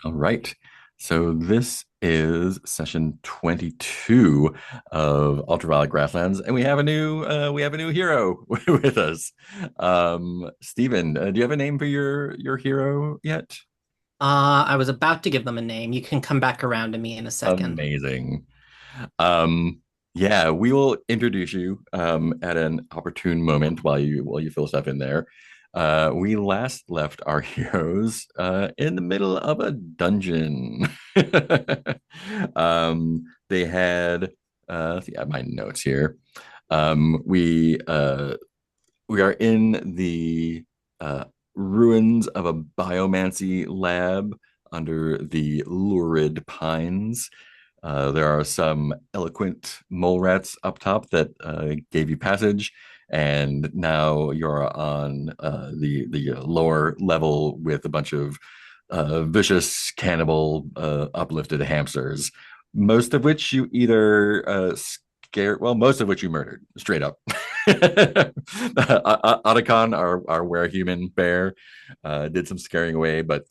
All right. So this is session 22 of Ultraviolet Grasslands, and we have a new hero with us. Stephen, do you have a name for your hero yet? I was about to give them a name. You can come back around to me in a second. Amazing. Um, yeah, we will introduce you at an opportune moment while you fill stuff in there. We last left our heroes in the middle of a dungeon. They had let's see, I have my notes here. We are in the uh, ruins of a biomancy lab under the lurid pines. There are some eloquent mole rats up top that gave you passage, and now you're on the lower level with a bunch of vicious cannibal uplifted hamsters, most of which you either scared, well, most of which you murdered straight up. Otacon, our were-human bear, did some scaring away, but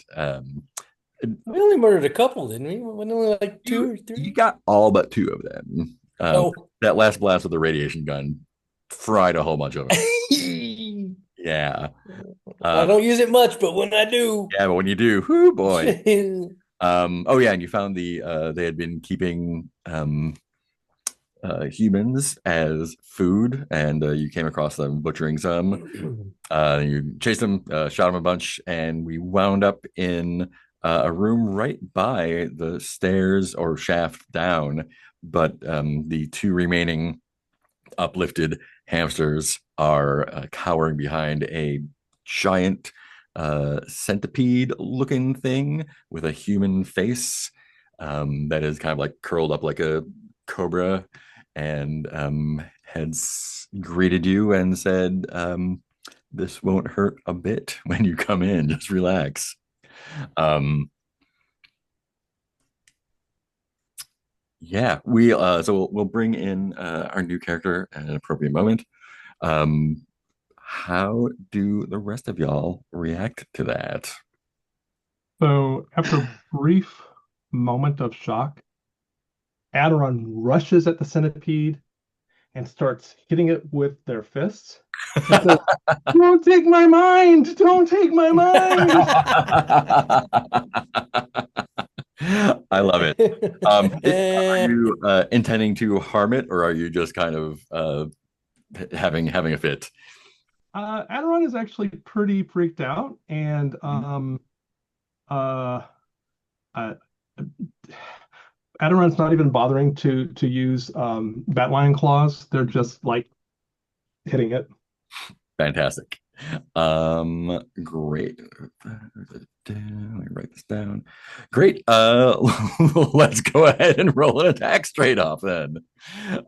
We only murdered a couple, didn't we? Wasn't it only like you two or you three? got all but two of them. Oh. That last blast with the radiation gun fried a whole bunch of them. I Yeah. Um, don't use it much, but when I do. yeah, but when you do, whoo boy. Oh yeah, and you found they had been keeping humans as food, and you came across them butchering some. You chased them, shot them a bunch, and we wound up in a room right by the stairs or shaft down. But the two remaining uplifted hamsters are cowering behind a giant centipede looking thing with a human face that is kind of like curled up like a cobra and has greeted you and said, this won't hurt a bit when you come in. Just relax. Um, yeah, we'll bring in our new character at an appropriate moment. Um, how do the rest of y'all react to that? So after a brief moment of shock, Aderon rushes at the centipede and starts hitting it with their fists and says, "Don't take my mind! Don't take my mind!" I love it. Are you intending to harm it, or are you just kind of having a fit? Aderon is actually pretty freaked out, and uh, uh, Aderon's not even bothering to use bat lion claws. They're just like hitting it. Fantastic. Great. Let me write this down. Great. Let's go ahead and roll an attack straight off then.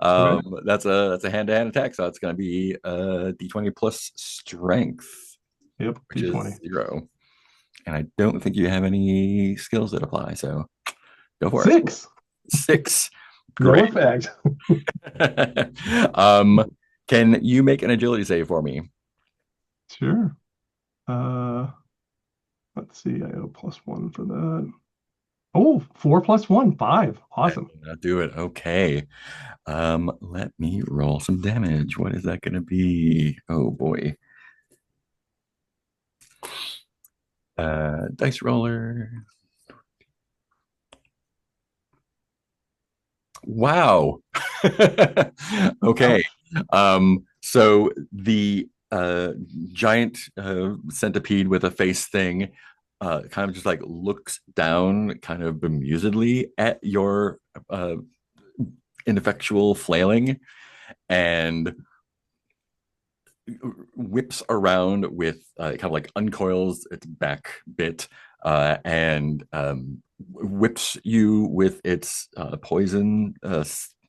Okay. That's a hand-to-hand attack, so it's going to be d20 plus strength, Yep, which is D20. 0. And I don't think you have any skills that apply, so go for it. 6. 6. No Great. effect. um, can you make an agility save for me? Sure. Uh, let's see. I owe +1 for that. Oh, 4 plus 1, 5. That Awesome. did not do it. Okay. Let me roll some damage. What is that going to be? Oh boy. Dice roller. Wow. Okay. So the giant centipede with a face thing kind of just like looks down kind of bemusedly at your ineffectual flailing and whips around with kind of like uncoils its back bit and whips you with its poison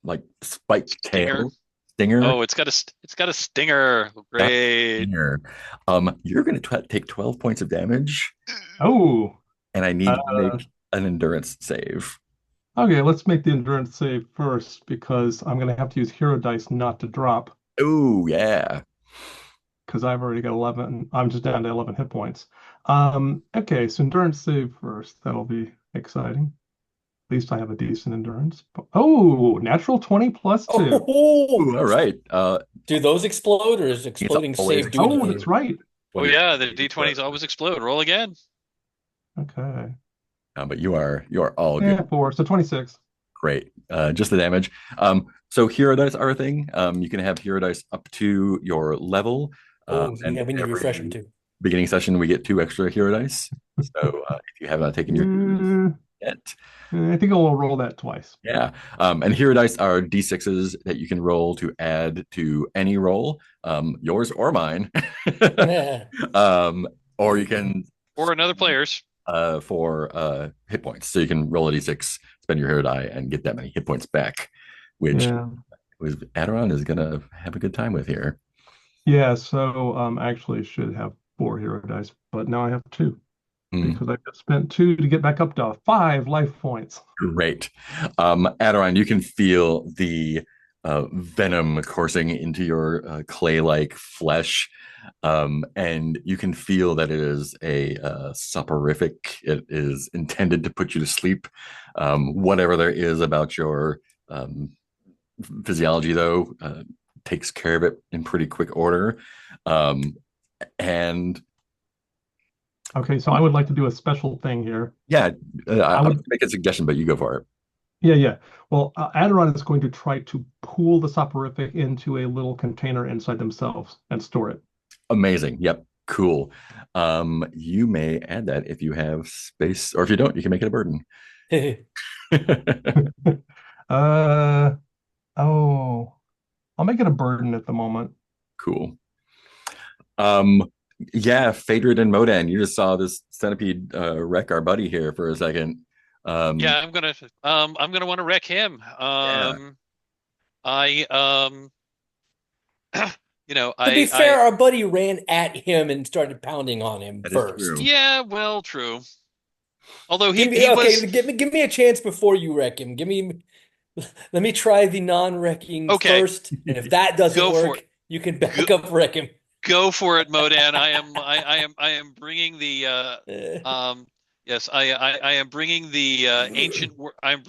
like spiked Stinger. tail stinger. Oh, it's got a stinger. Got Great. stinger. You're going to take 12 points of damage, Oh, and I need you to uh, make an endurance save. okay. Let's make the endurance save first because I'm going to have to use hero dice not to drop Oh yeah. because I've already got 11. I'm just down to 11 hit points. Okay, so endurance save first. That'll be exciting. At least I have a decent endurance. Oh, natural 20 plus 2. Oh, Ooh, all right. do those explode, or is It's exploding always safe doing Oh, anything? that's right. Oh yeah, the D20s always explode. Roll again. Okay. But you are all good. Yeah, 4. So 26. Great. Just the damage. So hero dice are a thing. You can have hero dice up to your level. Oh, And yeah, we need to refresh them every too. beginning session, we get 2 extra hero dice. So if you have not taken your hero dice Uh, yet, I think I'll roll that twice. yeah. And hero dice are d6s that you can roll to add to any roll, yours or mine. um, or you can Or another player's. for hit points. So you can roll a d6, spend your hero die, and get that many hit points back, which Yeah. Aderon is gonna have a good time with here. Yeah, so I actually should have 4 hero dice, but now I have 2 Mm, because I just spent 2 to get back up to 5 life points. great. Aderon, you can feel the venom coursing into your clay-like flesh. And you can feel that it is a soporific. It is intended to put you to sleep. Whatever there is about your physiology, though, takes care of it in pretty quick order. Um, and Okay, so I would like to do a special thing here. yeah, I I would would, make a suggestion, but you go for it. yeah. Well, Aderon is going to try to pool the soporific into a little container inside themselves and store it. Amazing. Yep. Cool. You may add that if you have space, or if you don't, you can make it a burden. Uh, oh, I'll make it a burden at the moment. Cool. Um, yeah, Phaedrid and Modan, you just saw this centipede wreck our buddy here for a second. Yeah, I'm gonna want to wreck him. Yeah, I To be fair, I our buddy ran at him and started pounding on him that is first. true. yeah, well, true. Although Give me he okay, was give me a chance before you wreck him. Let me try the non-wrecking okay. first, and if that doesn't Go for it. work, you can Go, back up wreck him. go for it, Modan. I am bringing the yes, I am bringing the I'm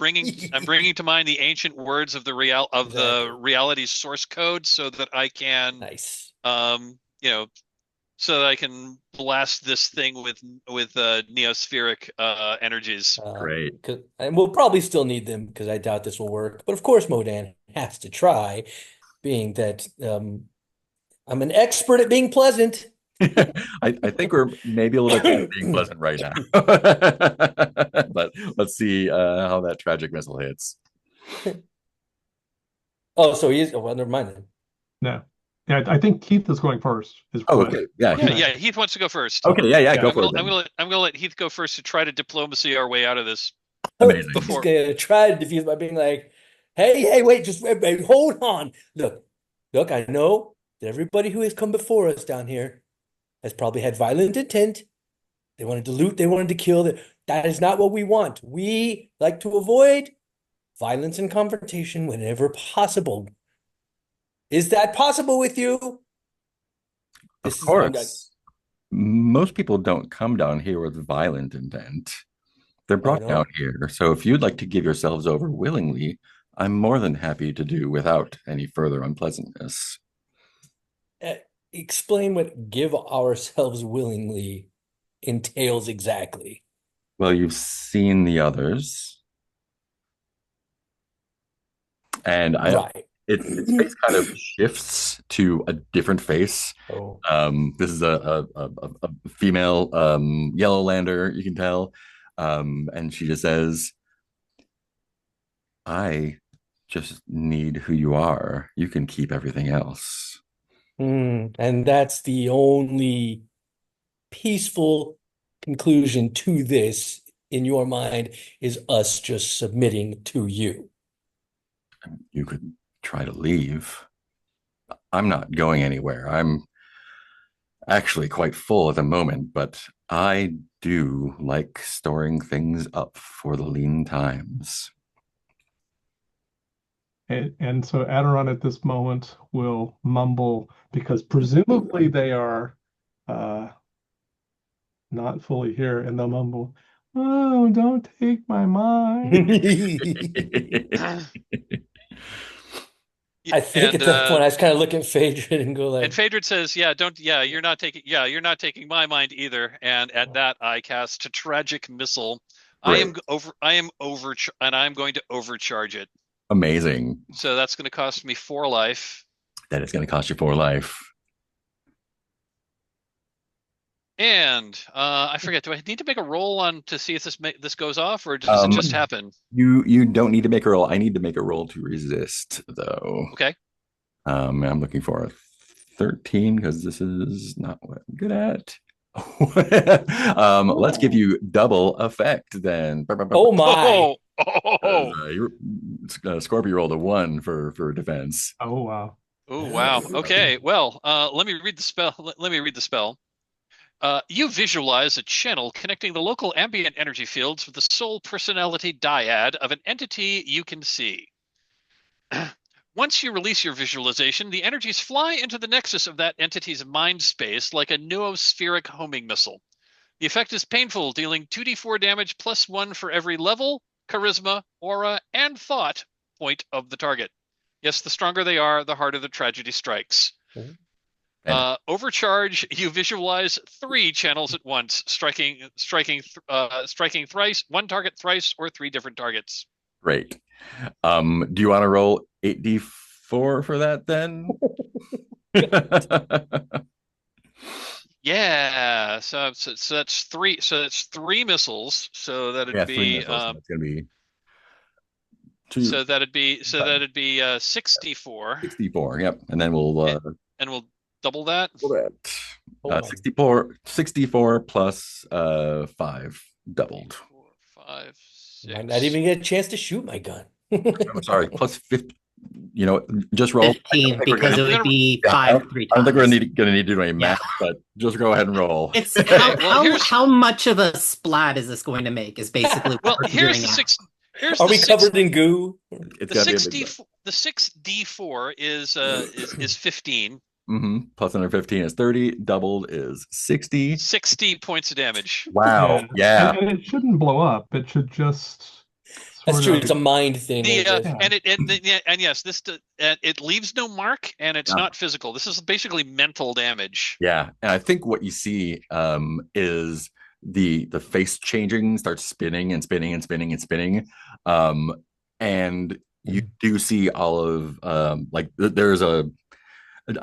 bringing to mind the ancient words of the Exactly. reality's source code so that I can Nice. you know so that I can blast this thing with neospheric energies. Great. And we'll probably still need them because I doubt this will work. But of course, Modan has to try, being that I'm an expert at being pleasant. I think we're maybe a little bit close to being pleasant right now. But let's see how that tragic missile hits. Oh, so he is. Oh, well, never mind then. No. Yeah, I think Keith is going first. Is Oh, what- okay. Yeah. Okay, yeah, Heath wants to go first. Okay. Yeah. Yeah. Go for it. I'm gonna let Heath go first to try to diplomacy our way out of this. Amazing. He's gonna try to defuse by being like, "Hey, wait, just wait, hold on. Look, I know that everybody who has come before us down here has probably had violent intent. They wanted to loot, they wanted to kill. That is not what we want. We like to avoid violence and confrontation whenever possible. Is that possible with you?" Of course. Most people don't come down here with violent intent. They're brought down here. So if you'd like to give yourselves over willingly, I'm more than happy to do without any further unpleasantness. Explain what give ourselves willingly entails exactly. Well, you've seen the others. And Right. its face kind of shifts to a different face. Oh. This is a female yellow lander, you can tell. And she just says, I just need who you are. You can keep everything else. And that's the only peaceful conclusion to this in your mind is us just submitting to you. You could try to leave. I'm not going anywhere. I'm actually quite full at the moment, but I do like storing things up for the lean times. And so Aderon at this moment will mumble because presumably they are not fully here, and they'll mumble, Oh, don't take my mind. I think And at that point I just kind of look at Phaedron and go and like, Phaedron says, "Yeah, don't. Yeah, you're not taking my mind either." And at that, I cast a tragic missile. Great. I am over, and I'm going to overcharge it. Amazing. So that's going to cost me 4 life. That is going to cost you 4 life. And I forget. Do I need to make a roll on to see if this goes off, or does it just happen? You don't need to make a roll. I need to make a roll to resist, though. Okay. I'm looking for a 13 because this is not what I'm good at. Let's give you double effect then. oh my. Scorpio rolled a 1 for defense. Oh, wow. Oh wow. Okay. Well, let me read the spell. Let me read the spell. You visualize a channel connecting the local ambient energy fields with the soul personality dyad of an entity you can see. Once you release your visualization, the energies fly into the nexus of that entity's mind space like a noospheric homing missile. The effect is painful, dealing 2d4 damage plus 1 for every level, charisma, aura, and thought point of the target. Yes, the stronger they are, the harder the tragedy strikes. Overcharge, you visualize 3 channels at once, striking thrice, 1 target thrice, or 3 different targets. Great. Do you want to roll 8d4 for that then? Yeah, so that's 3. So that's 3 missiles. So that'd yeah, be 3 missiles. It's gonna be 2. so that'd be 64. 64. Yep, and then we'll and we'll double that. 64 plus 5 doubled. 4, 5, 6. Might not even get a chance to shoot my gun. I'm sorry, plus 50. You know, just roll 15 because it would be Yeah, 5 3 I don't think we're times. gonna need to do any math, but just go ahead and roll. It's well, how much of a splat is this going to make? Is basically what Well, we're here's figuring the out. 6. Here's Are the we 6. covered in goo? It's The gotta be a 6D big the 6d4 is 15. Plus another 15 is 30. Doubled is 60. 60 points of damage. Wow. Yeah. And it shouldn't blow up. It should just That's sort true. of. It's a mind thing. I guess. And yes, it leaves no mark, and it's not physical. This is basically mental damage. Yeah. And I think what you see is the face changing, starts spinning and spinning and spinning and spinning. And you do see all of like there's a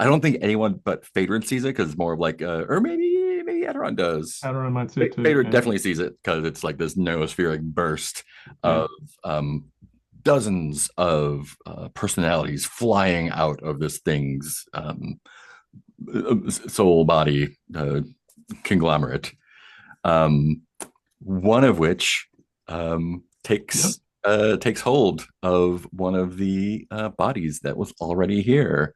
I don't think anyone but Phaedron sees it because it's more of like or maybe Aderon does. Aderon might see it too. Phaedron definitely sees it because it's like this noospheric burst of dozens of personalities flying out of this thing's soul body conglomerate. One of which takes hold of one of the bodies that was already here.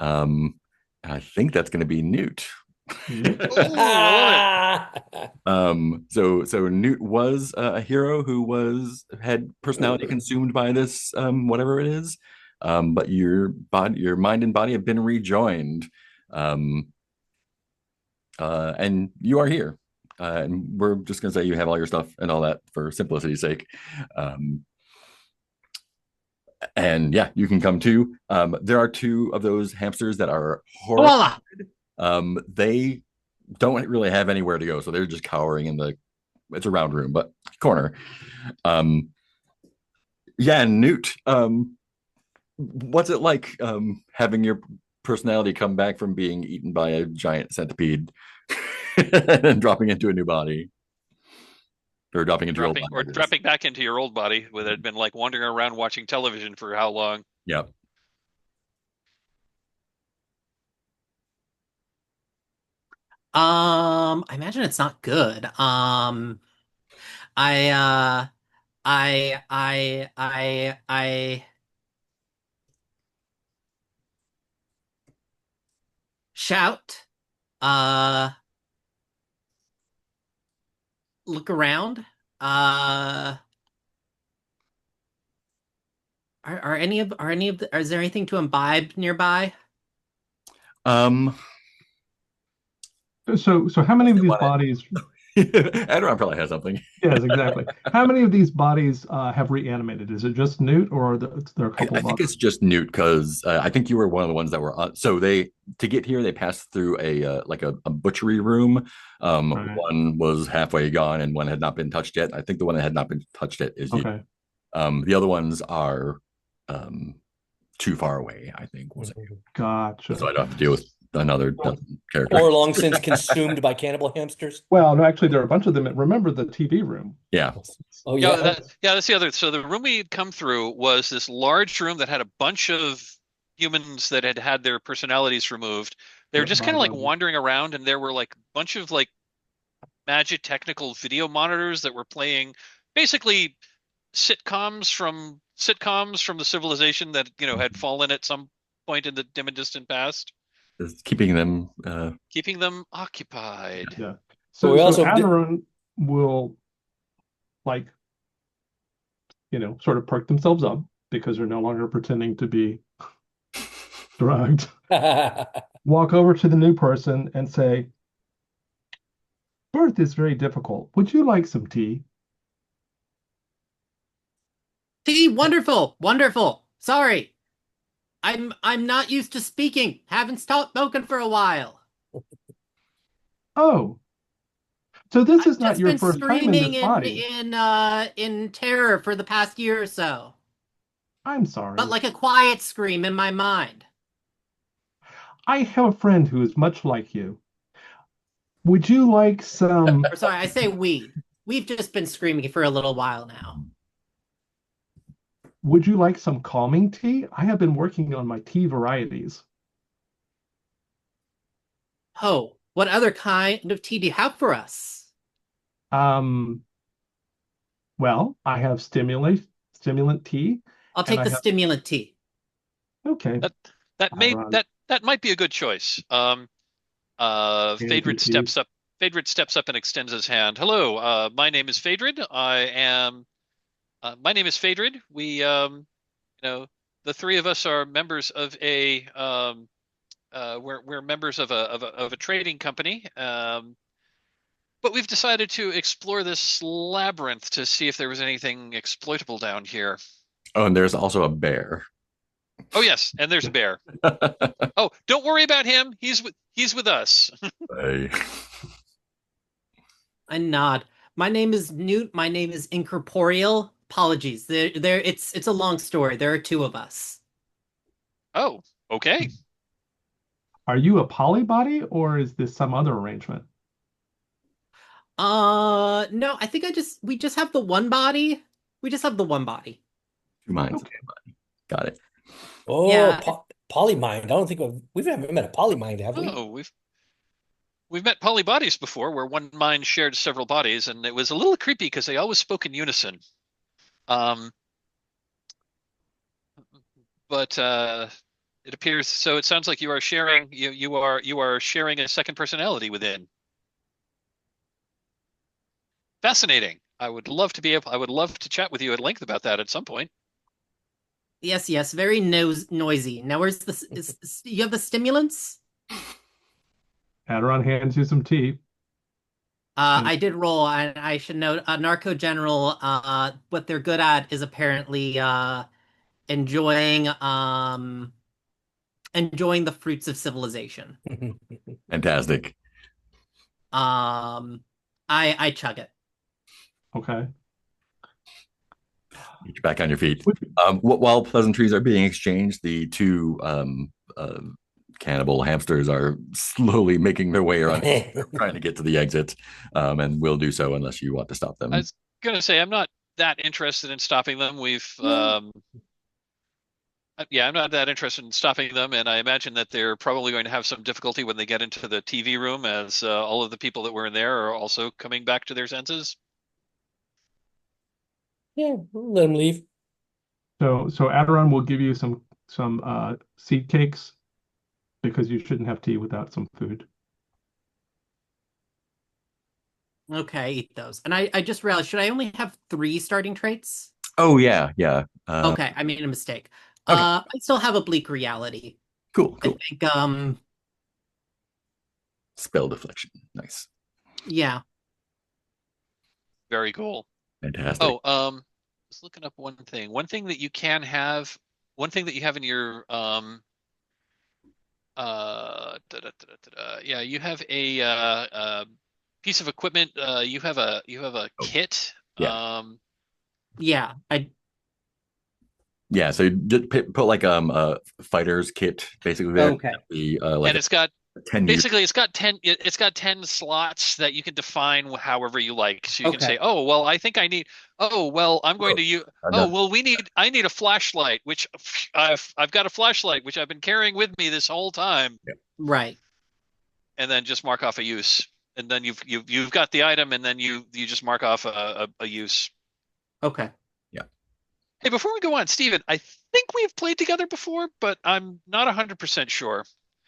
I think that's going to be Newt. So Newt was a hero who had personality consumed by this whatever it is, but your mind and body have been rejoined, and you are here. And we're just going to say you have all your stuff and all that for simplicity's sake. And yeah, you can come too. There are 2 of those hamsters that are horrified. They don't really have anywhere to go, so they're just cowering in it's a round room, but corner. Yeah, and Newt, what's it like having your personality come back from being eaten by a giant centipede and then dropping into a new body? Or dropping into your old body, dropping back into your old body, where it had been like wandering around watching television for how long? Yeah. I imagine it's not good. I shout, look around. Is there anything to imbibe nearby? So how many of these bodies Adron probably has something. Yes, exactly. How many of these bodies have reanimated? Is it just Newt, or there are a couple I of think others? it's just Newt because I think you were one of the ones that were on. So they to get here, they passed through a butchery room. Right. One was halfway gone, and one had not been touched yet. I think the one that had not been touched yet is you. Okay. The other ones are um, too far away. I think was it. Gotcha. So I don't have to deal with another character. Or long since consumed by cannibal hamsters. Well, no, actually, there are a bunch of them. Remember the TV room? Yeah. Oh Yeah, yeah. that's the other. So the room we had come through was this large room that had a bunch of humans that had had their personalities removed. They were Yep, just kind of like bodies. wandering around, and there were like a bunch of like magic technical video monitors that were playing basically sitcoms from the civilization that had fallen at some point in the dim and distant past, It's keeping them keeping them occupied. Yeah. But So, we so also did. Aderon will like, sort of perk themselves up because they're no longer pretending to be drugged. Walk over to the new person and say, "Birth is very difficult. Would you like some tea?" Tea, wonderful, wonderful. Sorry, I'm not used to speaking. Haven't stopped spoken for a while. Oh, so this I've is not just your been first time in screaming this body. in terror for the past year or so, I'm but sorry. like a quiet scream in my mind. I have a friend who is much like you. Would you like some? Or sorry, I say we. We've just been screaming for a little while now. Would you like some calming tea? I have been working on my tea varieties. Oh, what other kind of tea do you have for us? Um, well, I have stimulant tea, I'll and take I the have stimulant tea. okay. That that I may run that might be a good choice. Phaedrid tea. steps up. Phaedrid steps up and extends his hand. Hello, my name is Phaedrid. My name is Phaedrid. The three of us are members of we're members of a trading company. But we've decided to explore this labyrinth to see if there was anything exploitable down here. Oh, and there's also a bear. Oh yes, and there's a bear. Oh, don't worry about him. He's with us. Hey. I nod. My name is Newt. My name is Incorporeal. Apologies. It's a long story. There are two of us. Oh, okay. Are you a polybody or is this some other arrangement? No, I think we just have the one body. We just have the one body. Two minds. Okay. Got it. Oh, Yeah. polymind. I don't think we've never met a polymind, have we? Oh, we've met polybodies before, where one mind shared several bodies, and it was a little creepy because they always spoke in unison. Um, but it appears so. It sounds like you are sharing. You are sharing a second personality within. Fascinating. I would love to chat with you at length about that at some point. Yes, yes. Very noisy. Now, where's you have the stimulants? Aderon hands you some tea. I did roll, and I should note, narco-general, what they're good at is apparently enjoying enjoying the fruits of civilization. Fantastic. I chug it. Okay. Get you back on your feet. While pleasantries are being exchanged, the two cannibal hamsters are slowly making their way around, trying to get to the exit, and will do so unless you want to stop them. I was gonna say I'm not that interested in stopping them. Yeah, I'm not that interested in stopping them, and I imagine that they're probably going to have some difficulty when they get into the TV room, as all of the people that were in there are also coming back to their senses. Yeah, let him leave. So Aderon will give you some seed cakes because you shouldn't have tea without some food. Okay, eat those. And I just realized, should I only have 3 starting traits? Oh yeah, yeah. Okay, I made a mistake. Okay. I still have a bleak reality. Cool, I cool. think, Spell deflection. Nice. yeah. Very cool. Fantastic. Oh, just looking up one thing. One thing that you have in your yeah, you have a piece of equipment. You have a Oh, kit. yeah. Yeah, I Yeah, so you just put like a fighter's kit basically there. okay. Be like And it's got a 10 meter. basically it's got 10 slots that you can define however you like. So you can Okay. say, "Oh, well, I think I need oh, well, I'm going Oh, to use oh, another. well, I need a flashlight, which I've got a flashlight which I've been carrying with me this whole time." Yeah. Right. And then just mark off a use. And then you've got the item and then you just mark off a use. Okay. Yeah. Hey, before we go on, Steven, I think we've played together before, but I'm not 100% sure.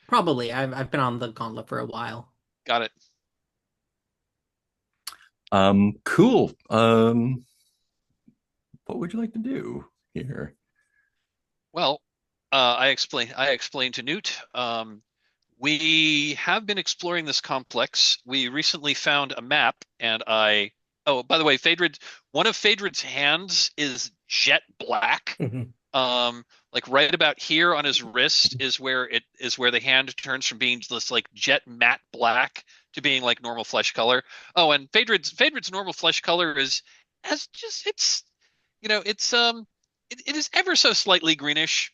Probably. I've been on the gauntlet for a while. Got it. Cool. What would you like to do here? Well, I explained to Newt. We have been exploring this complex. We recently found a map, and oh, by the way, one of Phaedrad's hands is jet black. Mhm. Like right about here on his wrist is where the hand turns from being this like jet matte black to being like normal flesh color. Oh, and Phaedrad's normal flesh color is as just it's it is ever so slightly greenish.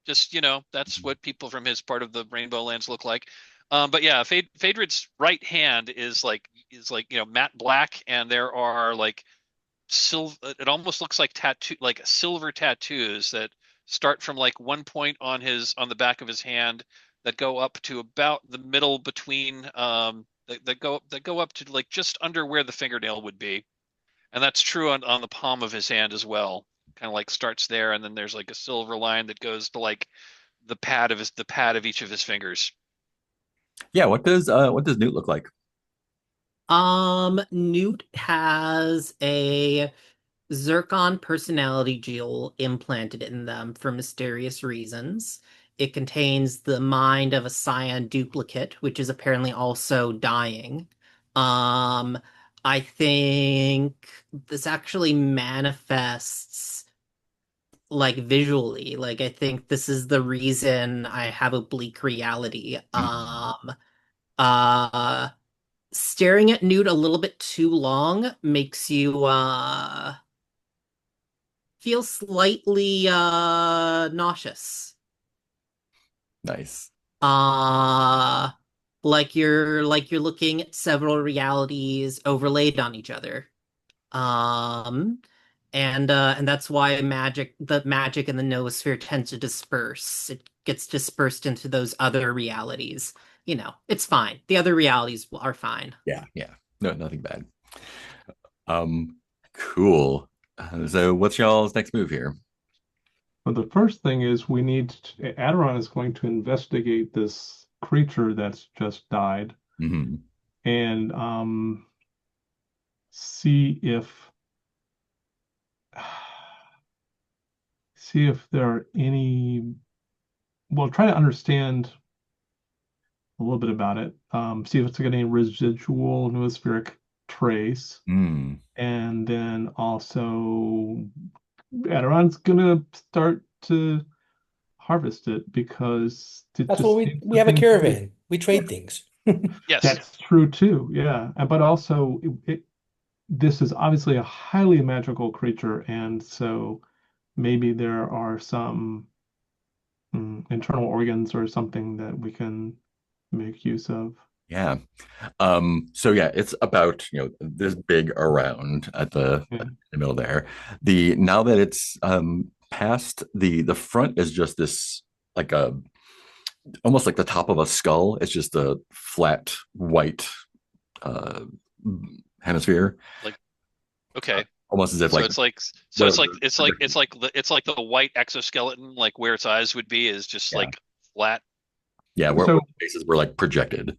Just that's what people from his part of the Rainbow Lands look like. But yeah, Phaedrad's right hand is like matte black, and there are like silver. It almost looks like silver tattoos that start from like one point on the back of his hand that go up to about the middle between that go up to like just under where the fingernail would be, and that's true on the palm of his hand as well. Kind of like starts there, and then there's like a silver line that goes to like the pad of each of his fingers. Yeah, what does Newt look like? Newt has a Zircon personality gel implanted in them for mysterious reasons. It contains the mind of a Scion duplicate, which is apparently also dying. Um, I think this actually manifests like visually. Like I think this is the reason I have a bleak reality. Uh Staring at Newt a little bit too long makes you feel slightly nauseous. Nice. Uh like you're looking at several realities overlaid on each other. Um and that's why the magic in the noosphere tends to disperse. It gets dispersed into those other realities. It's fine. The other realities are fine. Yeah, yeah. No, nothing bad. Um, cool. So what's y'all's next move here? But the first thing is Aderon is going to investigate this creature that's just died Hmm. and see if there are any, well, try to understand a little bit about it. See if it's got any residual noospheric trace. Mm. And then also Aderon's gonna start to harvest it because it That's just what seems we to have a think caravan. We trade things. Yes. that's true too. Yeah. But also this is obviously a highly magical creature, and so maybe there are some internal organs or something that we can make use of. Yeah. So yeah, it's about, this big around Yeah. at the middle there. The now that it's past the front is just this like a almost like the top of a skull. It's just a flat white uh hemisphere. Like okay. Almost as if So like it's like whatever. it's like the white exoskeleton, like where its eyes would be, is just Yeah. like flat. Yeah, where So the faces were like projected.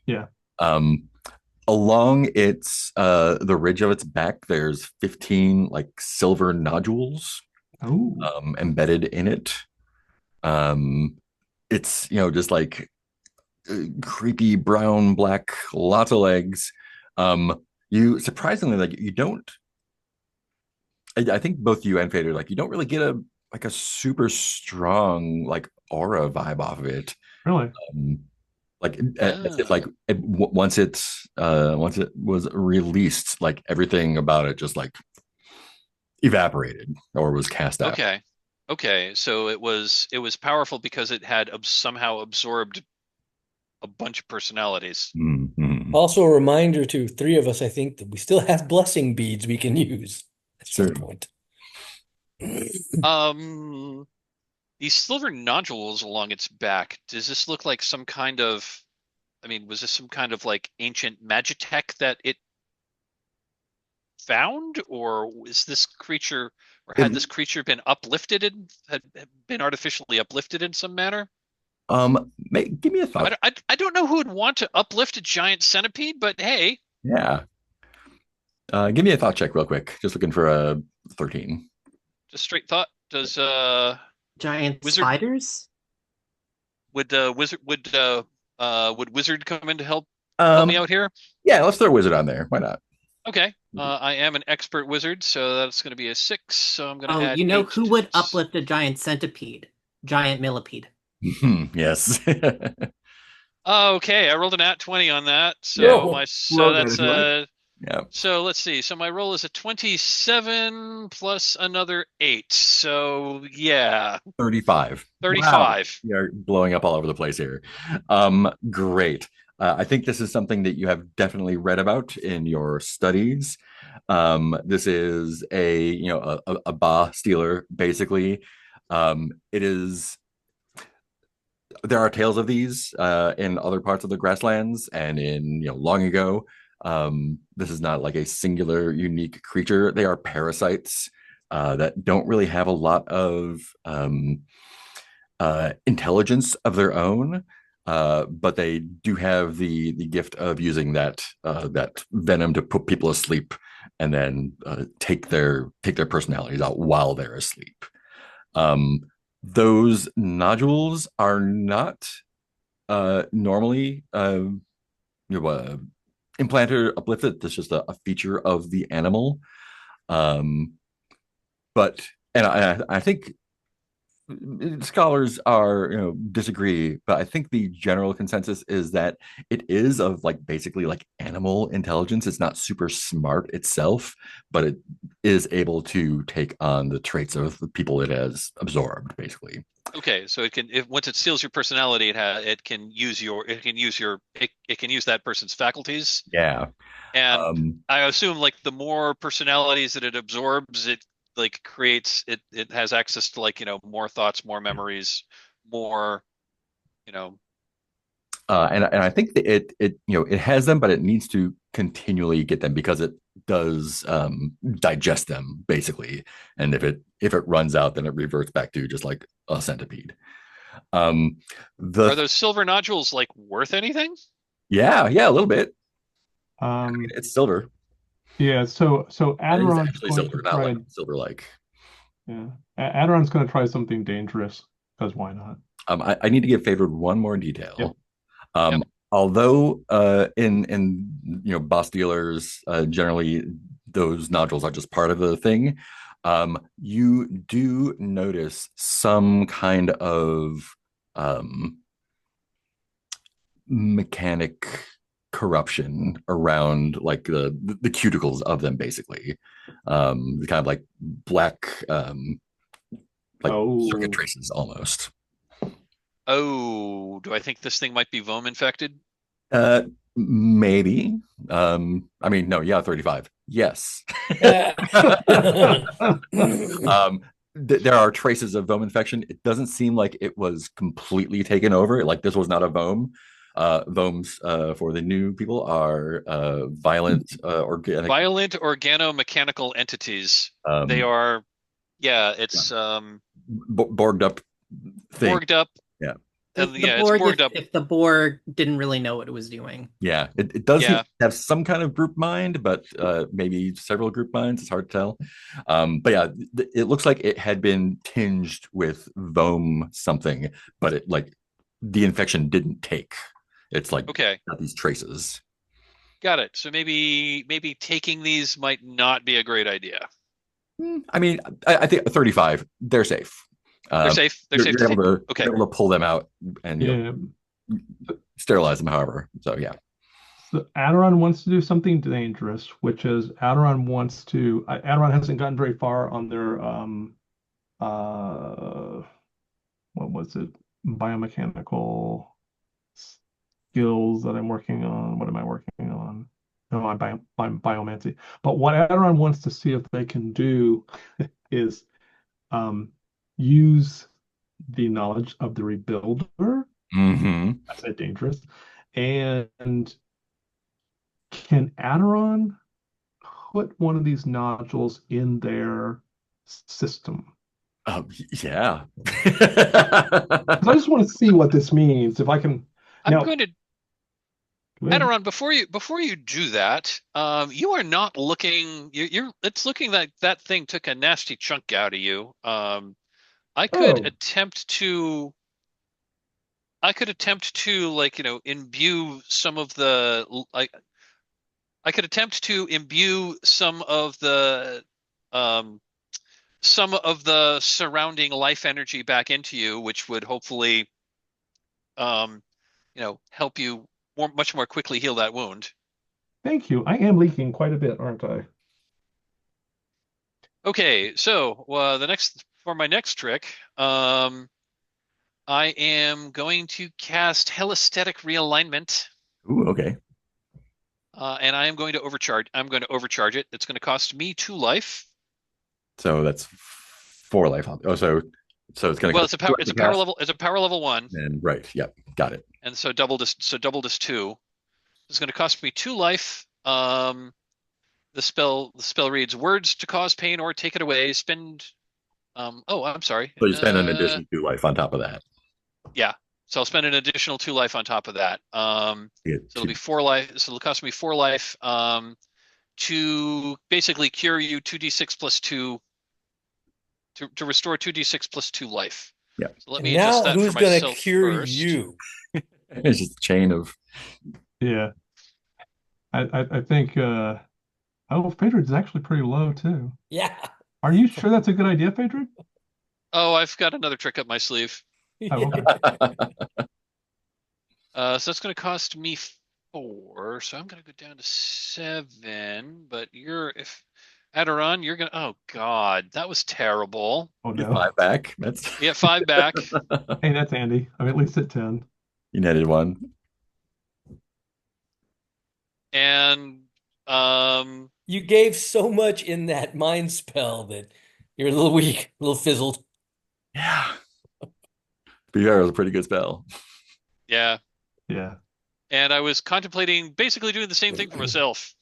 yeah. Um Along its the ridge of its back, there's 15 like silver nodules Oh. embedded in it. Um, it's just like creepy brown, black, lots of legs. You surprisingly like you don't. I think both you and Fader like you don't really get a super strong like aura vibe off of it. Really? Um, like as if Ah, like once it was released, like everything about it just like evaporated or was cast out. okay. Okay, so it was powerful because it had somehow absorbed a bunch of personalities. Mm-hmm. Also, a reminder to three of us, I think, that we still have blessing beads we can use at some Sure. point. Um, these silver nodules along its back, does this look like some kind of, I mean, was this some kind of like ancient magitech that it found, or is this creature, or It, had this creature been uplifted and had been artificially uplifted in some manner? give me a I, thought. don't- I don't know who would want to uplift a giant centipede, but hey, Yeah. Give me a thought check real quick. Just looking for a 13. just straight thought. Does Giant wizard spiders? would wizard come in to help me Um, out here? yeah, let's throw a wizard on there. Why not? Okay. I am an expert wizard, so that's going to be a 6. So I'm going to Oh, add you know 8 who to would this. uplift a giant centipede? Giant millipede. Yes. Okay, I rolled an at 20 on that. So No. Roll that if you like. Yeah. so let's see. So my roll is a 27 plus another 8. So yeah, 35. Wow. 35. You're blowing up all over the place here. Great. I think this is something that you have definitely read about in your studies. This is a ba stealer, basically. It is there are tales of these in other parts of the grasslands and in long ago. This is not like a singular unique creature. They are parasites that don't really have a lot of intelligence of their own, but they do have the gift of using that venom to put people asleep and then take their personalities out while they're asleep. Um, those nodules are not normally implanted or uplifted. That's just a feature of the animal. Um, but and I think scholars are disagree, but I think the general consensus is that it is of like basically like animal intelligence. It's not super smart itself, but it is able to take on the traits of the people it has absorbed, basically. Okay, so it can, if once it steals your personality, it can use that person's faculties. Yeah. And Um, I assume like the more personalities that it absorbs, it like creates it has access to like, more thoughts, more memories, more, you know, and I think that it has them, but it needs to continually get them because it does digest them basically. And if it runs out, then it reverts back to just like a centipede. Um, the are those silver nodules like worth anything? Yeah, a little bit. I mean, Um, it's silver. yeah, so It is Aderon's actually going to silver, not like try silver like. yeah. Aderon's going to try something dangerous because why not? I need to give Favored one more Yep. detail. Yep. Although in boss dealers generally those nodules are just part of the thing, you do notice some kind of um, mechanic corruption around like the cuticles of them, basically, kind of like black like circuit Oh, traces almost. Oh, do I think this thing might be Vohm infected? Uh, Maybe. I mean, no, yeah, 35. Yes. um, there are traces of Vohm infection. It doesn't seem like it was completely taken over. Like this was not a Vohm. Vohms for the new people are violent organic. Violent organo-mechanical entities. They Um, are, yeah, yeah, it's Borged up thing. borged up, Yeah. and The yeah, it's Borg, borged up. if the Borg didn't really know what it was doing. Yeah, it does seem Yeah. to have some kind of group mind, but maybe several group minds. It's hard to tell. But yeah, it looks like it had been tinged with Vohm something, but it like the infection didn't take. It's like Okay. got these traces. Got it. So maybe taking these might not be a great idea. I mean, I think 35, they're safe. They're safe. They're safe to You're take. able to Okay. you're able to pull them out and Yeah. sterilize them, however. So yeah. So Aderon wants to do something dangerous, which is Aderon hasn't gotten very far on their what was it? Biomechanical skills that I'm working on. What am I working on? No, I'm biomancy. But what Aderon wants to see if they can do is use the knowledge of the rebuilder. Mm-hmm. I said dangerous. And can Aderon put one of these nodules in their system? Yeah. 'Cause I just want to see what this means. If I can I'm now, going to go ahead. Aderon, before you do that, you are not looking. It's looking like that thing took a nasty chunk out of you. I could Oh, attempt to. I could attempt to imbue some of the like. I could attempt to imbue um, some of the surrounding life energy back into you, which would hopefully, um, help you much more quickly heal that wound. thank you. I am leaking quite a bit, aren't I? Okay, so for my next trick, I am going to cast Helesthetic Realignment, Ooh, okay. and I am going to overcharge. I'm going to overcharge it. It's going to cost me 2 life. So that's 4 life. Oh, so it's gonna Well, cost 2 it's to a power cast. level. It's a power level 1, And right, yep, got it. and so doubled is 2. It's going to cost me 2 life. The spell reads words to cause pain or take it away. Spend. Oh, I'm sorry. So you spend an additional 2 life on top of that. Yeah. So I'll spend an additional 2 life on top of that. You So get it'll 2. be 4 life. So it'll cost me 4 life. To basically cure you 2d6 plus 2 to restore 2d6 plus 2 life. Yeah. So let And me adjust now that for who's gonna myself cure first. you? It's just a chain of Yeah. I think Phaedra is actually pretty low too. Yeah. Are you sure that's a good idea, Phaedra? Oh, I've got another trick up my sleeve. Oh, okay. So that's going to cost me 4. So I'm going to go down to 7. But if Aderon, you're going to. Oh God, that was terrible. Oh get no. 5 back. That's You get 5 back. Hey, that's Andy. I'm at least at 10. you netted 1. And You gave so much in that mind spell that you're a little weak, a little fizzled. Yeah. BR is a pretty good spell. yeah. Yeah. And I was contemplating basically doing the same thing for myself.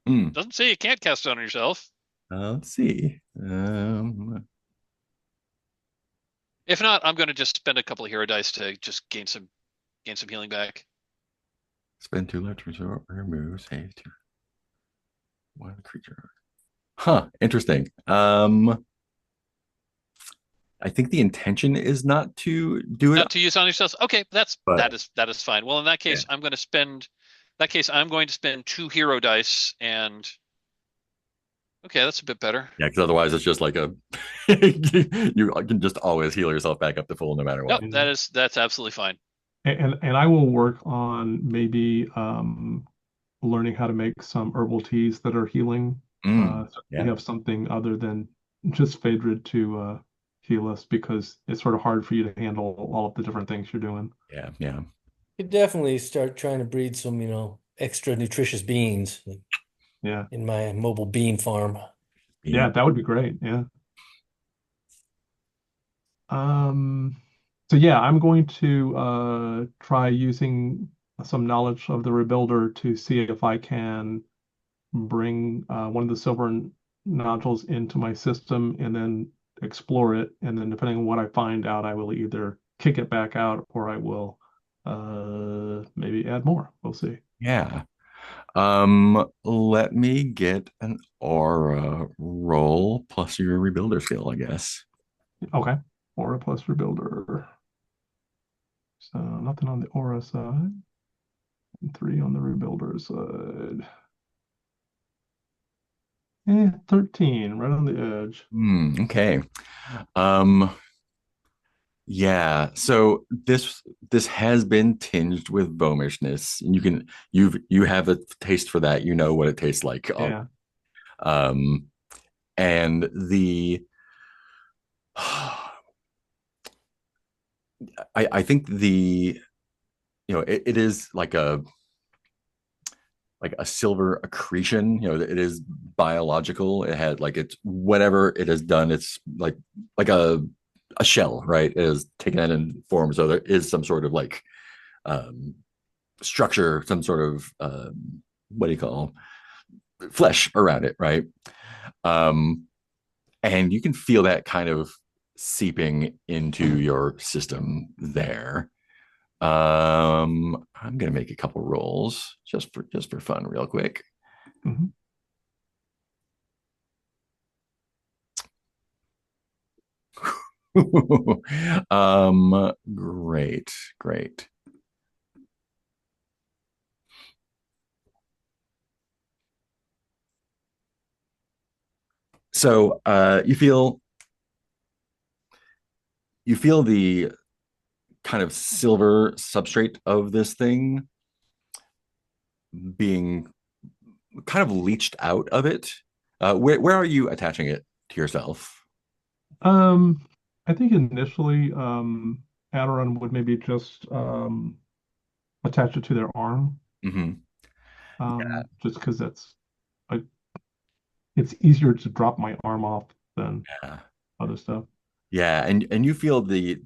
Hmm. Doesn't say you can't cast it on yourself. Let's see. If not, I'm going to just spend a couple of hero dice to just gain some healing back. Spend 2 life to remove, save 2. 1 creature. Huh, interesting. I think the intention is not to do it, Not to use on yourself. Okay, that but is fine. Well, in that case, yeah. I'm going to spend 2 hero dice and okay, that's a bit better. Yeah, because otherwise it's just like you can just always heal yourself back up to full no matter what. Nope, that's absolutely fine. And I will work on maybe learning how to make some herbal teas that are healing. So we have something other than just Phaedra to heal us, because it's sort of hard for you to handle all of the different things you're doing. Yeah. You could definitely start trying to breed some, extra nutritious beans Yeah. in my mobile bean farm. Yeah, that would be great. Yeah. So yeah, I'm going to try using some knowledge of the rebuilder to see if I can bring one of the silver nodules into my system and then explore it. And then depending on what I find out, I will either kick it back out or I will maybe add more. We'll see. Yeah. Let me get an aura roll plus your rebuilder skill, I guess. Okay. Aura plus rebuilder. So nothing on the aura side. And 3 on the rebuilder side. 13, right on the edge. Okay. Um, yeah. So this has been tinged with vomishness. And you have a taste for that. You know what it tastes like. Yeah. Um, and the I think it is like a silver accretion. It is biological. It had like it's whatever it has done. It's like a shell, right? It has taken that in form. So there is some sort of like um, structure, some sort of what do you call flesh around it, right? Um, and you can feel that kind of seeping into your system there. I'm gonna make a couple rolls just for fun, real quick. Mhm. Great. So you feel the kind of silver substrate of this thing being kind of leached out of it. Where are you attaching it to yourself? Um, I think initially, Aderon would maybe just attach it to their arm, Hmm. just because I, it's easier to drop my arm off than Yeah. other stuff. Yeah, and you feel the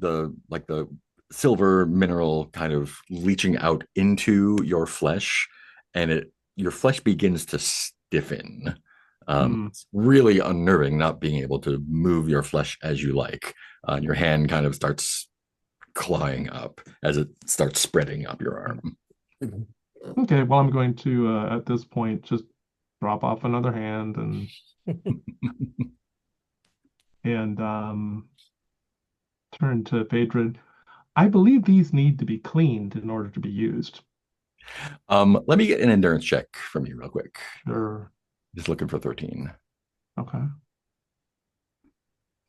silver mineral kind of leaching out into your flesh, and your flesh begins to stiffen. Hmm. It's really unnerving not being able to move your flesh as you like. And your hand kind of starts clawing up as it starts spreading up your arm. Okay, well, I'm going to at this point just drop off another hand and turn to Phaedron. I believe these need to be cleaned in order to be used. Let me get an endurance check from you real quick. Sure. Just looking for 13. Okay.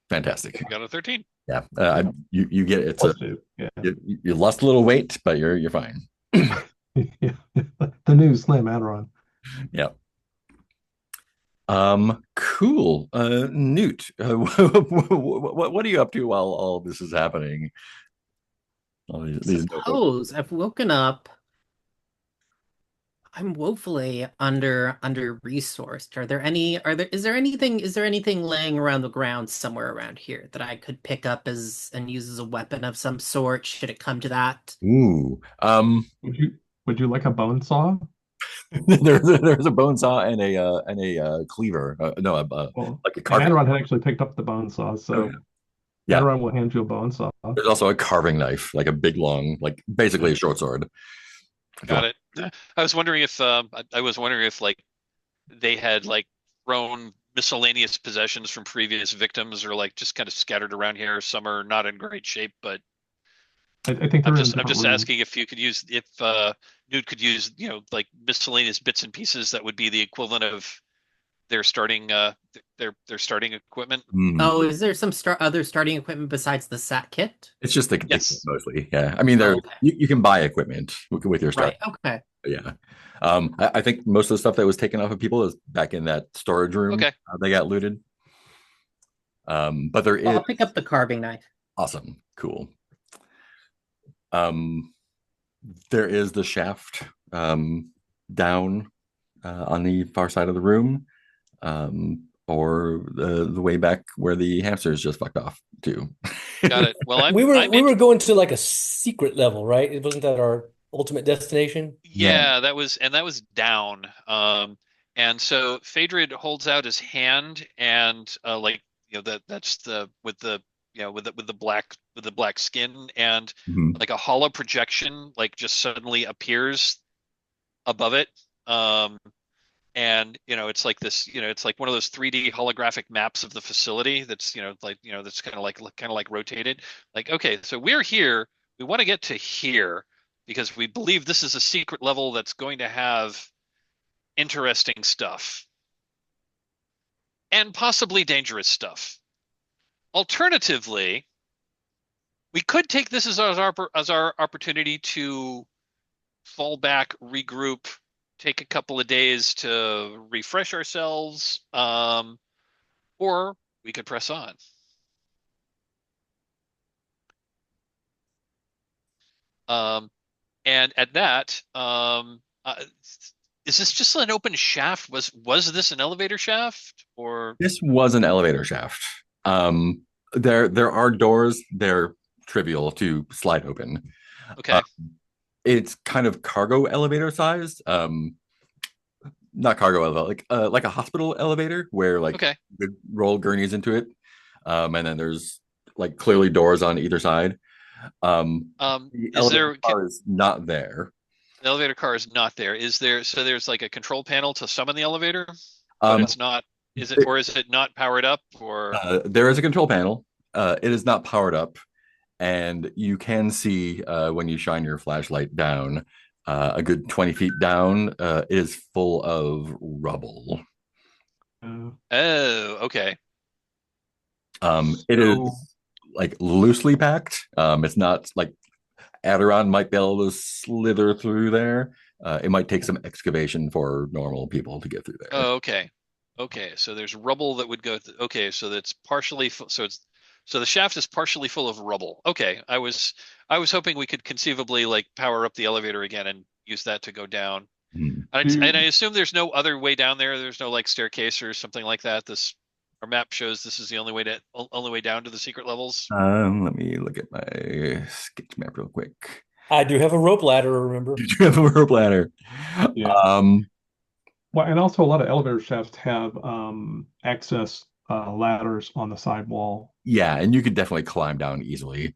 Fantastic. You got a 13. Yeah, you get it's a +2. Yeah. you lost a little weight, but you're fine. Yeah. The new Slam Adron. Yeah. Cool. Newt, what are you up to while all this is happening? All these notebooks. Suppose I've woken up. I'm woefully under resourced. Is there anything laying around the ground somewhere around here that I could pick up as and use as a weapon of some sort should it come to that? Ooh. Would you like a bone saw? There's a bone saw and a cleaver. No, Well, like a carving. Adron had actually picked up the bone saw, Oh, yeah. so Yeah. Adron will hand you a bone saw. There's also a carving knife, like a big long, like basically a short sword. Got it. I was wondering if like they had like thrown miscellaneous possessions from previous victims or like just kind of scattered around here. Some are not in great shape, but I think I'm they're in just I'm different just rooms. asking if you could use if Newt could use like miscellaneous bits and pieces that would be the equivalent of their starting their starting equipment. Hmm. Oh, is there some other starting equipment besides the sat kit? It's just the kit Yes. mostly. Yeah. I mean, Oh, okay. you can buy equipment with your start. Right. Okay. Yeah. I think most of the stuff that was taken off of people is back in that storage room. Okay. They got looted. But there Well, is I'll pick up the carving knife. awesome, cool. Um, there is the shaft down on the far side of the room, or the way back where the hamsters just fucked off too. Got it. Well, We were I'm we in. were going to like a secret level, right? It wasn't that our ultimate destination? Yeah. Yeah, that was down. And so Phaedrid holds out his hand and like that's the with the with the black skin and Mhm. like a hollow projection like just suddenly appears above it. Um, and it's like this, it's like one of those 3D holographic maps of the facility that's that's kind of like rotated. Like, okay, so we're here. We want to get to here. because we believe this is a secret level that's going to have interesting stuff and possibly dangerous stuff. Alternatively, we could take this as our opportunity to fall back, regroup, take a couple of days to refresh ourselves, or we could press on. And at that, is this just an open shaft? Was this an elevator shaft, or This was an elevator shaft. There are doors. They're trivial to slide open. okay? It's kind of cargo elevator sized. Not cargo elevator, like a hospital elevator where like Okay. you could roll gurneys into it. And then there's like clearly doors on either side. The Is elevator there car is not there. the elevator car is not there? Is there so there's like a control panel to summon the elevator, but Um, it's not. Is it not powered up or there is a control panel. It is not powered up, and you can see when you shine your flashlight down, a good 20 feet down, is full of rubble. Oh, okay. It is So like loosely packed. It's not like Aderon might be able to slither through there. It might take some excavation for normal people to get through there. Oh, okay. Okay, so there's rubble that would go okay, so that's partially so the shaft is partially full of rubble. Okay, I was hoping we could conceivably like power up the elevator again and use that to go down. Hmm. And I assume there's no other way down there. There's no like staircase or something like that. Our map shows this is the only way down to the secret levels. Let me look at my sketch map real quick. I do have a rope ladder, remember? You do have a rope ladder. Yeah. Well, and also a lot of elevator shafts have access ladders on the sidewall. Yeah, and you could definitely climb down easily.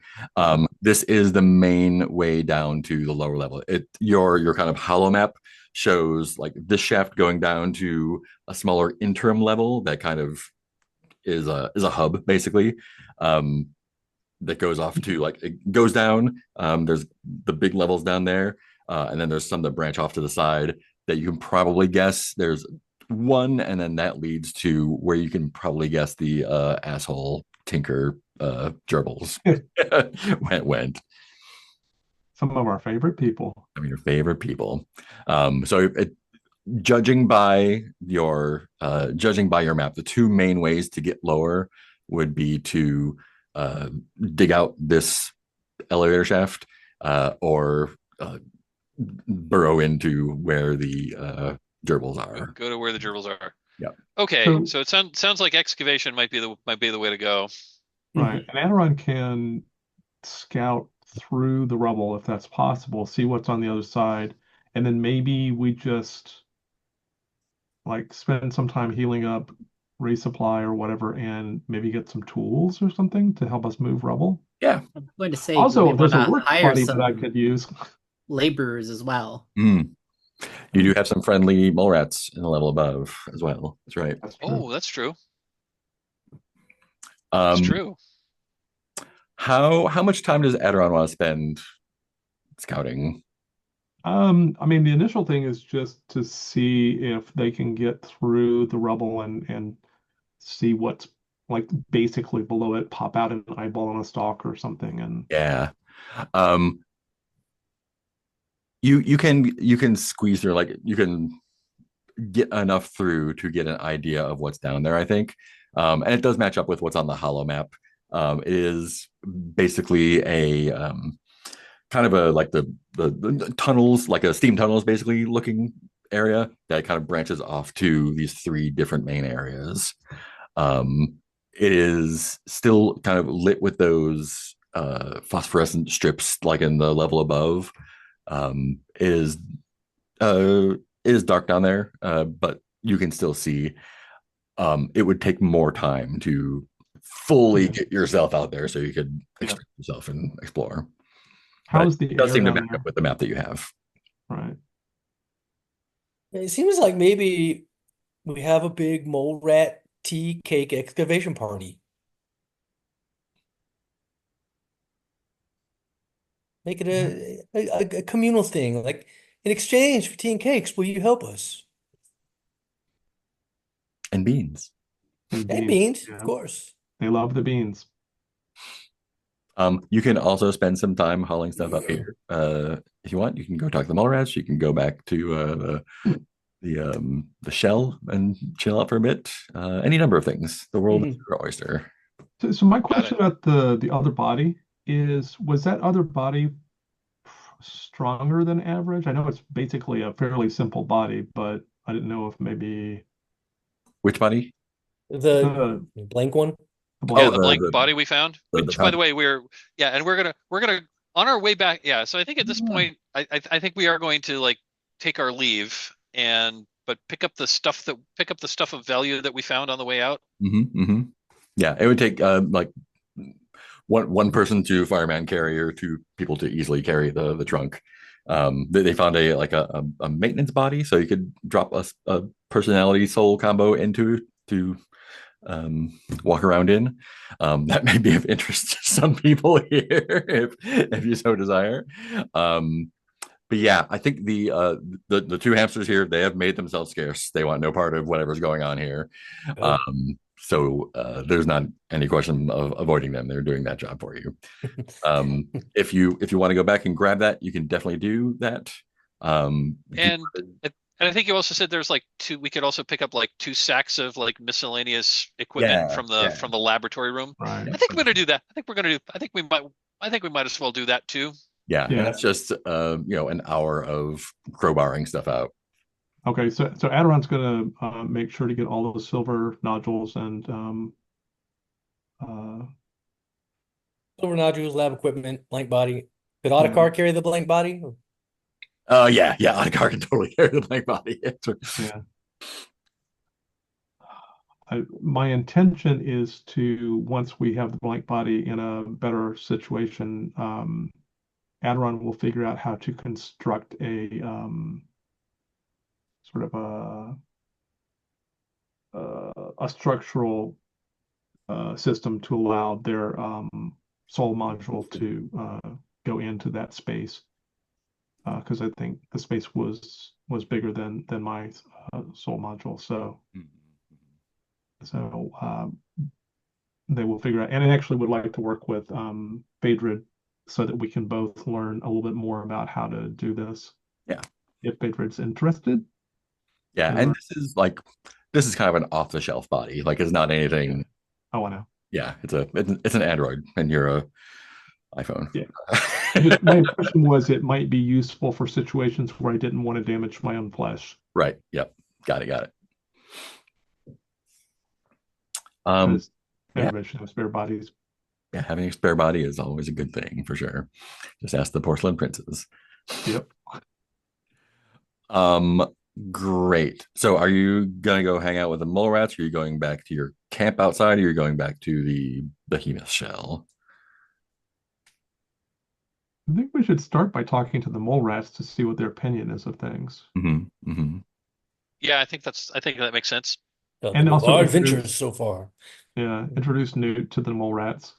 This is the main way down to the lower level. Your kind of hollow map shows like this shaft going down to a smaller interim level that kind of is a hub basically. That goes off to like it goes down. There's the big levels down there, and then there's some that branch off to the side that you can probably guess. There's one, and then that leads to where you can probably guess the asshole tinker gerbils went. Some of our favorite people. I mean, your favorite people. Judging by your map, the two main ways to get lower would be to dig out this elevator shaft or burrow into where the gerbils are. Go to where the gerbils are. Yeah. Okay, so it sounds like excavation might be the way to go. Right. And Aderon can scout through the rubble if that's possible, see what's on the other side, and then maybe we just like spend some time healing up, resupply or whatever, and maybe get some tools or something to help us move rubble. Yeah. I'm going to say Also, we there's a wanna work hire buddy that I some could use. laborers as well. You do have some friendly mole rats in the level above as well. That's right. That's true. Oh, that's true. That's true. How much time does Aderon want to spend scouting? I mean, the initial thing is just to see if they can get through the rubble and see what's like basically below it, pop out an eyeball on a stalk or something. And Yeah. You can squeeze through, like you can get enough through to get an idea of what's down there, I think. And it does match up with what's on the hollow map. It is basically a kind of a like the tunnels, like a steam tunnels basically looking area that kind of branches off to these three different main areas. It is still kind of lit with those phosphorescent strips like in the level above. It is dark down there, but you can still see. It would take more time to fully get yourself out there so you could express yourself and explore. how's the It does air seem to down match there? up with the map that you have. Right. It seems like maybe we have a big mole rat tea cake excavation party. Make it a communal thing. Like in exchange for tea and cakes, will you help us? And beans. And And beans. beans, of Yeah, course. they love the beans. You can also spend some time hauling stuff up here. If you want, you can go talk to the mole rats. You can go back to the shell and chill out for a bit. Any number of things. The world is Mhm. your oyster. So my Got question it. about the other body is, was that other body stronger than average? I know it's basically a fairly simple body, but I didn't know if maybe Which body? The the, blank one. the Yeah, Oh, blank. the blank body we found, the which by the found. way, and we're gonna on our way back. Yeah, so I think at this point, I think we are going to like take our leave and but pick up the stuff of value that we found on the way out. Yeah, it would take like one person to fireman carry or two people to easily carry the trunk. They found a maintenance body, so you could drop a personality soul combo into to walk around in. That may be of interest to some people here if you so desire. But yeah, I think the two hamsters here, they have made themselves scarce. They want no part of whatever's going on here. Oh. There's not any question of avoiding them. They're doing that job for you. If you want to go back and grab that, you can definitely do that. And and I think you also said there's like two. We could also pick up like two sacks of like miscellaneous equipment Yeah, from the laboratory room. Right. I think we're gonna do that. I think we're gonna do. I think we might. I think we might as well do that too. yeah, and Yeah. that's just an hour of crowbarring stuff out. Okay, so Aderon's gonna make sure to get all those silver nodules and uh, Silver nodules, lab equipment, blank body. Could yeah, Ottokar carry the blank body? Yeah, Otakar can totally carry the blank body. yeah. My intention is to, once we have the blank body in a better situation, Aderon will figure out how to construct a sort of a structural system to allow their soul module to go into that space, because I think the space was bigger than my soul module. So they will figure out, and I actually would like to work with Phaedrid so that we can both learn a little bit more about how to do this. Yeah. If Phaedrid's interested. Yeah, Or, and this is kind of an off the shelf body. Like it's not anything. oh, I know. Yeah, it's an Android, and you're a iPhone. Yeah. My impression was it might be useful for situations where I didn't want to damage my own flesh. Right. Yep. Got it. Because Yeah. everybody should have spare bodies. Yeah, having a spare body is always a good thing for sure. Just ask the porcelain princes. Yep. Um, Great. So are you gonna go hang out with the mole rats? Or are you going back to your camp outside, or are you going back to the Behemoth Shell? I think we should start by talking to the mole rats to see what their opinion is of things. Yeah, I think that makes sense. And also our introduce- adventures so far. Yeah, introduce Newt to the mole rats.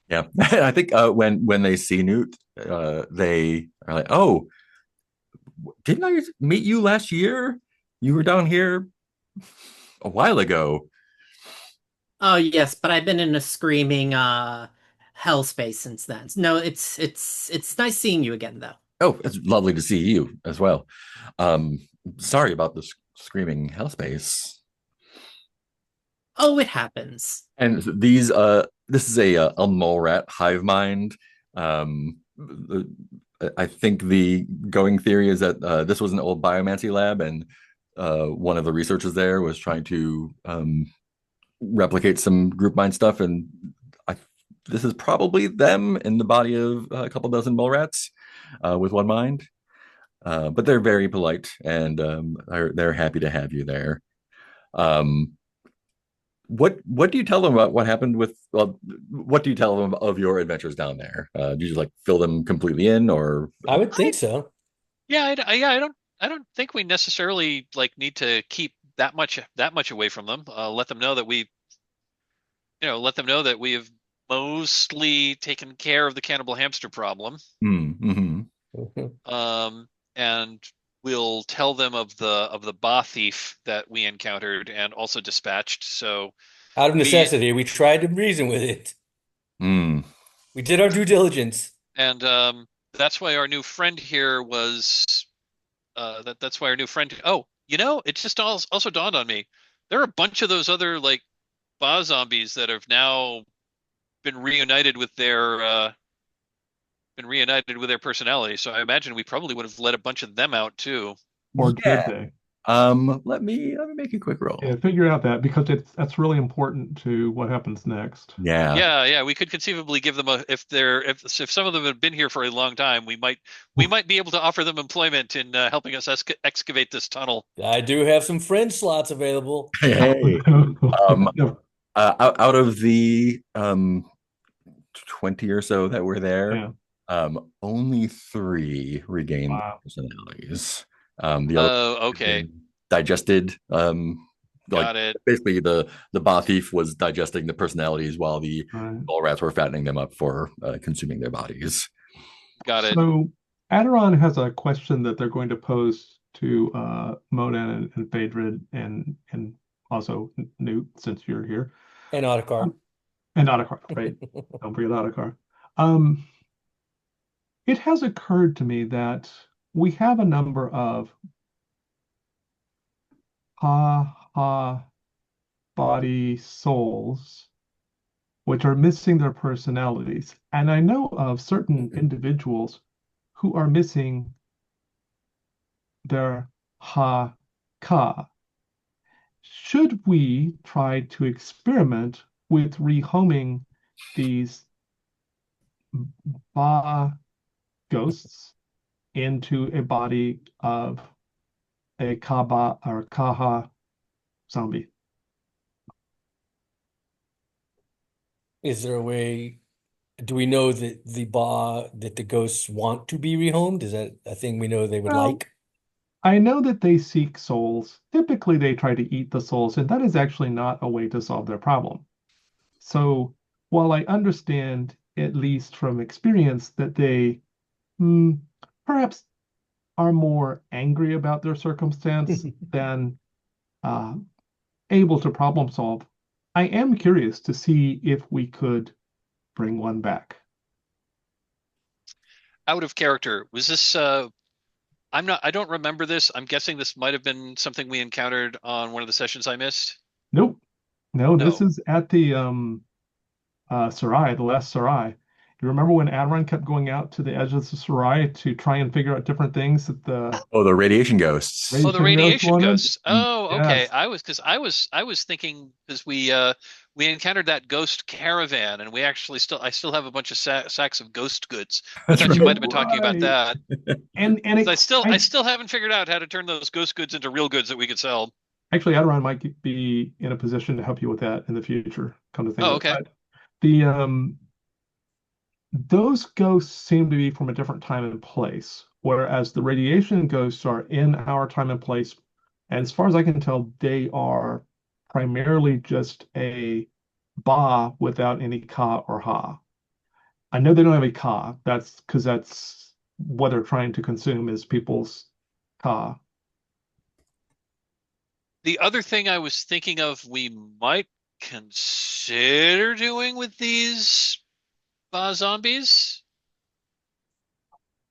Yeah, I think when they see Newt, they are like, "Oh, didn't I meet you last year? You were down here a while ago." Oh yes, but I've been in a screaming hell space since then. No, it's nice seeing you again though. Oh, it's lovely to see you as well. Um, Sorry about the screaming hellspace. Oh, it happens. And this is a mole rat hive mind. Um, I think the going theory is that this was an old biomancy lab, and one of the researchers there was trying to replicate some group mind stuff, and I, this is probably them in the body of a couple dozen mole rats with one mind. But they're very polite, and they're happy to have you there. Um, what do you tell them about what happened with? Well, what do you tell them of your adventures down there? Do you just like fill them completely in, or I would think so. Yeah, I don't think we necessarily like need to keep that much away from them. Let them know that let them know that we have mostly taken care of the cannibal hamster problem. Mm-hmm. And we'll tell them of the Ba thief that we encountered and also dispatched. So Out of necessity, we tried to reason with it. Mm. We did our due diligence. And that's why our new friend here was that's why our new friend. Oh, it just also dawned on me. There are a bunch of those other like Ba zombies that have now been reunited with their personality. So I imagine we probably would have let a bunch of them out too. Or did Yeah. they? Let me make a quick roll. Yeah, figure out that because that's really important to what happens next. Yeah. Yeah. We could conceivably give them if some of them have been here for a long time, we might be able to offer them employment in helping us excavate this tunnel. I do have some friend slots available. Hey. Um, No, out of the 20 or so that were there, yeah. only 3 regained Wow. personalities. The other Oh, okay. been digested. Like Got it. basically the Ba thief was digesting the personalities while the Right. ball rats were fattening them up for consuming their bodies. Got it. So Aderon has a question that they're going to pose to Modan and Phaedra and also Newt, since you're here. And Ottakar. And Ottokar, right? Don't forget Ottokar. It has occurred to me that we have a number of ha body souls which are missing their personalities. And I know of certain individuals who are missing their ha-ka. Should we try to experiment with rehoming these ba ghosts into a body of a kaba or kaha zombie? Is there a way? Do we know that the ghosts want to be rehomed? Is that a thing we know they would Well, like? I know that they seek souls. Typically, they try to eat the souls, and that is actually not a way to solve their problem. So, while I understand, at least from experience, that they perhaps are more angry about their circumstance than uh, able to problem solve, I am curious to see if we could bring one back. Out of character. Was this I don't remember this. I'm guessing this might have been something we encountered on one of the sessions I missed. Nope. No, this No. is at the Serai, the last Serai. You remember when Adron kept going out to the edge of the Serai to try and figure out different things that the Oh, the radiation ghosts. Oh, the radiation ghost radiation wanted? ghosts. Oh, okay. Yes. I was thinking because we encountered that ghost caravan and I still have a bunch of sacks of ghost goods. I That's thought you right. might have been talking about Right. that. And 'Cause it, I still haven't figured out how to turn those ghost goods into real goods that we could sell. actually Adron might be in a position to help you with that in the future, come to think Oh, of it. okay. But the those ghosts seem to be from a different time and place, whereas the radiation ghosts are in our time and place. And as far as I can tell, they are primarily just a ba without any ka or ha. I know they don't have a ka. That's because that's what they're trying to consume is people's ka. The other thing I was thinking of we might consider doing with these zombies.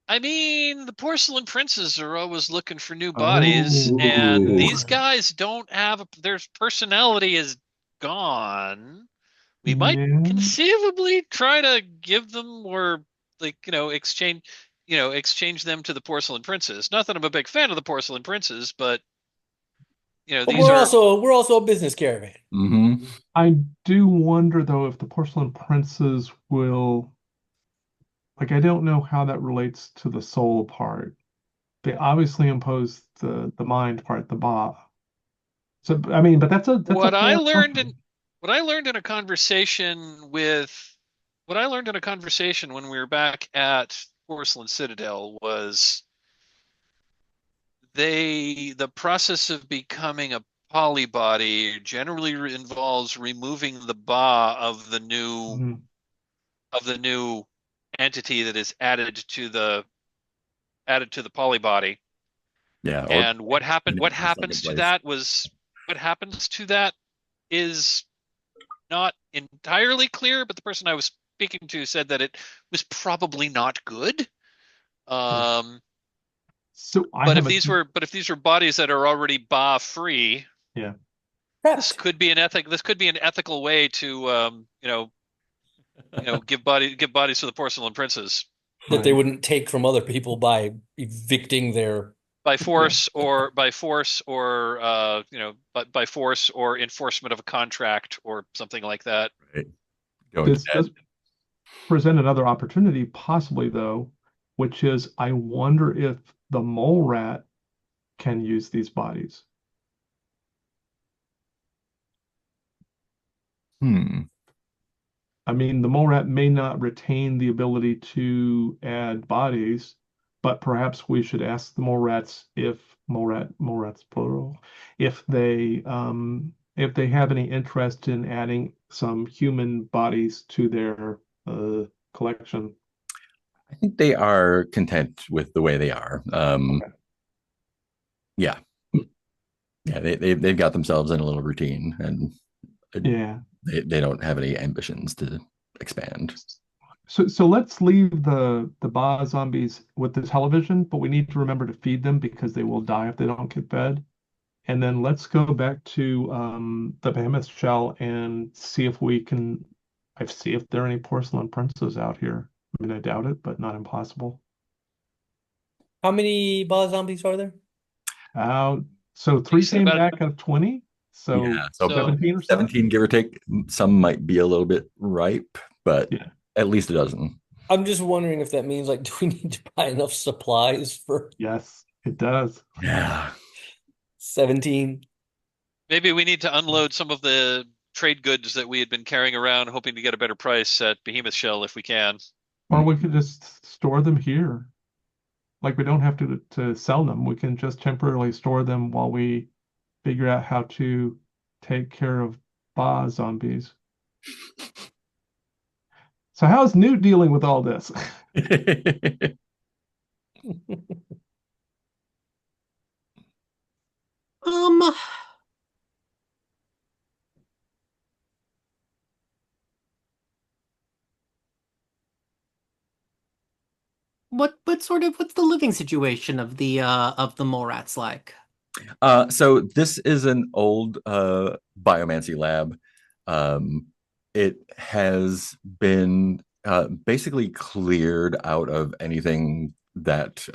I mean, the porcelain princes are always looking for new bodies, and Oh. these guys don't have their personality is gone. We might Yeah. conceivably try to give them or exchange them to the porcelain princes. Not that I'm a big fan of the porcelain princes, but But these are we're also a business caravan. Mm-hmm. I do wonder though if the porcelain princes will like I don't know how that relates to the soul part. They obviously impose the mind part, the ba. So I mean, but that's a what I fair learned in question. what I learned in a conversation with what I learned in a conversation when we were back at Porcelain Citadel was the process of becoming a polybody generally involves removing the ba of the new Mhm. of the new entity that is added to the polybody. Yeah, or And what happened in what the second happens to place. that was what happens to that is not entirely clear, but the person I was speaking to said that it was probably not good. Um, So I but have if a these were bodies that are already ba free, yeah. this Prepped could be an ethical way to give bodies to the porcelain princes that they Right. wouldn't take from other people by evicting their. by Yeah. force or by force or enforcement of a contract or something like that. Right. Going to This bed. does present another opportunity, possibly though, which is I wonder if the mole rat can use these bodies. Hmm. I mean, the mole rat may not retain the ability to add bodies, but perhaps we should ask the mole rats if mole rats plural, if they have any interest in adding some human bodies to their collection. I think they are content with the way they are. Okay. Yeah, yeah, they've got themselves in a little routine, and Yeah. they don't have any ambitions to expand. So let's leave the Ba zombies with the television, but we need to remember to feed them because they will die if they don't get fed. And then let's go back to the Behemoth Shell and see if we can I see if there are any porcelain princes out here. I mean, I doubt it, but not impossible. How many ball zombies are there? Uh, so You three said came about back out of 20, so Yeah, so so 17 or so. 17, give or take. Some might be a little bit ripe, but Yeah. at least a dozen. I'm just wondering if that means, like, do we need to buy enough supplies for Yes, it does. Yeah. 17? maybe we need to unload some of the trade goods that we had been carrying around, hoping to get a better price at Behemoth Shell if we can. Or we could just store them here. Like we don't have to sell them. We can just temporarily store them while we figure out how to take care of Ba zombies. So how's Newt dealing with all this? Um, what's the living situation of the mole rats like? So this is an old biomancy lab. Um, it has been basically cleared out of anything that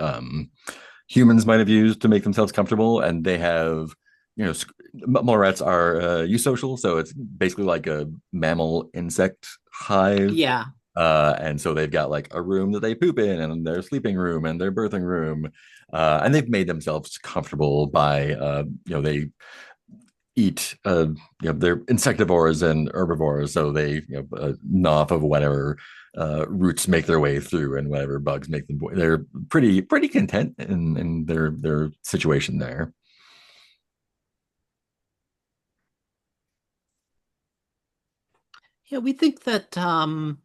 humans might have used to make themselves comfortable, and they have, mole rats are eusocial, so it's basically like a mammal insect hive. Yeah. And so they've got like a room that they poop in, and their sleeping room, and their birthing room, and they've made themselves comfortable by, they eat, they're insectivores and herbivores, so they, gnaw off of whatever roots make their way through, and whatever bugs make them. They're pretty content in their situation there. Yeah, we think that no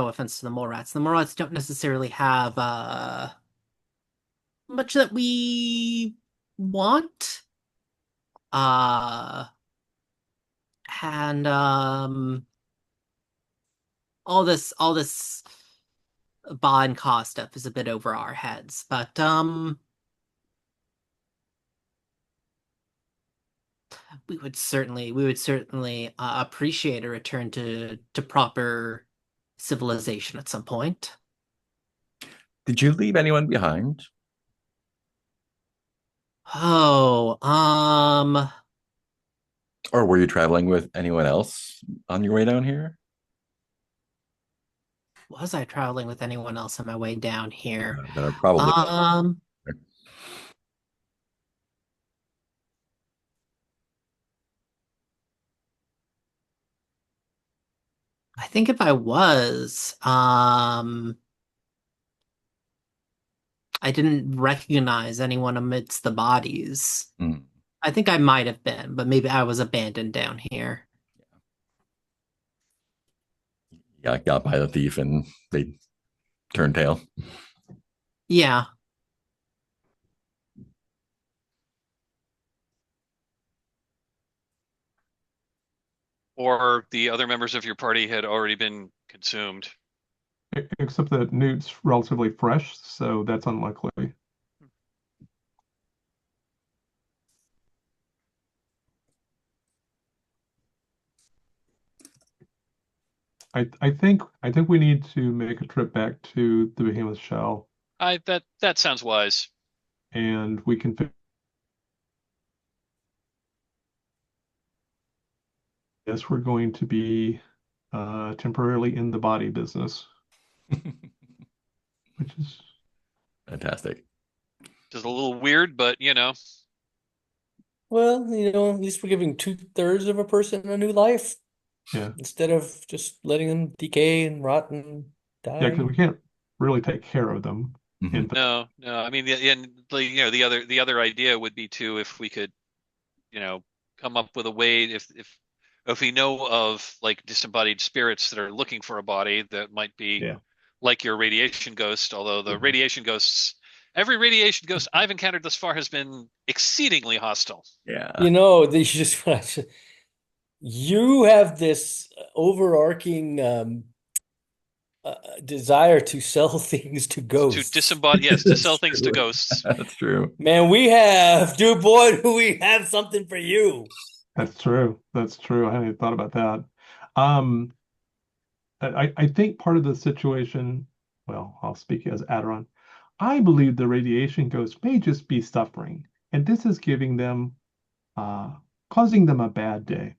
offense to the mole rats. The mole rats don't necessarily have much that we want. Uh and all this buy and cost stuff is a bit over our heads. But we would certainly appreciate a return to proper civilization at some point. Did you leave anyone behind, Oh, or were you traveling with anyone else on your way down here? was I traveling with anyone else on my way down here? That are probably Um, I think if I was, I didn't recognize anyone amidst the bodies. Mm. I think I might have been, but maybe I was abandoned down here. got by the thief and they turned tail. Yeah. Or the other members of your party had already been consumed. Except that Newt's relatively fresh, so that's unlikely. I think we need to make a trip back to the Behemoth Shell, I that sounds wise. and we can guess we're going to be temporarily in the body business, which is Fantastic. Just a little weird, but Well, at least we're giving 2/3 of a person a new life yeah, instead of just letting them decay and rot and yeah, because die. we can't really take care of them. Mhm. no. I mean, the other idea would be to if we could, you know, come up with a way if we know of like disembodied spirits that are looking for a body that might be Yeah. like your radiation ghost, although the Mhm. radiation ghosts, every radiation ghost I've encountered thus far has been exceedingly hostile. Yeah. They just you have this overarching desire to sell things to To ghosts. disembody, yes, to That's sell things to true. ghosts. That's true. Man, dude, boy, do we have something for you. That's true. That's true. I hadn't even thought about that. Um, I think part of the situation, well, I'll speak as Aderon. I believe the radiation ghost may just be suffering, and this is giving them, uh, causing them a bad day.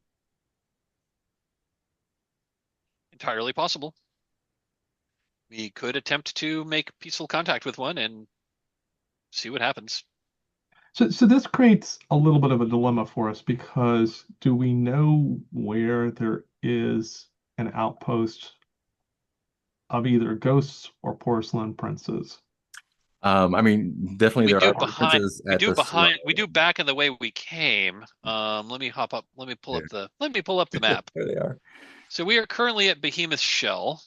Entirely possible. We could attempt to make peaceful contact with one and see what happens. So this creates a little bit of a dilemma for us because do we know where there is an outpost of either ghosts or porcelain princes? I mean, definitely We there are do behind, princes at the we do back in the way we came. Let me hop up. There, Let me pull up the map. there they are. So we are currently at Behemoth Shell,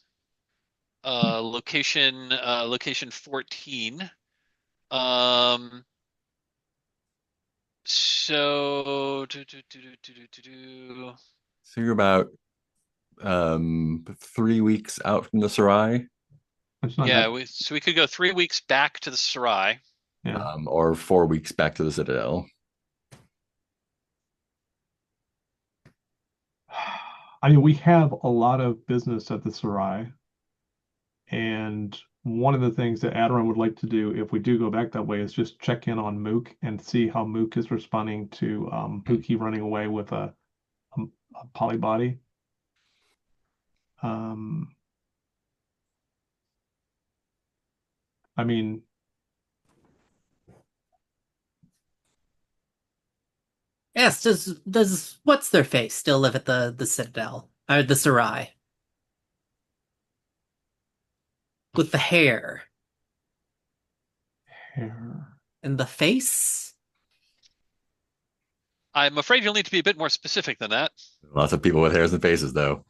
location 14. Um, so So you're about 3 weeks out from the Serai, It's not yeah, that, we could go 3 weeks back to the Serai. yeah. or 4 weeks back to the Citadel. I mean, we have a lot of business at the Serai, and one of the things that Aderon would like to do if we do go back that way is just check in on Mook and see how Mook is responding to Pookie running away with a polybody. Um, I mean, Yes, does what's their face still live at the Citadel or the Serai with the hair hair. and the face? I'm afraid you'll need to be a bit more specific than that. Lots of people with hairs and faces, though.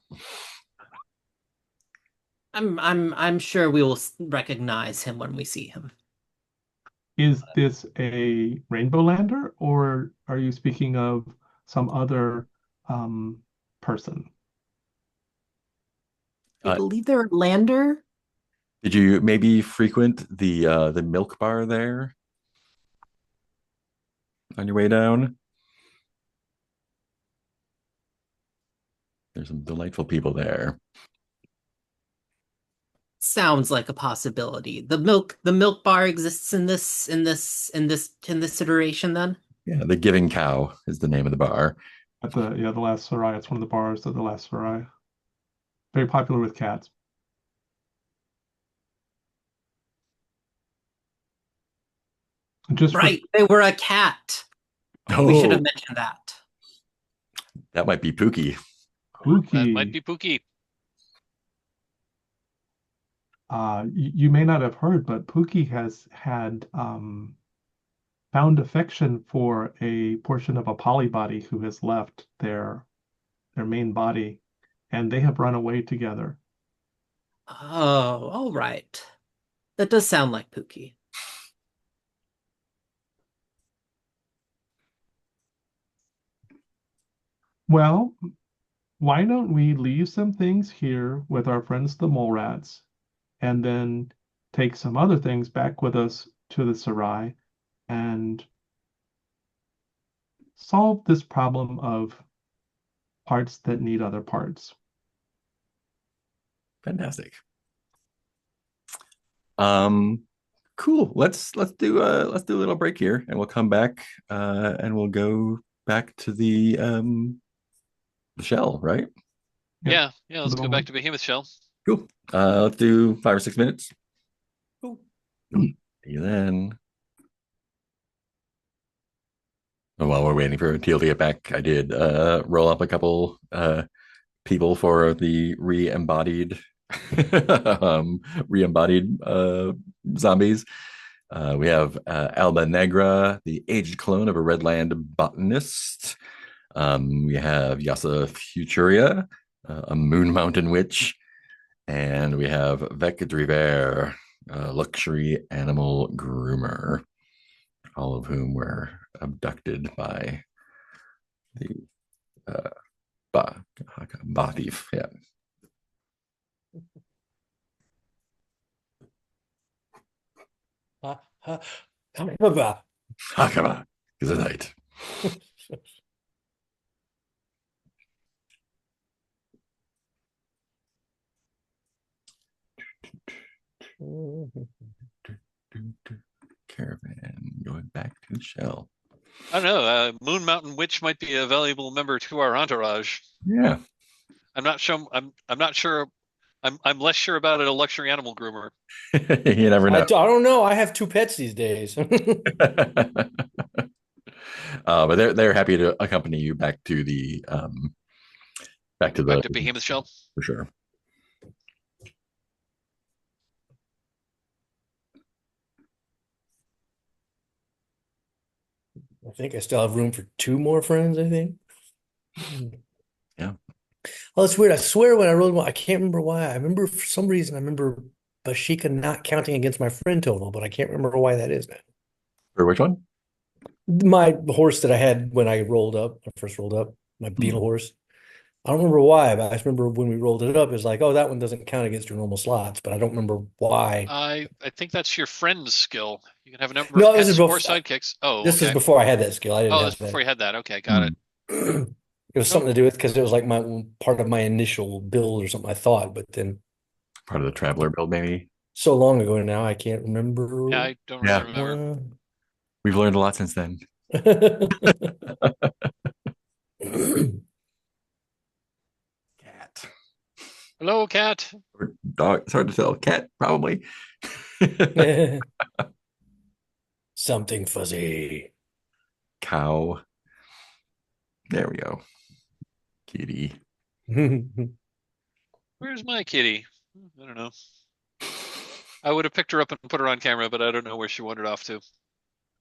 I'm sure we will recognize him when we see him. Is this a Rainbow Lander, or are you speaking of some other um, person? I Uh, believe they're a lander. did you maybe frequent the milk bar there on your way down? There's some delightful people there. Sounds like a possibility. The milk bar exists in this iteration then? Yeah, the Giving Cow is the name of the bar. At the last Serai, it's one of the bars at the last Serai. Very popular with cats. Just for Right, they were a cat. We should have Oh, mentioned that. that might be Pookie. That might Pookie, be Pookie. you may not have heard, but Pookie has had found affection for a portion of a polybody who has left their main body, and they have run away together. Oh, all right. That does sound like Pookie. Well, why don't we leave some things here with our friends the mole rats, and then take some other things back with us to the Serai and solve this problem of parts that need other parts. Fantastic. Um, cool. Let's do a little break here, and we'll come back and we'll go back to the shell, right? Yep. Yeah, let's go back to Behemoth Shell. Cool. Let's do 5 or 6 minutes. Cool. See you then. And while we're waiting for Teal to get back, I did roll up a couple people for the re-embodied re-embodied zombies. We have Alba Negra, the aged clone of a Redland botanist. We have Yasa Futuria, a Moon Mountain witch, and we have Vec Driver, a luxury animal groomer, all of whom were abducted by the uh, ba thief. Yeah. Hakama, Gesundheit. Caravan going back to the shell. I don't know. Moon Mountain Witch might be a valuable member to our entourage. Yeah. I'm not sure. I'm not sure. I'm less sure about a luxury animal groomer. You never know. I don't know. I have 2 pets these days. But they're happy to accompany you back to the back to Behemoth Shell for sure. I think I still have room for 2 more friends, I think. Yeah. Oh, it's weird. I swear when I rolled one, I can't remember why. I remember for some reason, I remember Bashika not counting against my friend total, but I can't remember why that is now. For which one? My horse that I had when I rolled up, I first rolled up, my beetle horse. I don't remember why, but I just remember when we rolled it up, it was like, oh, that one doesn't count against your normal slots, but I don't remember why. I think that's your friend's skill. You can have a number No, of this is pets or before. sidekicks. Oh, This is okay. before I had that skill. I didn't Oh, have that's before you had that. Okay, got it. it. It was something to do with because it was like my part of my initial build or something I thought, but then Part of the traveler build, maybe. so long ago now I can't remember. Yeah, I don't Yeah. really remember. We've learned a lot since then. Cat. Hello, cat. Or dog. It's hard to tell. Cat, probably. Something fuzzy. Cow. There we go. Kitty. Where's my kitty? I don't know. I would have picked her up and put her on camera, but I don't know where she wandered off to.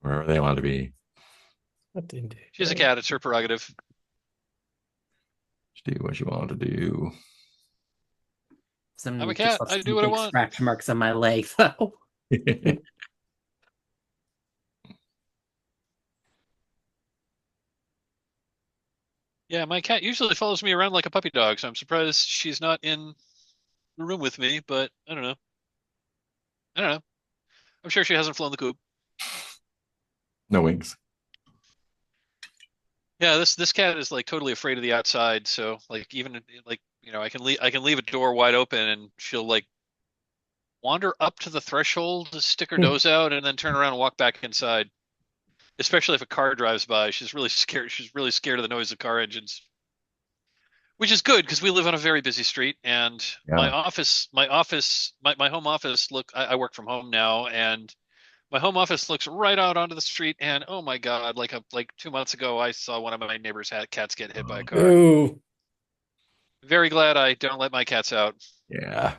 Wherever they want to be. She's a cat. It's her prerogative. Just do what you want to do. I'm a cat. I do what I want. Scratch marks on my leg, though. Yeah, my cat usually follows me around like a puppy dog, so I'm surprised she's not in the room with me, but I don't know. I don't know. I'm sure she hasn't flown the coop. No wings. Yeah, this cat is like totally afraid of the outside, so like even like I can leave a door wide open and she'll like wander up to the threshold to stick her nose out and then turn around and walk back inside. Especially if a car drives by, she's really scared. She's really scared of the noise of car engines, which is good because we live on a very busy street. And Yeah. my home office. Look, I work from home now, and my home office looks right out onto the street. And oh my God, like 2 months ago, I saw one of my neighbor's cats get hit by a car. Ooh. Very glad I don't let my cats out. Yeah.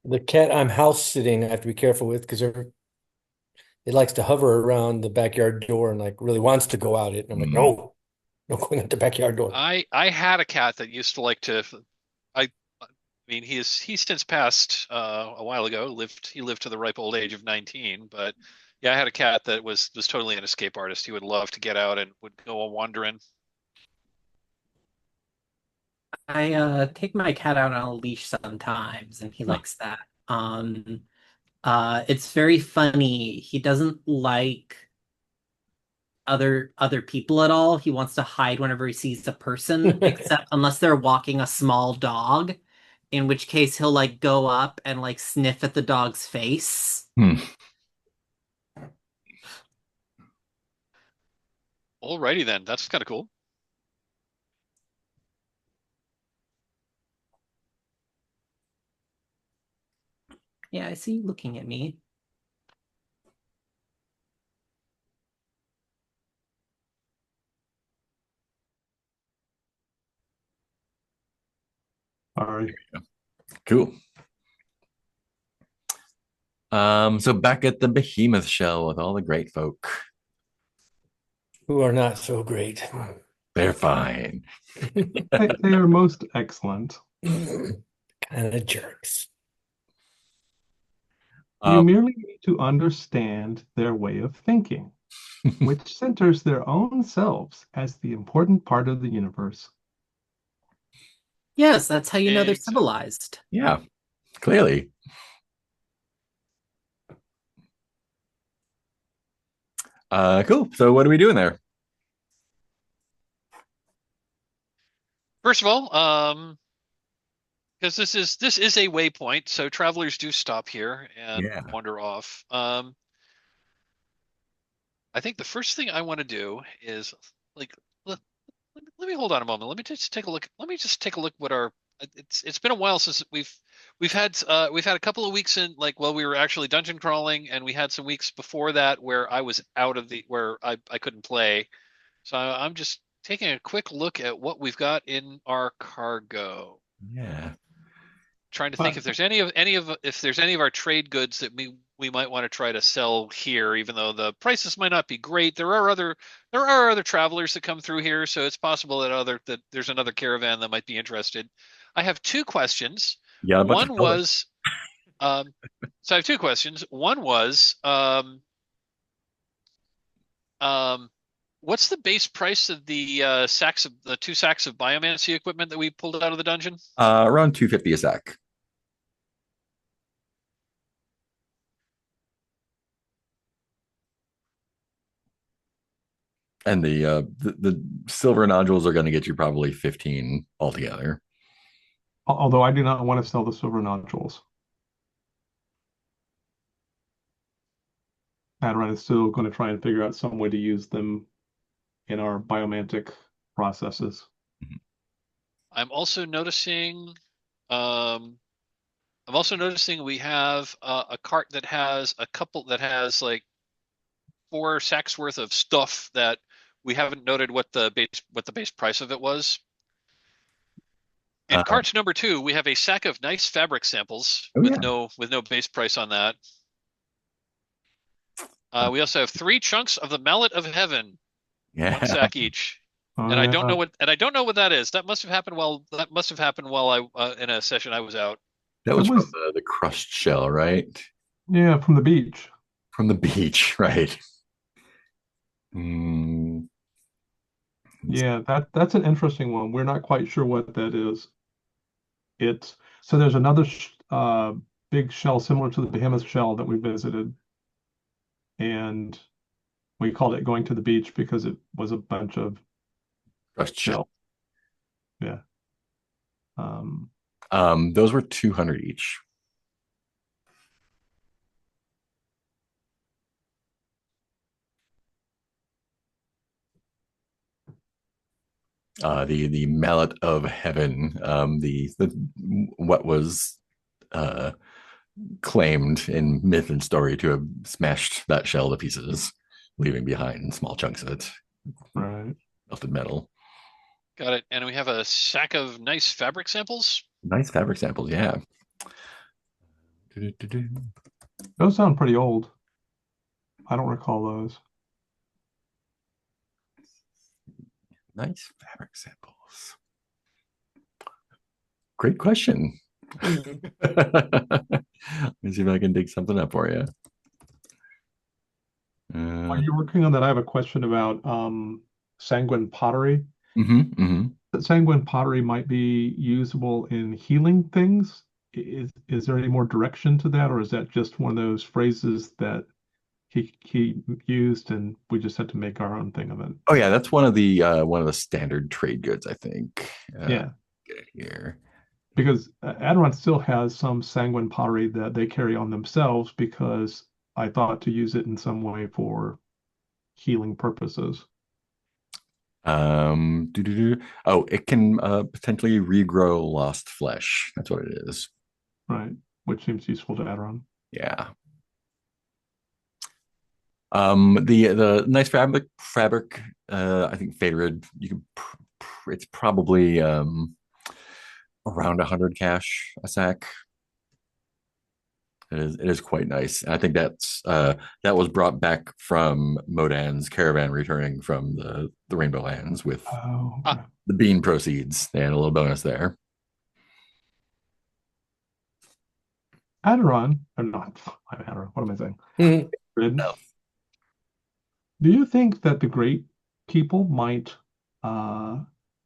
The cat I'm house sitting, I have to be careful with because it likes to hover around the backyard door and like really wants to go out it. And I'm like, no, no going out the backyard door. I had a cat that used to like to. I I mean, he's since passed a while ago. He lived to the ripe old age of 19. But yeah, I had a cat that was totally an escape artist. He would love to get out and would go a wandering. I take my cat out on a leash sometimes, and he Huh. likes that. It's very funny. He doesn't like other people at all. He wants to hide whenever he sees a person, except unless they're walking a small dog, in which case he'll like go up and like sniff at the dog's face. Hmm. Alrighty then, that's kind of cool. Yeah, I see you looking at me. All right. Cool. So back at the Behemoth Shell with all the great folk. Who are not so great. They're fine. They are most excellent. Kind of jerks. You Um, merely need to understand their way of thinking, which centers their own selves as the important part of the universe. Yes, that's how you know they're Exactly. civilized. yeah, clearly. Cool. So what are we doing there? First of all, because this is a waypoint, so travelers do stop here and Yeah. wander off. I think the first thing I want to do is like let me hold on a moment. Let me just take a look. Let me just take a look what our it's been a while since we've had a couple of weeks in like while we were actually dungeon crawling, and we had some weeks before that where I was out of the where I couldn't play. So I'm just taking a quick look at what we've got in our cargo. Yeah. Trying to think But if there's if there's any of our trade goods that we might want to try to sell here, even though the prices might not be great. There are other travelers that come through here, so it's possible that there's another caravan that might be interested. I have two questions. Yeah, a bunch of One color. was so I have two questions. One was um, what's the base price of the two sacks of biomancy equipment that we pulled out of the dungeon? Around 250 a sack. And the silver nodules are going to get you probably 15 altogether. although I do not want to sell the silver nodules, Adran is still going to try and figure out some way to use them in our biomantic processes. I'm also noticing um, we have a cart that has like 4 sacks worth of stuff that we haven't noted what the base price of it was. In Uh, cart number 2, we have a sack of nice fabric samples oh yeah, with no base price on that. We also have 3 chunks of the mallet of heaven, 1 yeah. sack each. Oh, And yeah. I don't know what that is. That must have happened while I in a session I was out. That That was from was, the crushed shell, right? yeah, from the beach. From the beach, right? Mm, Yeah, that's an interesting one. We're not quite sure what that is. It's so there's another big shell similar to the Behemoth shell that we visited, and we called it going to the beach because it was a bunch of crushed shell. shell. Yeah. Um, Those were 200 each. The mallet of heaven, the what was uh claimed in myth and story to have smashed that shell to pieces, leaving behind small chunks of it, right. melted metal. Got it. And we have a sack of nice fabric samples. Nice fabric samples, yeah. Those sound pretty old. I don't recall those. Nice fabric samples. Great question. Let me see if I can dig something up for you. While you're working on that, I have a question about sanguine pottery. That sanguine pottery might be usable in healing things. Is there any more direction to that, or is that just one of those phrases that he used and we just had to make our own thing of it? Oh yeah, that's one of the standard trade goods, I think. Yeah, Get it here. because Aderon still has some sanguine pottery that they carry on themselves because I thought to use it in some way for healing purposes. Oh, it can potentially regrow lost flesh. That's what it is. Right, which seems useful to Aderon. Yeah. The nice fabric I think faded. You can it's probably around 100 cash a sack. It is quite nice. And I think that was brought back from Modan's caravan returning from the Rainbow Lands with Oh, Ah, okay. the bean proceeds. They had a little bonus there. Aderon, or not, I'm Aderon. What am I saying? Mhm. Rid. Oh. Do you think that the great people might uh,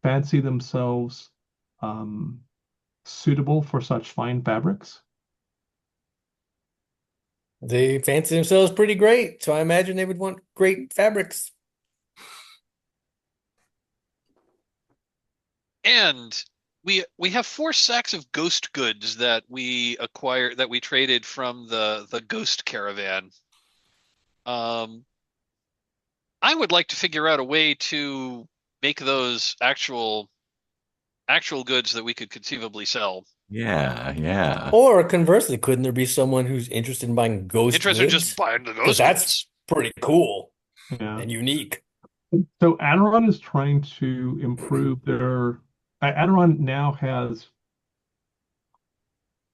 fancy themselves um, suitable for such fine fabrics? They fancy themselves pretty great, so I imagine they would want great fabrics. and we have 4 sacks of ghost goods that we acquired that we traded from the ghost caravan. Um, I would like to figure out a way to make those actual goods that we could conceivably sell. Yeah, yeah. Or conversely, couldn't there be someone who's interested in buying ghost Interested in just goods? buying the Because ghost that's goods. pretty cool Yeah. and unique. So Aderon is trying to improve their. Aderon now has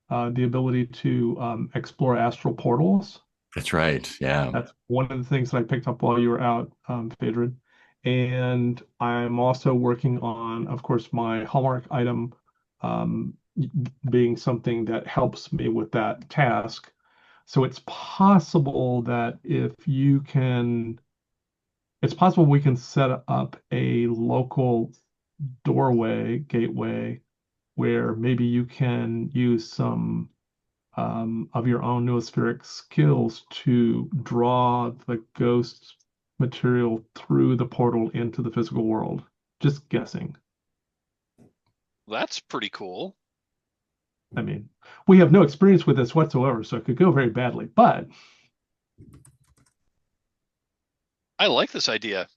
the ability to explore astral portals. That's right. Yeah. That's one of the things that I picked up while you were out, Phaedron. And I'm also working on, of course, my Hallmark item um, being something that helps me with that task. So it's possible that it's possible we can set up a local gateway, where maybe you can use some of your own noospheric skills to draw the ghost material through the portal into the physical world. Just guessing. That's pretty cool. I mean, we have no experience with this whatsoever, so it could go very badly. But I like this idea.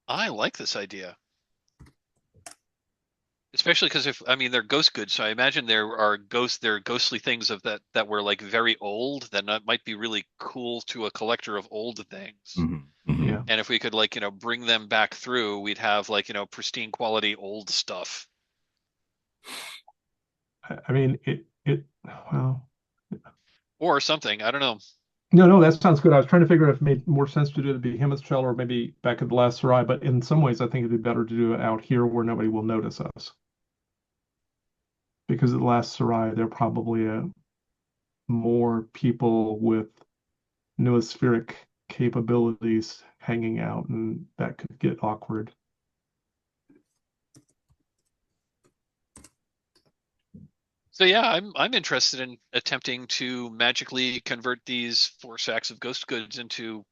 I like this idea. Especially because if I mean they're ghost goods, so I imagine there are ghostly things of that were like very old that might be really cool to a collector of old things. yeah, And if we could like, bring them back through, we'd have like, pristine quality old stuff. I mean, well, Or something. I don't know. no, that sounds good. I was trying to figure if it made more sense to do the Behemoth Shell or maybe back at the last Serai, but in some ways, I think it'd be better to do it out here where nobody will notice us. Because at the last Serai, there are probably more people with noospheric capabilities hanging out, and that could get awkward. So yeah, I'm interested in attempting to magically convert these 4 sacks of ghost goods into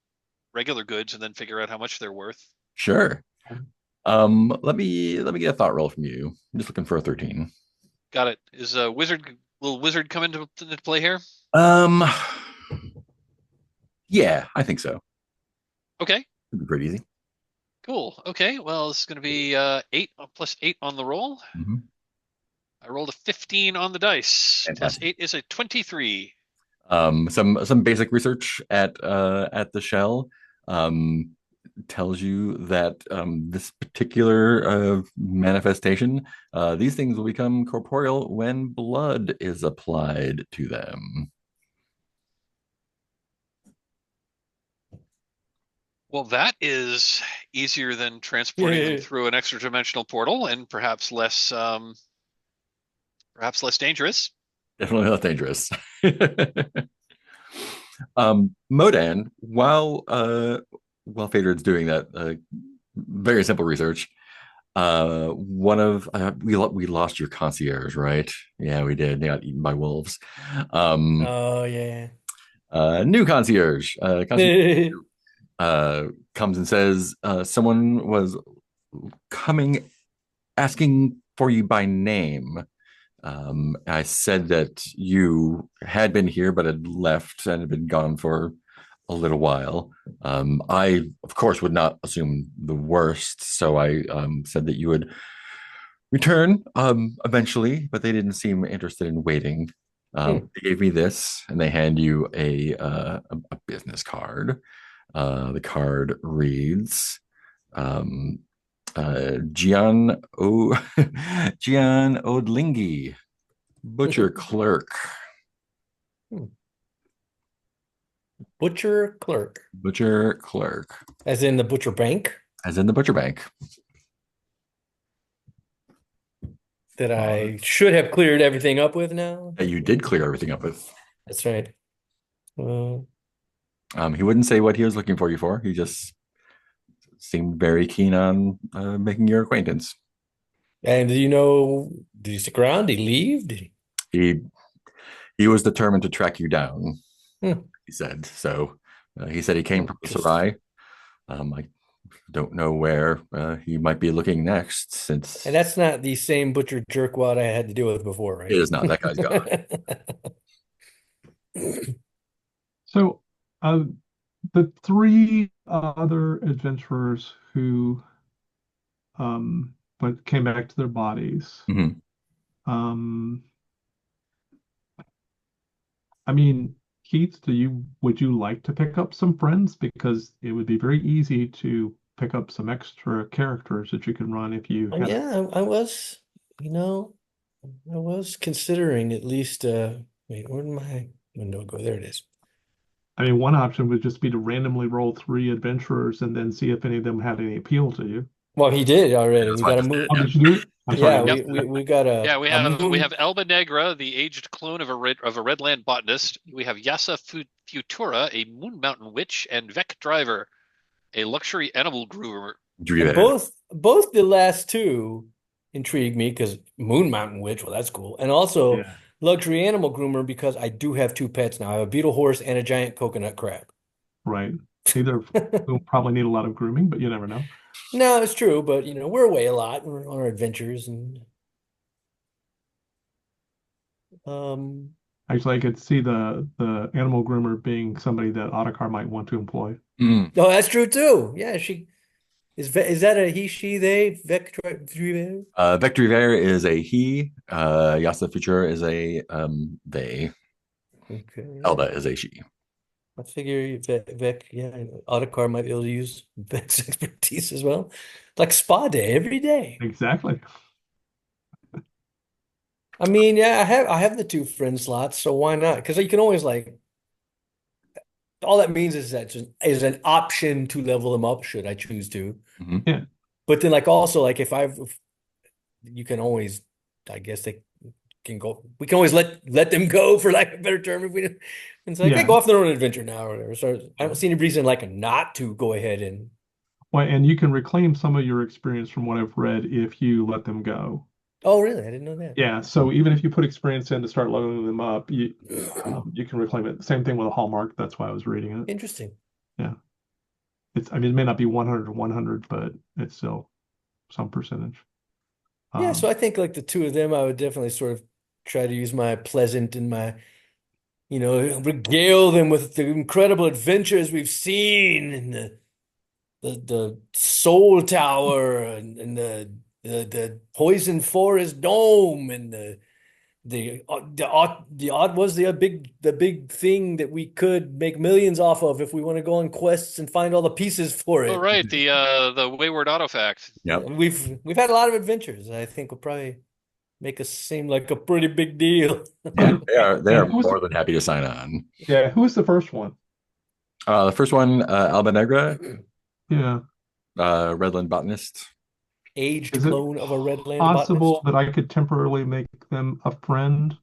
regular goods and then figure out how much they're worth. Sure. Let me get a thought roll from you. I'm just looking for a 13. Got it. Is a little wizard come into play here? Um, yeah, I think so. Okay, It'd be pretty easy. cool. Okay, well, this is going to be 8 plus 8 on the roll. I rolled a 15 on the dice. Plus Fantastic. 8 is a 23. Some basic research at the shell tells you that this particular manifestation, these things will become corporeal when blood is applied to them. Well, that is easier than transporting them through an extra-dimensional portal and perhaps less dangerous. Definitely not dangerous. Modan, while Phaedron's doing that very simple research, one of we lost your concierge, right? Yeah, we did. They got eaten by wolves. Oh yeah. New concierge comes and says someone was coming asking for you by name. I said that you had been here but had left and had been gone for a little while. I, of course, would not assume the worst, so I said that you would return eventually, but they didn't seem interested in waiting. They gave me this, and they hand you a business card. The card reads, Gian Gian Odlingi, butcher clerk. Butcher clerk. Butcher clerk. As in the butcher bank? As in the butcher bank. That I should have cleared everything up with now. That you did clear everything up with. That's right. He wouldn't say what he was looking for you for. He just seemed very keen on making your acquaintance. And did he stick around? Did he leave? He was determined to track you down, Hmm. he said. So he said he came from Serai. I don't know where he might be looking next, since And that's not the same butcher jerkwad I had to deal with before, right? it is not. That guy's gone. So, the three other adventurers who came back to their bodies. Mhm. I mean, Keith, would you like to pick up some friends? Because it would be very easy to pick up some extra characters that you can run if you had. Yeah, I was, I was considering at least wait, where did my window go? There it is. I mean, one option would just be to randomly roll three adventurers and then see if any of them had any appeal to you. Well, he did already. That's We what I got to just move. Oh, did you do it? I'm Yeah, sorry. we got a Yeah, we moon. have Alba Negra, the aged clone of a Redland botanist. We have Yasa Futura, a Moon Mountain witch, and Vec Driver, a luxury animal groomer. And both the last two intrigue me because Moon Mountain Witch, well, that's cool. And also Yeah. luxury animal groomer because I do have two pets now. I have a beetle horse and a giant coconut crab. Right. Either will probably need a lot of grooming, but you never know. No, it's true, but we're away a lot. We're on our adventures and Actually, I could see the animal groomer being somebody that Ottakar might want to employ. Mm. oh, that's true too. Yeah, she is that a he, she, they, Vector? Vector River is a he. Yasa Future is a they. Okay. Elba is a she. I figure Vec, yeah, Ottakar might be able to use Vec's expertise as well. Like spa day every day. Exactly. I mean, yeah, I have the two friend slots, so why not? Because you can always all that means is that is an option to level them up should I choose to. Mhm. Yeah. But then also if you can always, I guess they can go. We can always let them go for lack of a better term if we. It's like Yeah. they go off their own adventure now or whatever. So I don't see any reason not to go ahead and. Well, and you can reclaim some of your experience from what I've read if you let them go. Oh, really? I didn't know that. Yeah. So even if you put experience in to start leveling them up, you can reclaim it. Same thing with a hallmark. That's why I was reading it. Interesting. Yeah. It may not be 100 to 100, but it's still some percentage. Yeah, so I think the two of them, I would definitely sort of try to use my pleasant and my, regale them with the incredible adventures we've seen in the Soul Tower and the Poison Forest Dome and the big thing that we could make millions off of if we want to go on quests and find all the pieces for it. Oh, right, the Wayward Autofact. Yep. We've had a lot of adventures. I think will probably make us seem like a pretty big deal. Yeah, they are who's- more than happy to sign on. Yeah. Who was the first one? The first one, Alba Negra, Yeah. Redland botanist. Aged Is it clone of a Redland possible botanist. that I could temporarily make them a friend?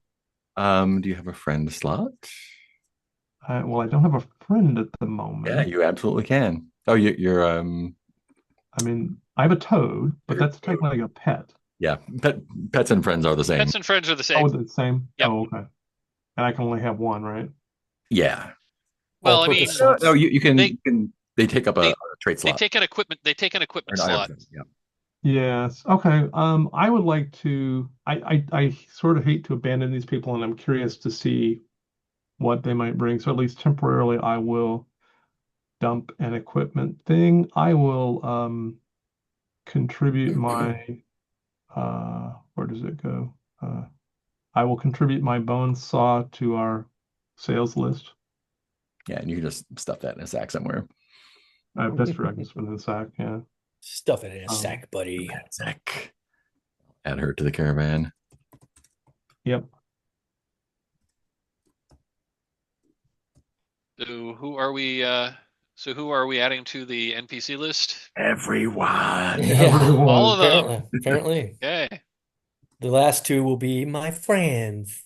Do you have a friend slot? Well, I don't have a friend at the Yeah, moment. you absolutely can. Oh, you're I mean, I have a toad, but that's technically a pet. yeah. Pets and friends are the same. Pets and friends are the Oh, same. the same? Yep. Oh, okay. And I can only have one, right? Yeah. Well, I All-purpose mean, No, slots. they they take up they a trait they slot take an or equipment an slot. item. Yeah. Yes. Okay. I would like to. I sort of hate to abandon these people, and I'm curious to see what they might bring. So at least temporarily, I will dump an equipment thing. I will contribute my where does it go? I will contribute my bone saw to our sales list. Yeah, and you can just stuff that in a sack somewhere. That's true. I can spin in the sack. Yeah. Stuff it in a Um, sack, buddy. Sack. Add her to the caravan. Yep. So who are we? Who are we adding to the NPC list? Everyone. Yeah, All Everyone. of them. apparently. Okay. The last two will be my friends.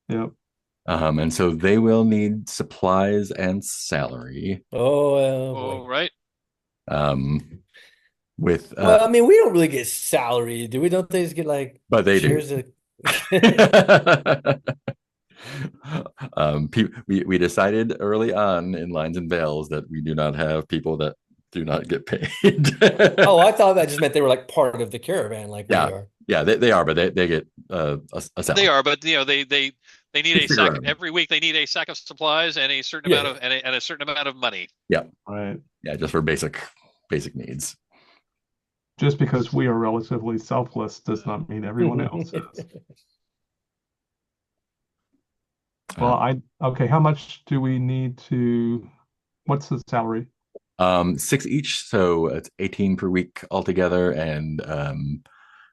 Yep. And so they will need supplies and salary. Oh, boy. All right. Um, with Well, I mean, we don't really get salary, do we? Don't they just get like but they do. shares of We decided early on in Lines and Veils that we do not have people that do not get paid. Oh, I thought that just meant they were like part of the caravan, like we Yeah, are. yeah, they are, but they get a salary. They are, but they need We a figure sack it out. every week. They need a sack of supplies and a certain Yeah. amount of and a certain amount of money. Yeah, Right. yeah, just for basic needs. Just because we are relatively selfless does not mean everyone else is. Well, okay, how much do we need to, what's the salary? 6 each, so it's 18 per week altogether, and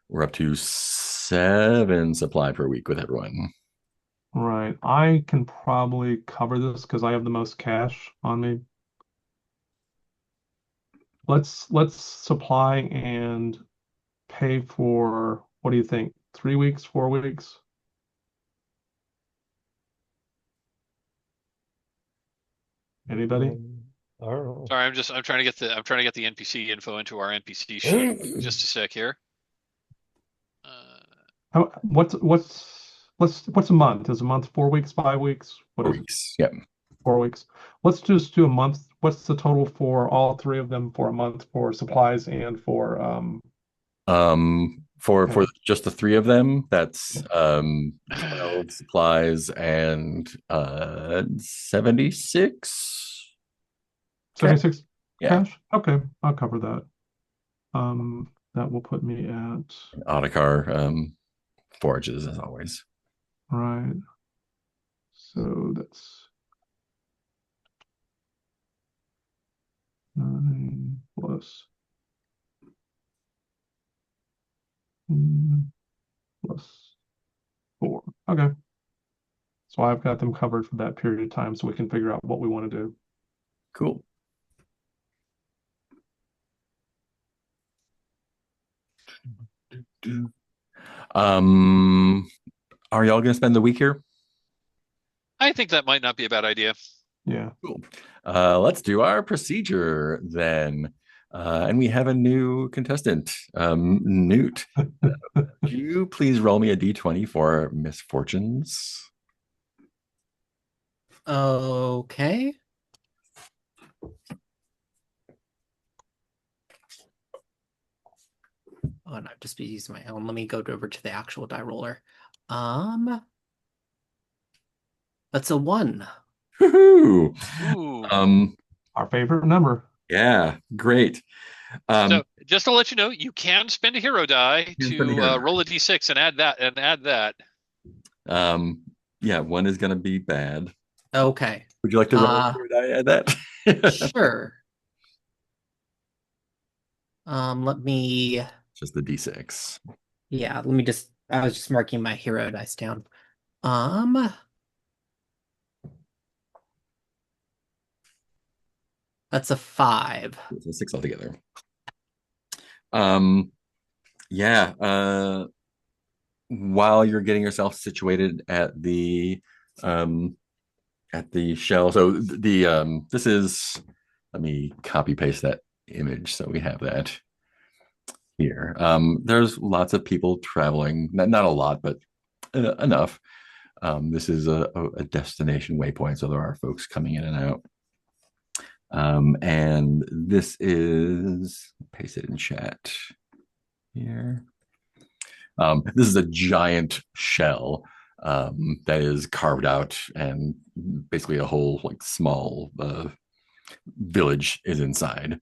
we're up to 7 supply per week with everyone. Right. I can probably cover this because I have the most cash on me. Let's supply and pay for, what do you think? 3 weeks, 4 weeks? Anybody? I don't know. Sorry, I'm trying to get the NPC info into our NPC sheet. Just a sec here. What's a month? Is a month 4 weeks, 5 weeks? What 4 is it? weeks. Yep. 4 weeks. Let's just do a month. What's the total for all three of them for a month for supplies and for For just the 3 of them, that's 12 supplies and 76. 76 Yeah. cash? Okay, I'll cover that. That will put me at Audikar forages as always. right. So that's 9 plus plus 4. Okay. So I've got them covered for that period of time so we can figure out what we want to do. Cool. Are y'all gonna spend the week here? I think that might not be a bad idea. Yeah. Cool. Let's do our procedure then. And we have a new contestant, Newt. Could you please roll me a d20 for misfortunes? Okay. Oh, and I've just been using my own. Let me go over to the actual die roller. That's a 1. Woohoo! Ooh. Our favorite number. Yeah, great. So just to let you know, you can spend a hero die You can to spend a hero die. roll a d6 and add that. Yeah, one is gonna be bad. Okay. Would you like to roll a hero die at that? Sure. Let me, Just the d6. yeah, let me just, I was just marking my hero dice down. That's a 5. So 6 altogether. Um, yeah. While you're getting yourself situated at the shell, so this is. Let me copy paste that image so we have that here. There's lots of people traveling, not a lot, but enough. This is a destination waypoint, so there are folks coming in and out. And this is, paste it in chat here. This is a giant shell that is carved out, and basically a whole like small village is inside.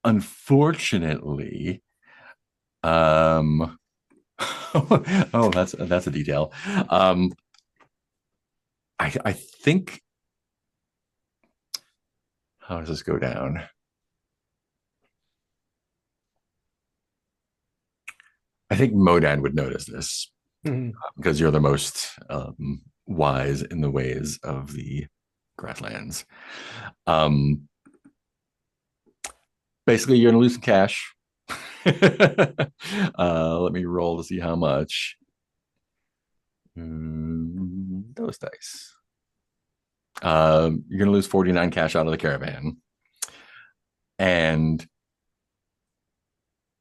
Unfortunately, oh, that's a detail. I think, how does this go down? I think Modan would notice this because you're the most wise in the ways of the grasslands. Basically, you're going to lose some cash. Let me roll to see how much. Those dice. You're going to lose 49 cash out of the caravan. And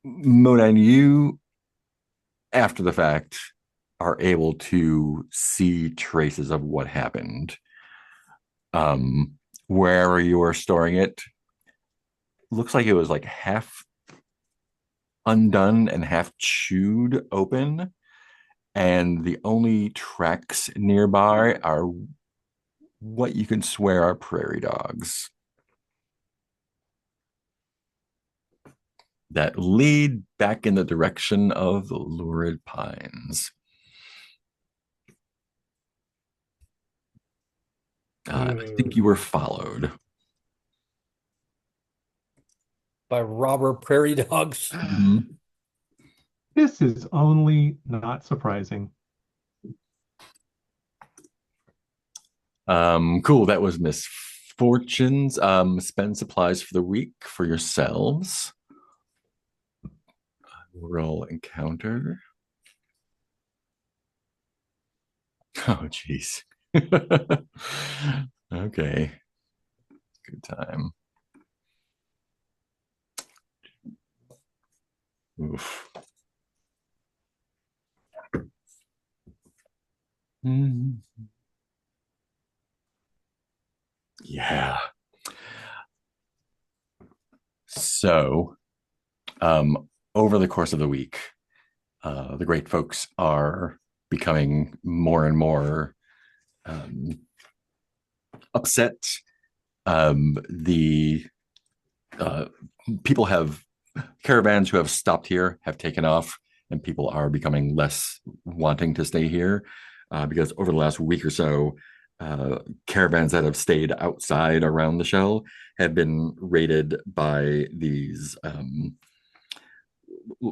Modan, you, after the fact, are able to see traces of what happened. Wherever you are storing it, looks like it was like half undone and half chewed open. And the only tracks nearby are what you can swear are prairie dogs that lead back in the direction of the lurid pines. I think you were followed by robber prairie dogs. Mm-hmm. This is only not surprising. Cool. That was misfortunes. Spend supplies for the week for yourselves. Roll encounter. Oh, geez. Okay. Good time. Oof. Yeah. So, over the course of the week, the great folks are becoming more and more upset. The people have caravans who have stopped here have taken off, and people are becoming less wanting to stay here because over the last week or so, caravans that have stayed outside around the shell have been raided by these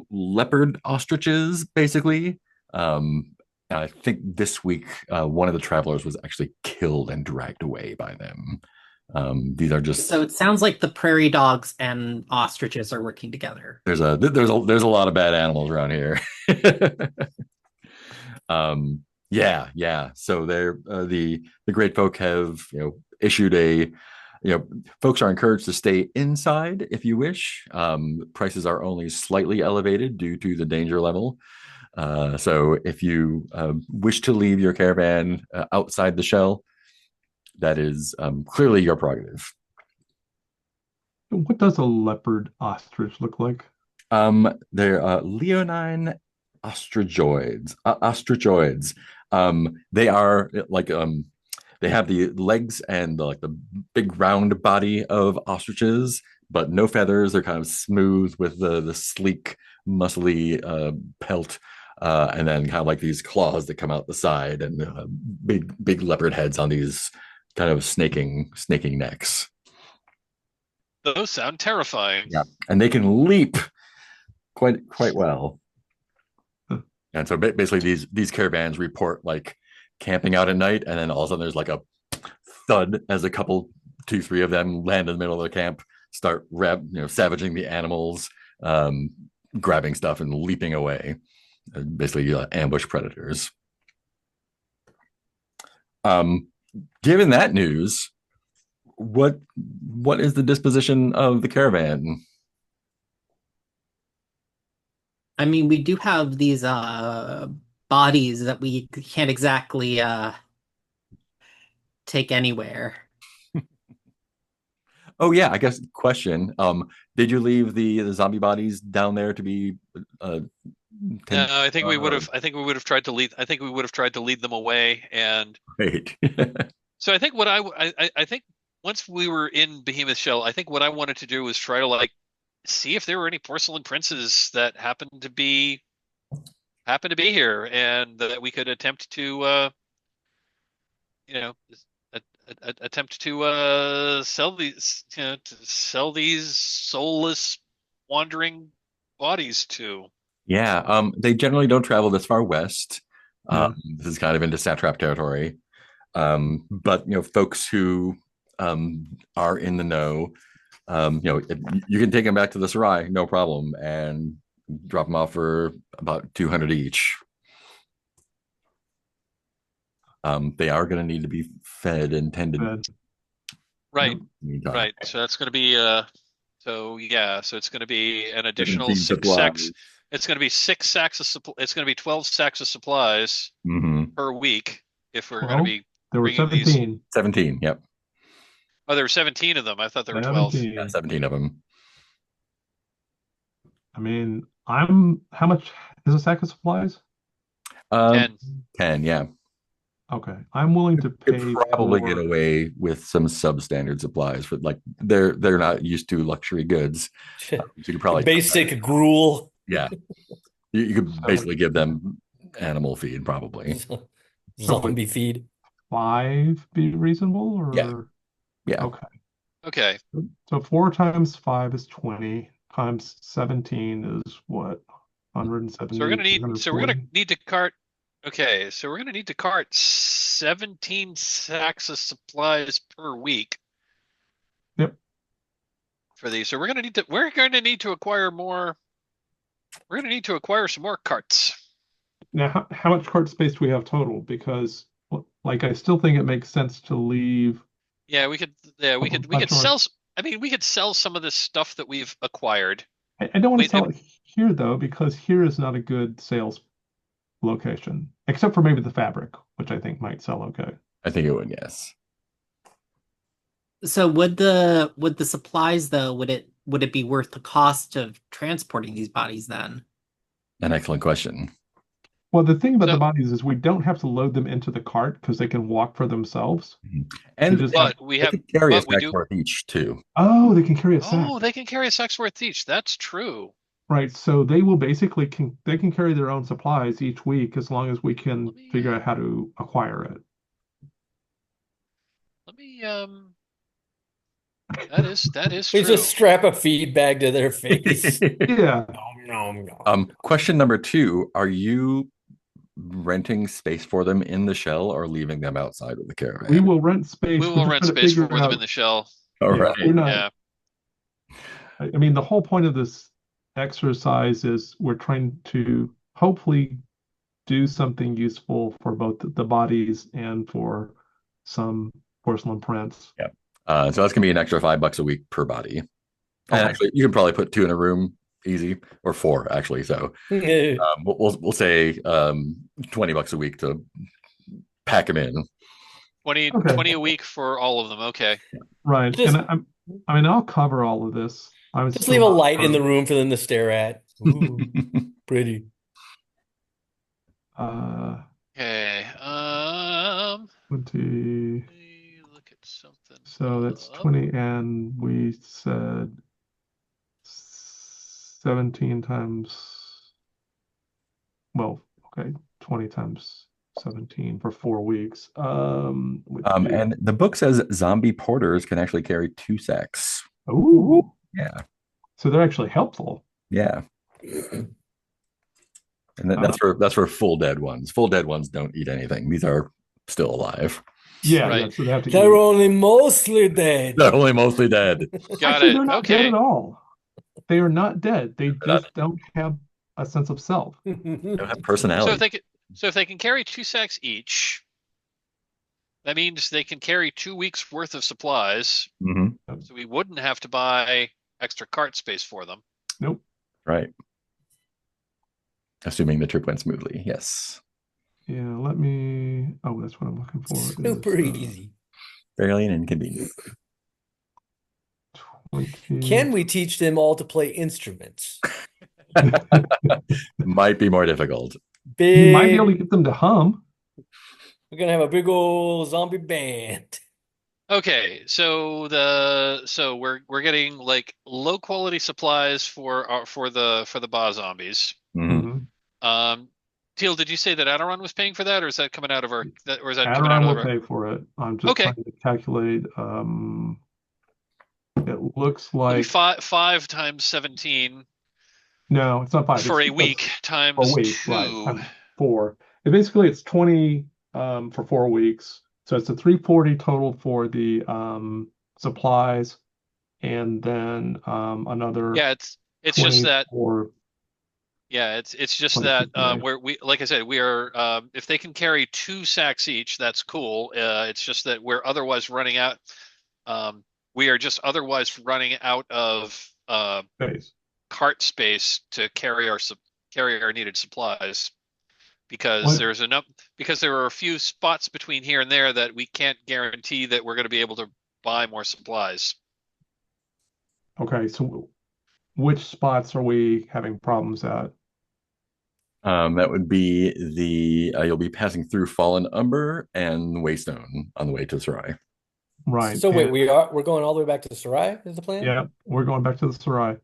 leopard ostriches, basically. I think this week, one of the travelers was actually killed and dragged away by them. These are just, So it sounds like the prairie dogs and ostriches are working together. there's a lot of bad animals around here. Yeah. So they're the great folk have issued a folks are encouraged to stay inside if you wish. Prices are only slightly elevated due to the danger level. So if you wish to leave your caravan outside the shell, that is clearly your prerogative. What does a leopard ostrich look like? They're leonine ostrichoids. Ostrichoids. They are like they have the legs and the big round body of ostriches, but no feathers. They're kind of smooth with the sleek, muscly pelt, and then kind of like these claws that come out the side, and big leopard heads on these kind of snaking necks. Those sound terrifying. Yeah, and they can leap quite well. And so basically, these caravans report like camping out at night, and then all of a sudden there's like a thud as a couple two, three of them land in the middle of the camp, start savaging the animals, grabbing stuff and leaping away. Basically, ambush predators. Given that news, what is the disposition of the caravan? I mean, we do have these bodies that we can't exactly take anywhere. Oh yeah, I guess question. Did you leave the zombie bodies down there to be No, I think we would have. I think we would have tried to lead. I think we would have tried to lead them away. And Right. so I think what I think once we were in Behemoth Shell, I think what I wanted to do was try to like see if there were any porcelain princes that happened to be here, and that we could attempt to you know attempt to sell these soulless wandering bodies to. Yeah, they generally don't travel this far west. This is kind of into satrap territory. But folks who are in the know, you can take them back to the Serai, no problem, and drop them off for about 200 each. They are going to need to be fed and tended. Right. So that's going to be so it's going to be an additional 6 supplies. sacks. It's going to be 6 sacks of it's going to be 12 sacks of supplies per week if we're going to be there were bringing 17. 17, yep. Oh, there were 17 of them. I thought there were 12. 17. Yeah, 17 of them. I mean, how much is a sack of supplies? 10. 10, yeah. Okay, I'm willing to pay. Could probably get away with some substandard supplies, but like they're not used to luxury goods. So you could probably basic gruel. Yeah, you could basically give them animal feed, probably. Zombie feed. 5 be reasonable, or yeah. Okay. So 4 times 5 is 20 times 17 is what? 170. So we're gonna need to cart. Okay, so we're gonna need to cart 17 sacks of supplies per week. Yep. For these, so we're gonna need to acquire more. We're gonna need to acquire some more carts. Now, how much cart space do we have total? Because, like, I still think it makes sense to leave. Yeah, we could sell. I mean, we could sell some of this stuff that we've acquired. I don't want to sell it here though, because here is not a good sales location, except for maybe the fabric, which I think might sell okay. I think it would, yes. So would the supplies though, would it be worth the cost of transporting these bodies then? An excellent question. Well, the thing about the bodies is we don't have to load them into the cart because they can walk for themselves. And we can carry a sack's worth each too. Oh, they can carry a sack. Oh, they can carry a sack's worth each. That's true. Right, so they will basically they can carry their own supplies each week as long as we can figure out how to acquire it. Let me that is They true. just strap a feed bag to their face. Yeah. Question number 2: are you renting space for them in the shell or leaving them outside of the caravan? We will rent space. We will rent space for them in the shell. All right. Yeah. I mean, the whole point of this exercise is we're trying to hopefully do something useful for both the bodies and for some porcelain prints. Yeah. So that's gonna be an extra $5 a week per body. And actually, you can probably put 2 in a room, easy, or 4 actually. So we'll say $20 a week to pack them in. 20 a week for all of them. Okay. Right. And I mean, I'll cover all of this. Just leave a light in the room for them to stare at. Ooh, pretty. Okay. 20. Look at something. So that's 20, and we said 17 times. Well, okay, 20 times 17 for 4 weeks. And the book says zombie porters can actually carry 2 sacks. Ooh. Yeah. So they're actually helpful. Yeah. And that's for full dead ones. Full dead ones don't eat anything. These are still alive. Yeah, Right. yeah. So they have to They're eat. only mostly dead. They're only mostly dead. Got Actually, it. they're not dead Okay. at all. They are not dead. They They're not- just don't have a sense of self. they don't have So if personality. they can, so if they can carry 2 sacks each, that means they can carry 2 weeks worth of supplies. Hmm. So we wouldn't have to buy extra cart space for them. Nope. Right. Assuming the trip went smoothly. Yes. Yeah, let me. Oh, that's what I'm looking for. Super easy. Fairly inconvenient. 20. Can we teach them all to play instruments? Might be more difficult. You might be able to Big. get them to hum. We're gonna have a big old zombie band. Okay, so we're getting like low quality supplies for the Ba zombies. Mhm. Mhm. Teal, did you say that Aderon was paying for that, or is that coming out of our or is that coming out Aderon of will our? pay for it. I'm just Okay, trying to calculate. It looks it'll be like five times 17 no, it's not 5. for a It's week a times week, right? 2. Times 4. It's 20 for 4 weeks. So it's a 340 total for the supplies, and then another Yeah, it's just 20 that. for Yeah, it's just that places. Right. where we, like I said, we are if they can carry 2 sacks each, that's cool. It's just that we're otherwise running out. Um, we are just otherwise running out of Space. cart space to carry our needed supplies because What? there's enough because there are a few spots between here and there that we can't guarantee that we're going to be able to buy more supplies. Okay, so which spots are we having problems at? That would be you'll be passing through Fallen Umber and Waystone on the way to Serai. Right. So wait, And we're going all the way back to Serai is the plan? yeah, we're going back to the Serai.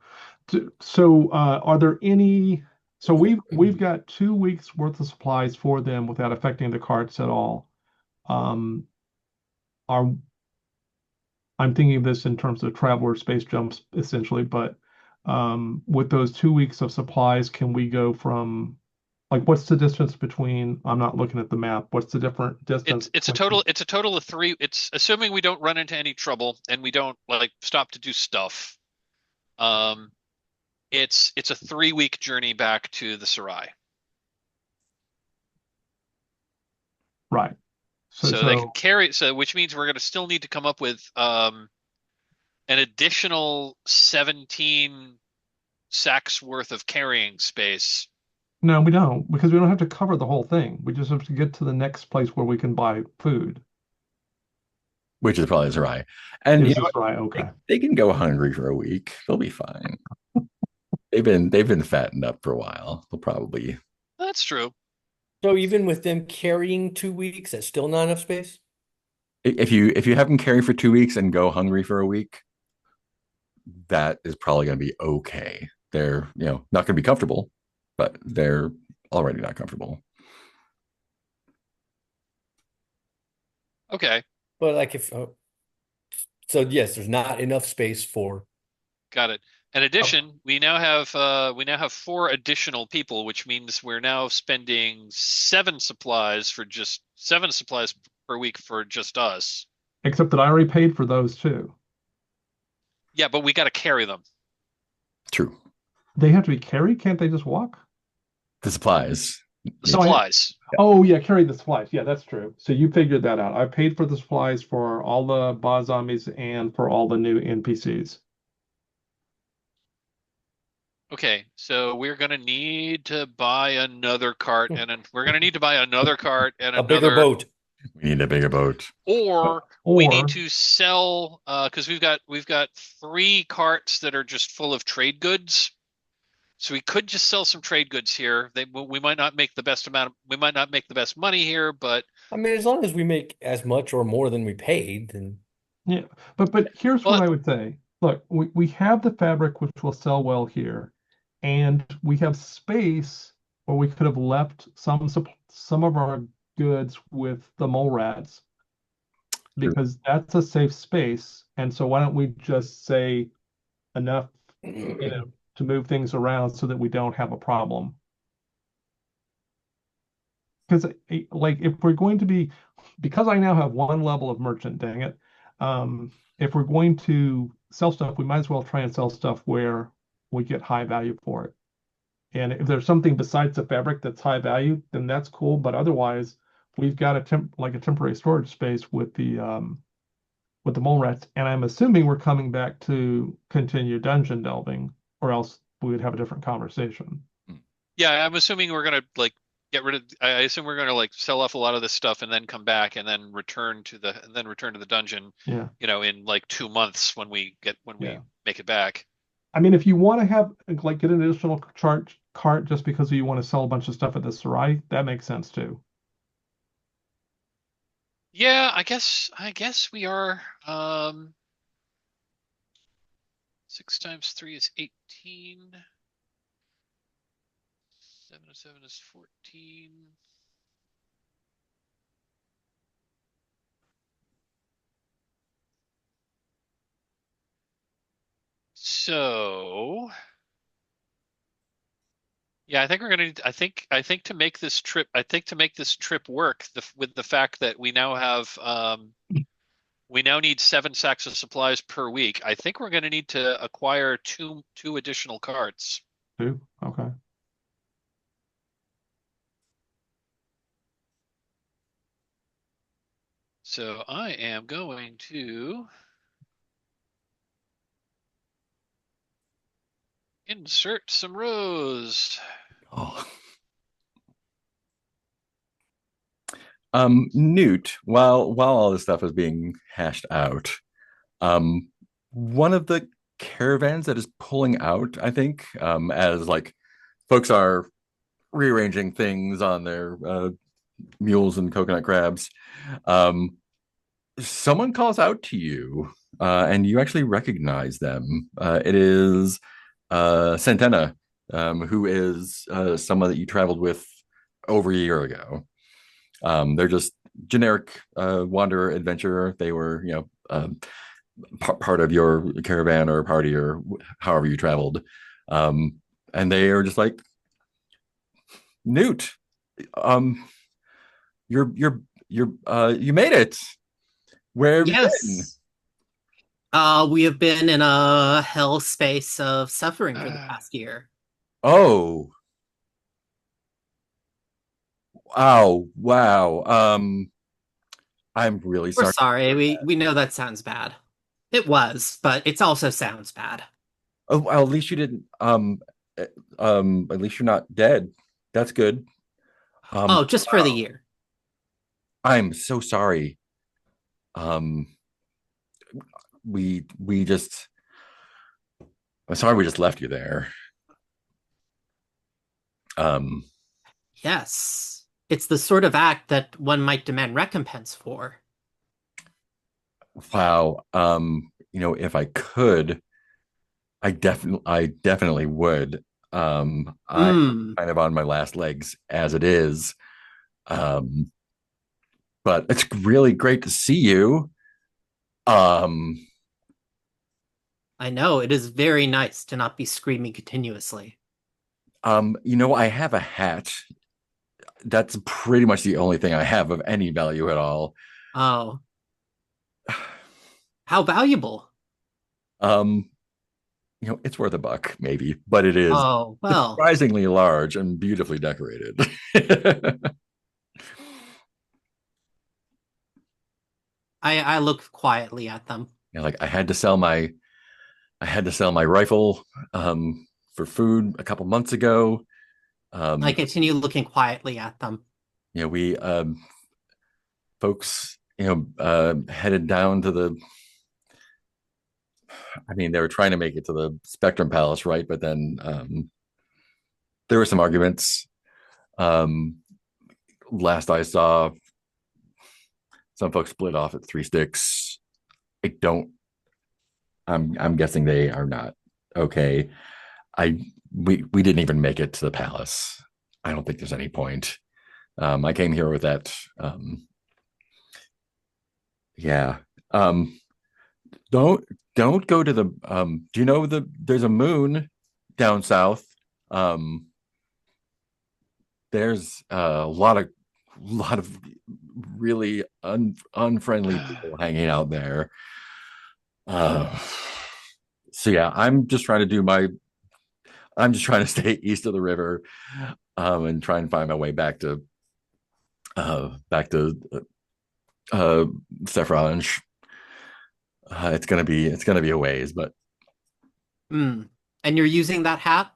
So, are there any? So we've got 2 weeks worth of supplies for them without affecting the carts at all. Um, are I'm thinking of this in terms of traveler space jumps essentially, but with those 2 weeks of supplies, can we go from like what's the distance between? I'm not looking at the map. What's the different distance It's a between? total of 3. It's assuming we don't run into any trouble and we don't like stop to do stuff. Um, it's a 3 week journey back to the Serai. Right. So So they can so carry so which means we're going to still need to come up with an additional 17 sacks worth of carrying space. no, we don't because we don't have to cover the whole thing. We just have to get to the next place where we can buy food. Which is probably Serai. And Is this right? they, Okay. they can go hungry for a week. They'll be fine. They've been fattened up for a while. They'll probably That's true. So even with them carrying 2 weeks, that's still not enough space? if you have them carry for 2 weeks and go hungry for a week, that is probably going to be okay. They're not going to be comfortable, but they're already not comfortable. Okay, But like if so yes, there's not enough space for got it. In addition, we now have 4 additional people, which means we're now spending 7 supplies per week for just us. Except that I already paid for those too. Yeah, but we got to carry them. True. They have to be carried? Can't they just walk? The supplies. So Supplies. Oh yeah, carry the supplies. Yeah, that's true. So you figured that out. I paid for the supplies for all the boss zombies and for all the new NPCs. Okay, so we're gonna need to buy another cart, and we're gonna need to buy another cart and a bigger another, boat. We need a bigger boat. or we need Or to sell because we've got 3 carts that are just full of trade goods. So we could just sell some trade goods here. We might not make the best we might not make the best money here, but I mean, as long as we make as much or more than we paid, then yeah, but here's what well, I would say. Look, we have the fabric which will sell well here, and we have space where we could have left some of our goods with the mole rats True. because that's a safe space. And so why don't we just say enough, to move things around so that we don't have a problem? because like if we're going to be, because I now have one level of merchant, dang it. If we're going to sell stuff, we might as well try and sell stuff where we get high value for it. And if there's something besides the fabric that's high value, then that's cool. But otherwise, we've got a temporary storage space with the mole rats, and I'm assuming we're coming back to continue dungeon delving, or else we would have a different conversation. Yeah, I'm assuming we're gonna like get rid of. I assume we're gonna like sell off a lot of this stuff and then come back and then return to the dungeon. Yeah. In like 2 months when we Yeah. make it back. I mean, if you want to have like get an additional cart just because you want to sell a bunch of stuff at the Serai, that makes sense too. Yeah, I guess we are. 6 times 3 is 18. 7 to 7 is 14. So, yeah, I think we're gonna. I think to make this trip. I think to make this trip work, with the fact that we now have. We now need 7 sacks of supplies per week. I think we're going to need to acquire two additional carts. Two? Okay. So I am going to insert some rows. Oh. Newt, while all this stuff is being hashed out, one of the caravans that is pulling out, I think, as like folks are rearranging things on their mules and coconut crabs, someone calls out to you, and you actually recognize them. It is Centena, who is someone that you traveled with over a year ago. They're just generic wanderer adventurer. They were, part of your caravan or party or however you traveled. And they are just like, Newt, you made it. Where have you been? Yes. We have been in a hell space of suffering for the past year. Oh. Oh, wow. I'm really We're sorry. sorry. We know that sounds bad. It was, but it also sounds bad. Oh, well, at least you didn't. At least you're not dead. That's good. Oh, just for the Wow. year. I'm so sorry. Um, we just. I'm sorry we just left you there. Um, Yes. It's the sort of act that one might demand recompense for. wow. If I could, I definitely would. I'm Hmm. kind of on my last legs as it is. Um, but it's really great to see you. Um, I know, it is very nice to not be screaming continuously. I have a hat. That's pretty much the only thing I have of any value at all. Oh, how valuable. Um, it's worth a buck, maybe, but it is Oh, well, surprisingly large and beautifully decorated. I look quietly at them. Like I had to sell my rifle for food a couple months ago. I Um, continue looking quietly at them. we folks, headed down to the. I mean, they were trying to make it to the Spectrum Palace, right? But then there were some arguments. Um, Last I saw, some folks split off at Three Sticks. I don't. I'm guessing they are not okay. I we didn't even make it to the palace. I don't think there's any point. I came here with that. Yeah. Um, don't don't go to the. Do you know there's a moon down south? Um, there's a lot of lot of really unfriendly people hanging out there. Uh, so yeah, I'm just trying to stay east of the river, and try and find my way back to Serai. It's gonna be a ways, but Mm. And you're using that hat?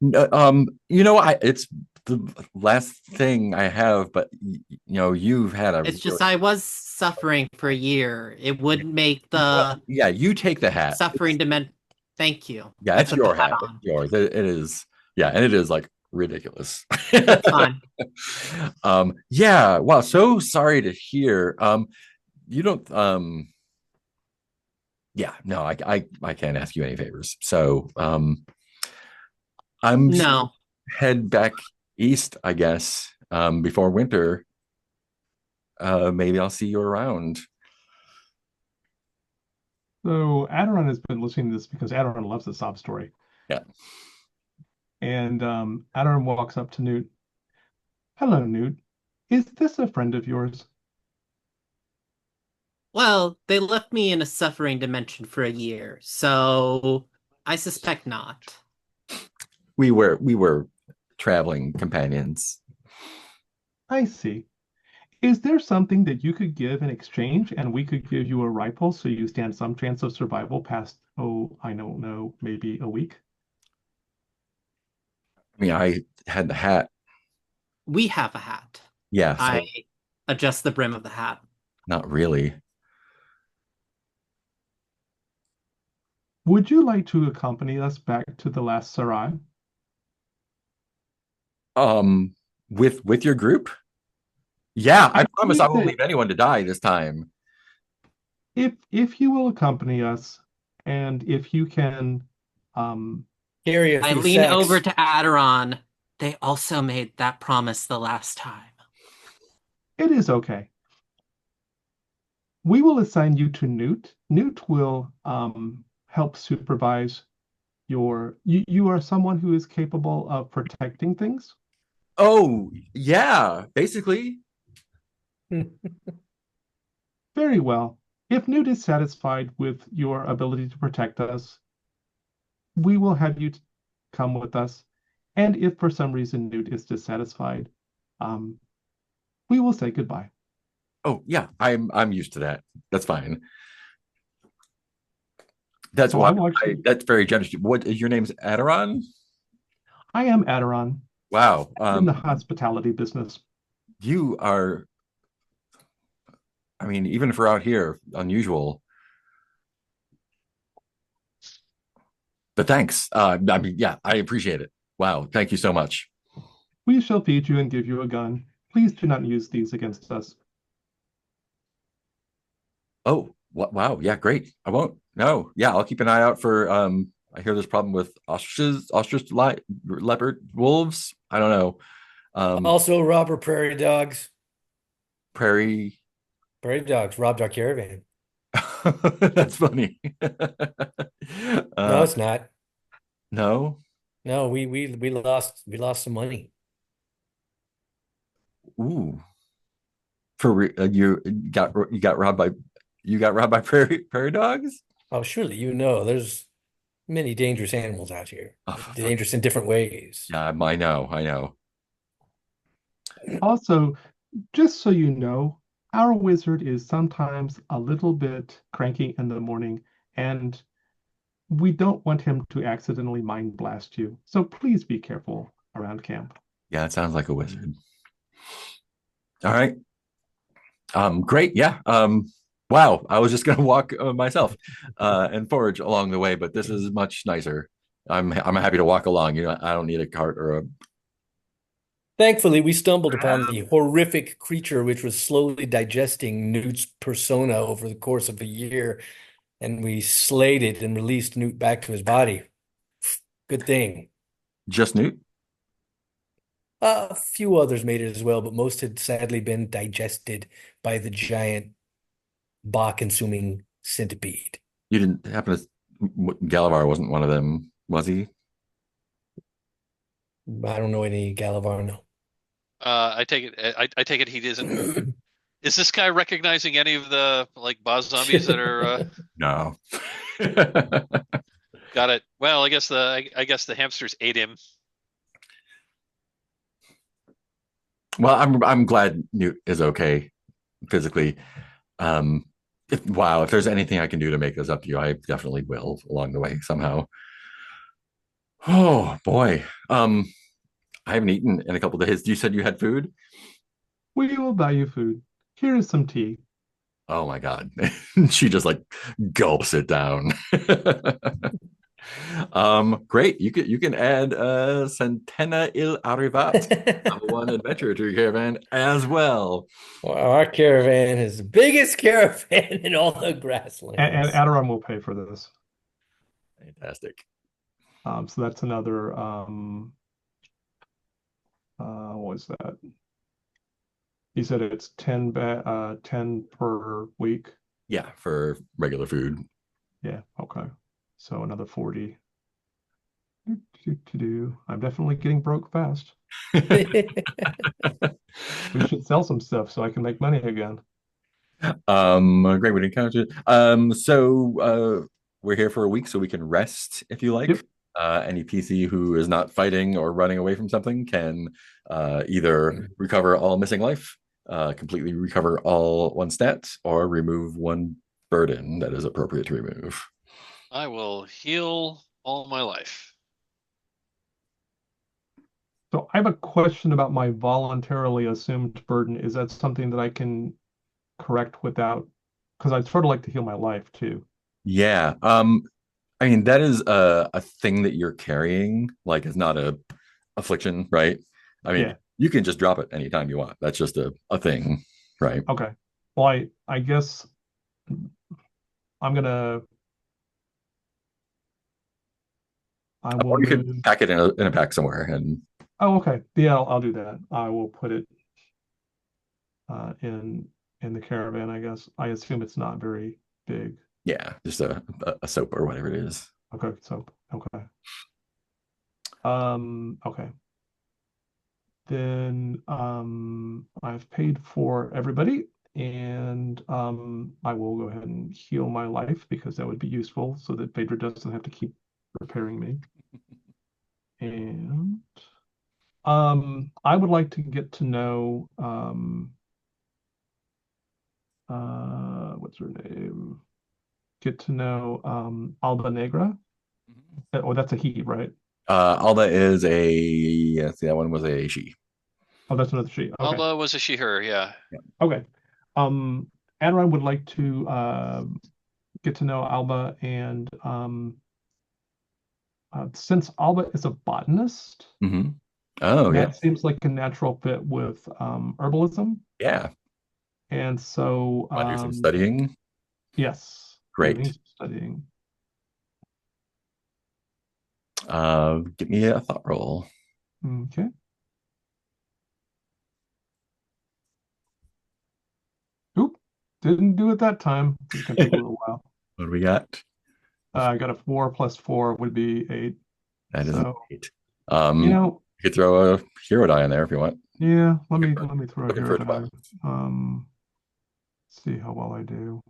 it's the last thing I have, but you've had a It's really, just I was suffering for a year. It would make the yeah, you take the hat. suffering dimension. Thank you. Yeah, I it's put the your hat hat. It's on. yours. It is. Yeah, and it is like ridiculous. It's fine. Yeah. Wow. So sorry to hear. You don't. Yeah. No, I can't ask you any favors. So, I'm just gonna No. head back east, I guess. Before winter. Maybe I'll see you around. So Aderon has been listening to this because Aderon loves a sob story. Yeah. And Aderon walks up to Newt. Hello, Newt. Is this a friend of yours? Well, they left me in a suffering dimension for a year, so I suspect not. We were traveling companions. I see. Is there something that you could give in exchange and we could give you a rifle so you stand some chance of survival past, oh, I don't know, maybe a week? I mean, I had the hat. We have a hat. Yeah, so I adjust the brim of the hat. not really. Would you like to accompany us back to the last Serai? Um, with your group? Yeah, I I promise I believe won't that leave anyone to die this time. if you will accompany us and if you can Carry a I few lean over sacks. to Aderon. They also made that promise the last time. it is okay. We will assign you to Newt. Newt will help supervise you are someone who is capable of protecting things. Oh, yeah, basically. Very well. If Newt is satisfied with your ability to protect us, we will have you come with us. And if for some reason Newt is dissatisfied, um, we will say goodbye. Oh, yeah, I'm used to that. That's fine. That's So why I will actually, that's very generous. What is your name's Aderon? I am Aderon Wow. in the hospitality business. You are, I mean, even for out here, unusual. But thanks. I mean, yeah, I appreciate it. Wow, thank you so much. We shall feed you and give you a gun. Please do not use these against us. Oh, wow, yeah, great. I won't. No, yeah, I'll keep an eye out for. I hear there's a problem with leopard, wolves. I don't know. Also, robber prairie dogs. Prairie. Prairie dogs robbed our caravan. That's funny. No, uh, it's not. no. No, we lost some money. Ooh, you got robbed by prairie dogs. Oh, surely you know there's many dangerous animals out here. Oh, Dangerous in different ways. yeah, I know. Also, just so you know, our wizard is sometimes a little bit cranky in the morning, and we don't want him to accidentally mind blast you. So please be careful around camp. Yeah, it sounds like a wizard. All right. Great. Yeah. Wow. I was just gonna walk myself and forage along the way, but this is much nicer. I'm happy to walk along. I don't need a cart or a. Thankfully, we stumbled upon the horrific creature which was slowly digesting Newt's persona over the course of a year, and we slayed it and released Newt back to his body. Good thing. Just Newt. A few others made it as well, but most had sadly been digested by the giant consuming centipede. You didn't happen to. Galavar wasn't one of them, was he? I don't know any Galavar, no. I take it. I take it he isn't. Is this guy recognizing any of the like boss zombies that are? No. Got it. Well, I guess the hamsters ate him. Well, I'm glad Newt is okay physically. If there's anything I can do to make this up to you, I definitely will along the way somehow. Oh boy. I haven't eaten in a couple of days. You said you had food? We will buy you food. Here is some tea. Oh my God. She just like gulps it down. Great. You can add Centena il Arrivat, level one adventure to your caravan as well. Well, our caravan is the biggest caravan in all the And grasslands. Aderon will pay for this. Fantastic. So that's another what was that? He said it's 10 per week. Yeah, for regular food. Yeah, okay. So another 40. I'm definitely getting broke fast. We should sell some stuff so I can make money again. Great way to encounter. We're here for a week, so we can rest if you like. Yep. Any PC who is not fighting or running away from something can either recover all missing life, completely recover all one stat, or remove one burden that is appropriate to remove. I will heal all my life. So I have a question about my voluntarily assumed burden. Is that something that I can correct without? Because I'd sort of like to heal my life too. Yeah. I mean, that is a thing that you're carrying. Like, it's not a affliction, right? I mean, Yeah. you can just drop it anytime you want. That's just a thing, right? Okay. Well, I guess I'm gonna I will Or you move. could pack it in a pack somewhere. And Oh, okay. Yeah, I'll do that. I will put it in the caravan, I guess. I assume it's not very big. yeah, just a soap or whatever it is. Okay, so okay. Okay. Then I've paid for everybody, and I will go ahead and heal my life because that would be useful so that Phaedra doesn't have to keep repairing me. And I would like to get to know what's her name? Get to know Alba Negra. Oh, that's a he, right? Alda is a yeah, see that one was a she. Oh, that's another she. Okay. Alba was a she/her, yeah. Okay. Adran would like to get to know Alba, and since Alba is a botanist, Mm-hmm. Oh yeah, that seems like a natural fit with herbalism. yeah. And so, Want to do some studying? yes, I'm doing Great. some studying. Give me a thought roll. Okay. Oop, didn't do it that time. It's gonna take a little while. What do we got? I got a 4 plus 4 would be 8. That is So, eight. you You could throw a hero die in there if you want. yeah, let me throw Looking here for a die. 12. See how well I do.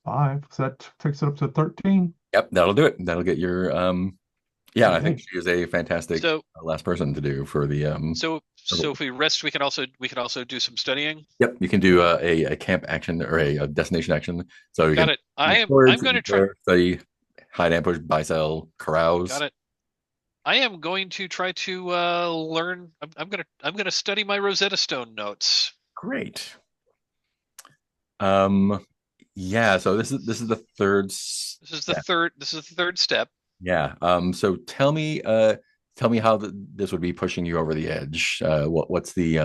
5. So that takes it up to 13. Yep, that'll do it. That'll get your yeah, I think Okay. she is a fantastic So last person to do for the so if we rest, we can also do some studying. yep, you can do a camp action or a destination action. So you Got can it. I'm storage, going to try. study, hide, ambush, buy, sell, carouse. Got it. I am going to try to learn. I'm gonna study my Rosetta Stone notes. Great. Yeah, so this is the third This is the third step. yeah. So tell me how this would be pushing you over the edge. What's the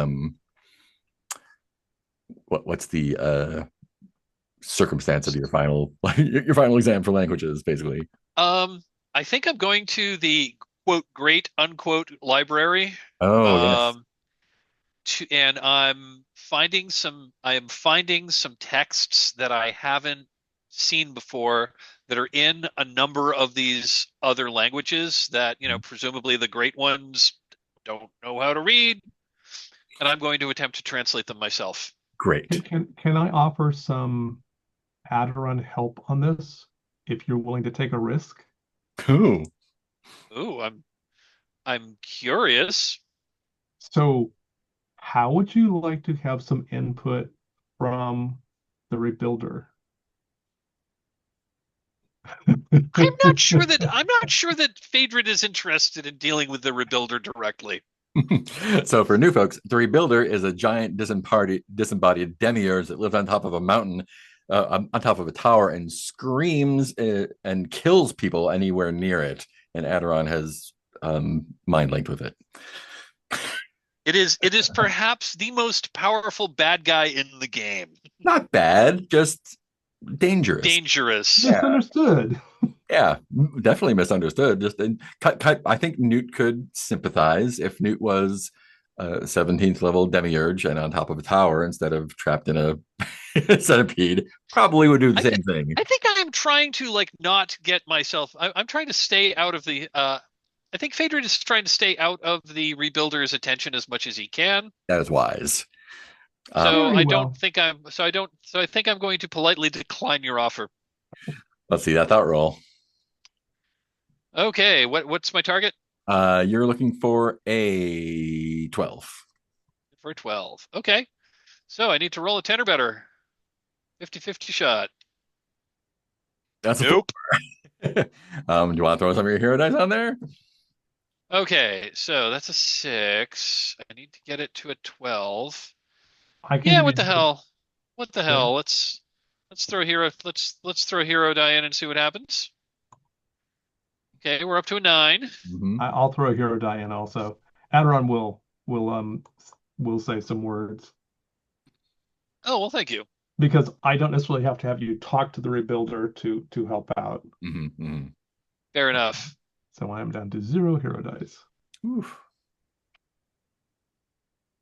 circumstance of your final your final exam for languages, basically? I think I'm going to the quote great unquote library. Oh yes. And I am finding some texts that I haven't seen before that are in a number of these other languages that, presumably the great ones don't know how to read, and I'm going to attempt to translate them myself. Great. Can I offer some Aderon help on this if you're willing to take a risk? Cool. Ooh, I'm curious. So, how would you like to have some input from the rebuilder? I'm not sure that Phaedron is interested in dealing with the rebuilder directly. So for new folks, the Rebuilder is a giant disembodied demiurge that lives on top of a mountain, on top of a tower, and screams and kills people anywhere near it. And Aderon has mind linked with it. It is perhaps the most powerful bad guy in the game. Not bad, just dangerous. Dangerous. Yeah. Misunderstood. Yeah, definitely misunderstood. Just I think Newt could sympathize if Newt was a 17th level demiurge and on top of a tower instead of trapped in a centipede. Probably would do the same thing. I think I'm trying to like not get myself. I'm trying to stay out of the. I think Phaedron is trying to stay out of the rebuilder's attention as much as he can. That is wise. So Very I don't well. think I'm. So I don't. So I think I'm going to politely decline your offer. Let's see that thought roll. Okay, what's my target? You're looking for a 12. For 12. Okay. So I need to roll a 10 or better. 50-50 shot. That's Nope. a 4. Do you want to throw some of your hero dice on there? Okay, so that's a 6. I need to get it to a 12. I can Yeah, give what the you- hell? What the Yeah. hell? Let's throw hero die in and see what happens. Okay, we're up to a 9. Mhm. I'll throw a hero die in also. Aderon will say some words Oh, well, thank you. because I don't necessarily have to have you talk to the rebuilder to help out. Mhm, mhm. Fair enough. So I am down to 0 hero dice. Oof.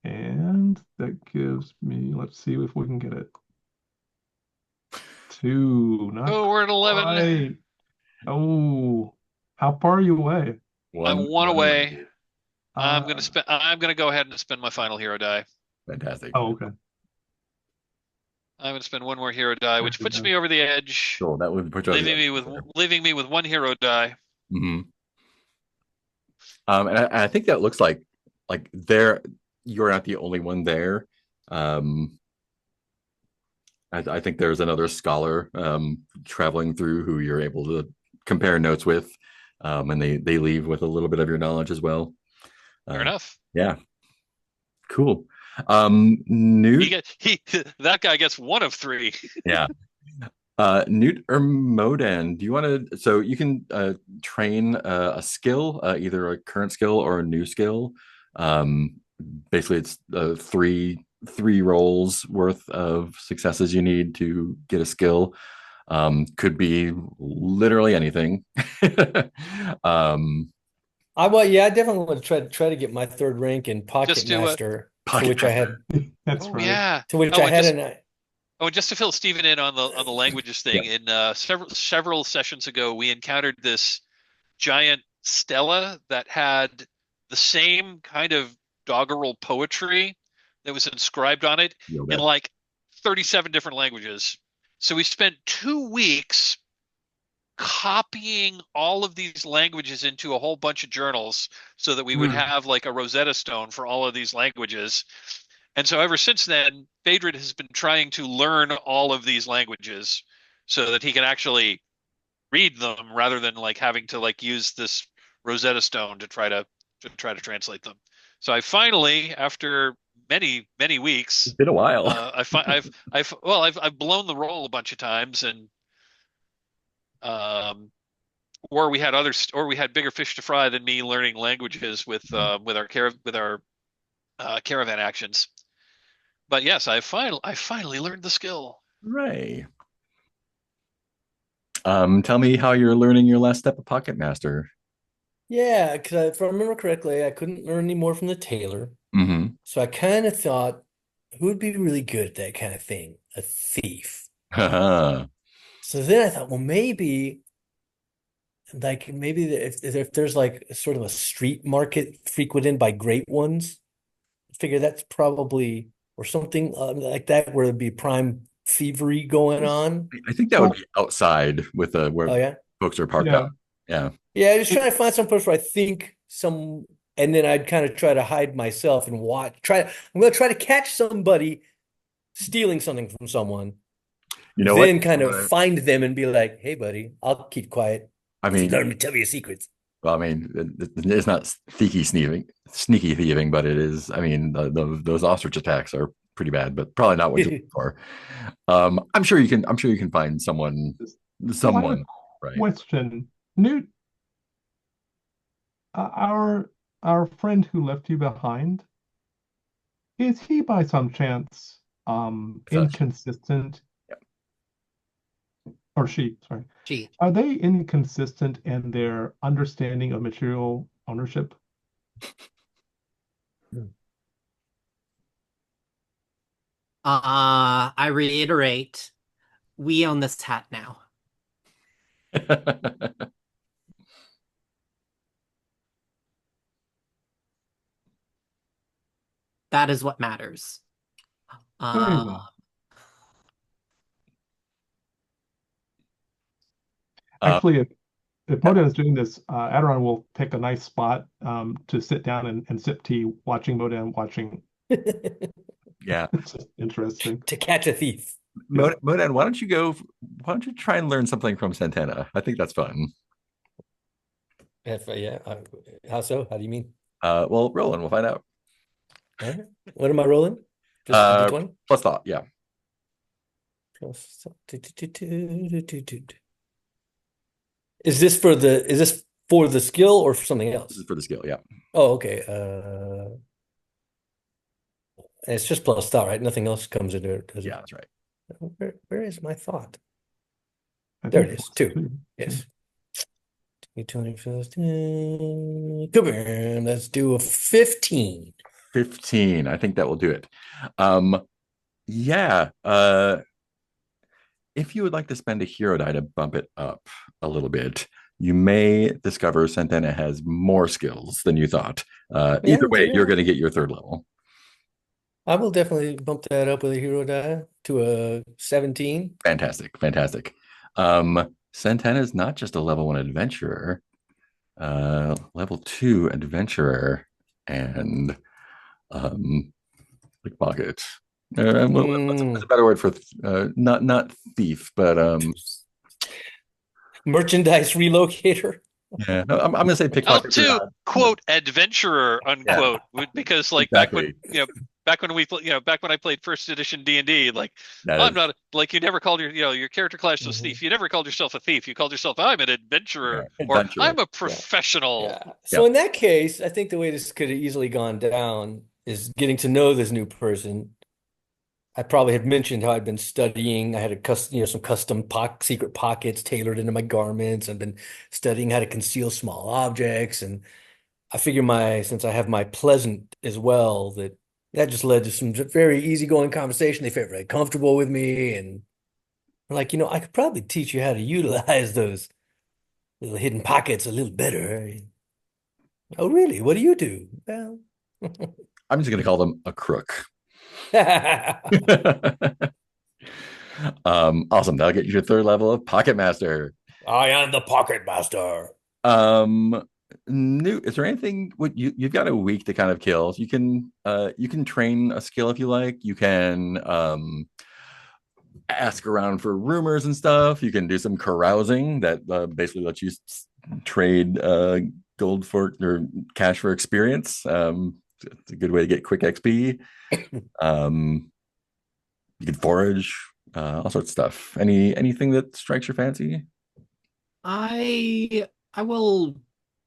And that gives me, let's see if we can get it. 2, not Oh, we're at 11. quite. Oh, how far are you away? I'm one away. I'm Uh, gonna go ahead and spend my final hero die. Fantastic. Oh, okay. I'm gonna spend one more hero die, which There you puts go. me over the edge, Cool. That would put you on the leaving me with one hero die. hmm and I think that looks like there you're not the only one there. I think there's another scholar traveling through who you're able to compare notes with, and they leave with a little bit of your knowledge as well. Fair enough. Yeah, cool. Newt, That guy gets one of 3. yeah. Newt or Modan, do you want to? So you can train a skill, either a current skill or a new skill. Basically, it's three rolls worth of successes you need to get a skill. Could be literally anything. I definitely want to try to get my 3rd rank in Pocket Just to, Master, Pocket to which I had That's Oh right. yeah. to which Oh, I and had just, an oh, and just to fill Stephen in on the languages thing, in several sessions ago, we encountered this giant stela that had the same kind of doggerel poetry that was inscribed on it in like 37 different languages. So we spent 2 weeks copying all of these languages into a whole bunch of journals so that we would have like a Rosetta Stone for all of these languages. And so ever since then, Phaedron has been trying to learn all of these languages so that he can actually read them rather than like having to like use this Rosetta Stone to try to translate them. So I finally, after many weeks, It's been a while. I've blown the roll a bunch of times, and or we had bigger fish to fry than me learning languages with our caravan actions. But yes, I finally learned the skill. Right. Tell me how you're learning your last step of Pocket Master. Yeah, because if I remember correctly, I couldn't learn any more from the tailor. Mm-hmm. So I kind of thought, who would be really good at that kind of thing? A thief. So then I thought, well, maybe like maybe if there's like sort of a street market frequented by great ones, I figure that's probably or something like that where there'd be prime thievery going on. I think that would Well, be outside with where Oh yeah, folks are parked yeah. up. Yeah. yeah. I was It, trying to find some place where I think some, and then I'd kind of try to hide myself and watch. I'm gonna try to catch somebody stealing something from someone, You know what? then kind of find them and be like, "Hey, buddy, I'll keep quiet. I mean, Let me tell you secrets." well, I mean, it's not sneaky thieving, but it is. I mean, those ostrich attacks are pretty bad, but probably not what you're looking for. I'm sure you can. I'm sure you can find someone. so I have a Right? question. Newt, our friend who left you behind, is he by some chance Such. inconsistent, or she, sorry. Gee. Are they inconsistent in their understanding of material ownership? I reiterate, we own this hat now. That is what matters. Very Uh, well. uh, Actually, if Modan is doing this, Aderon will pick a nice spot to sit down and sip tea, watching Modan watching. yeah. It's just interesting. To catch a thief. Modan, why don't you go? Why don't you try and learn something from Santana? I think that's fun. Yeah. How so? How do you mean? Well, roll and we'll find out. All right. What am I rolling? Just the D20? Plus thought, yeah. Plus. Is this for the skill or for something This else? is for the skill, yeah. Oh, okay. It's just plus thought, right? Nothing else comes into it, does it? Yeah, that's right. Where is my thought? I There think it is. plus 2. Yes. 20 first. Come on, let's do a 15. 15. I think that will do it. Yeah. If you would like to spend a hero die to bump it up a little bit, you may discover Santana has more skills than you thought. Either way, you're going to get your third level. I will definitely bump that up with a hero die to a 17. Fantastic. Fantastic. Santana is not just a level 1 adventurer, level 2 adventurer, and pickpocket. What's a better word for not thief, but merchandise relocator. yeah, I'm gonna say pickpocket. To quote adventurer unquote, because like exactly. back when I played first edition D&D, like I'm not like you never called your character class was thief. You never called yourself a thief. You called yourself I'm an adventurer, or I'm a professional. Yeah. So in that case, I think the way this could have easily gone down is getting to know this new person. I probably had mentioned how I'd been studying. I had some custom secret pockets tailored into my garments. I've been studying how to conceal small objects, and I figure since I have my pleasant as well, that just led to some very easygoing conversation. They felt very comfortable with me, and we're like, I could probably teach you how to utilize those little hidden pockets a little better. Oh, really? What do you do? Well, I'm just gonna call them a crook. Awesome. That'll get you your third level of Pocket Master. I am the Pocket Master. Newt, is there anything you've got a week to kind of kill? You can train a skill if you like. You can ask around for rumors and stuff. You can do some carousing that basically lets you trade gold for or cash for experience. It's a good way to get quick XP. You can forage, all sorts of stuff. Anything that strikes your fancy? I will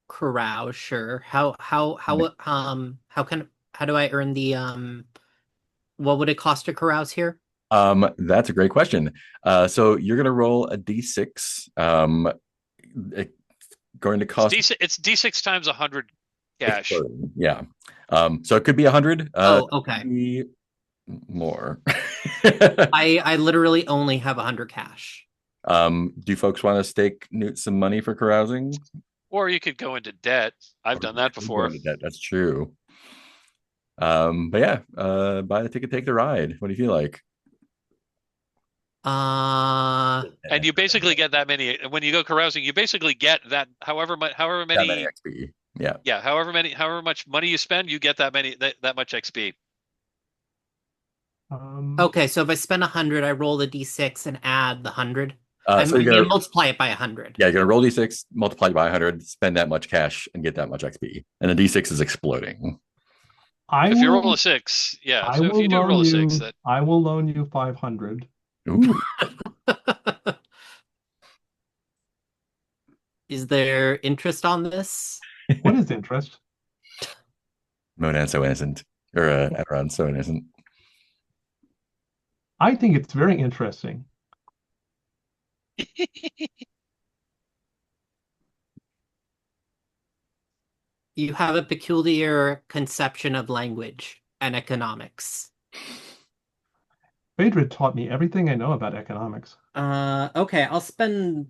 carouse, sure. How do I earn the what would it cost to carouse here? That's a great question. So you're gonna roll a d6. It's going to cost it's d6 times 100 cash. Yeah. So it could be 100. Okay. More. I literally only have 100 cash. Do folks want to stake Newt some money for carousing? Or you could go into debt. I've done that before. That's true. But yeah, buy the ticket, take the ride. What do you feel like? And you basically get that many when you go carousing. You basically get that however That many many XP. Yeah. yeah however much money you spend, you get that much XP. Okay, so if I spend 100, I roll the d6 and add the 100. So you're gonna multiply it by 100. Yeah, you're gonna roll d6, multiply it by 100, spend that much cash, and get that much XP. And the d6 is exploding. If you roll a 6, yeah. So if you do roll a 6, that I will loan you 500. Ooh. Is there interest on this? What is interest? Monan's so innocent, or Aderon's so innocent. I think it's very interesting. You have a peculiar conception of language and economics. Phaedra taught me everything I know about economics. Okay, I'll spend.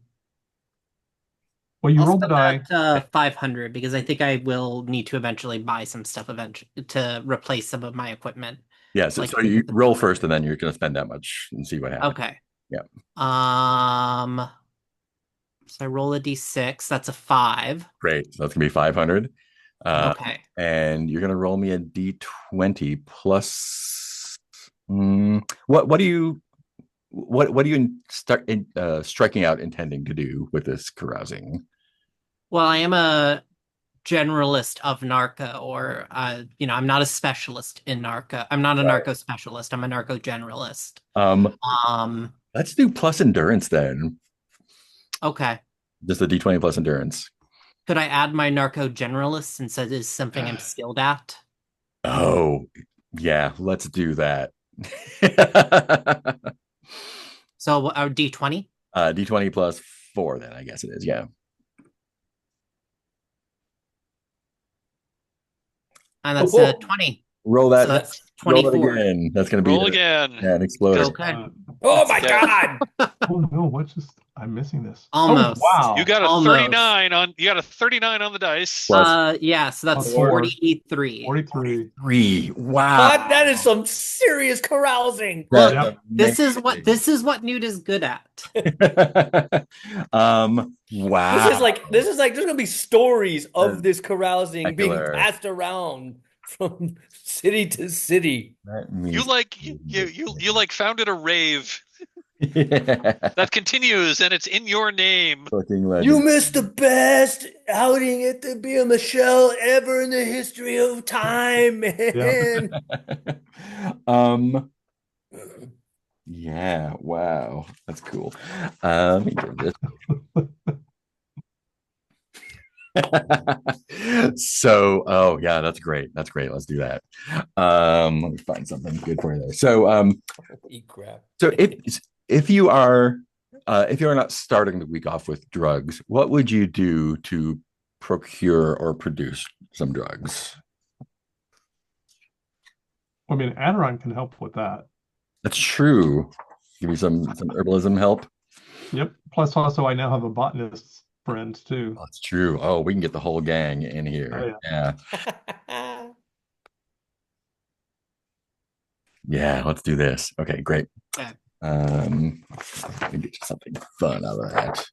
Well, you I'll rolled the spend die. that 500 because I think I will need to eventually buy some stuff to replace some of my equipment. Yeah, so, Like so you roll first, and then you're gonna spend that much and see what happens. Okay. Yeah. So I roll a d6. That's a 5. Great. So that's gonna be 500. Okay. And you're gonna roll me a d20 plus. What do you start striking out intending to do with this carousing? Well, I am a generalist of narco, or I'm not a specialist in narco. I'm not a narco specialist. I'm a narco generalist. Let's do plus endurance then. Okay. Just a d20 plus endurance. Could I add my narco generalist since it is something I'm skilled at? Oh, yeah, let's do that. So d20? D20 plus 4 then, I guess it is, yeah. And that's a 20. Roll that. So that's 24. Roll it again. That's going to be roll again. Yeah, an exploder. Okay. Oh my God! Oh no, I'm missing this. Almost. Oh, wow. You got a Almost. 39 on the dice. Yeah, so that's 43. 43. Wow. God, that is some serious carousing. Look, this is what Newt is good at. Wow. This is like there's gonna be stories of this carousing being Spectacular. passed around from city to city. You founded a rave that continues, and it's in your name. You missed the best outing at the Behemoth Shell ever in the history of time, man. Yeah, wow. That's cool. Let me get this. So, oh yeah, that's great. Let's do that. Let me find something good for you there. So, Eat crap. So if you are not starting the week off with drugs, what would you do to procure or produce some drugs? I mean, Aderon can help with that. That's true. Give me some herbalism help. Yep. Plus, also, I now have a botanist friend too. Oh, that's true. Oh, we can get the whole gang in here. Oh, yeah. Yeah, let's do this. Okay, great. Okay. Let me get you something fun out of that.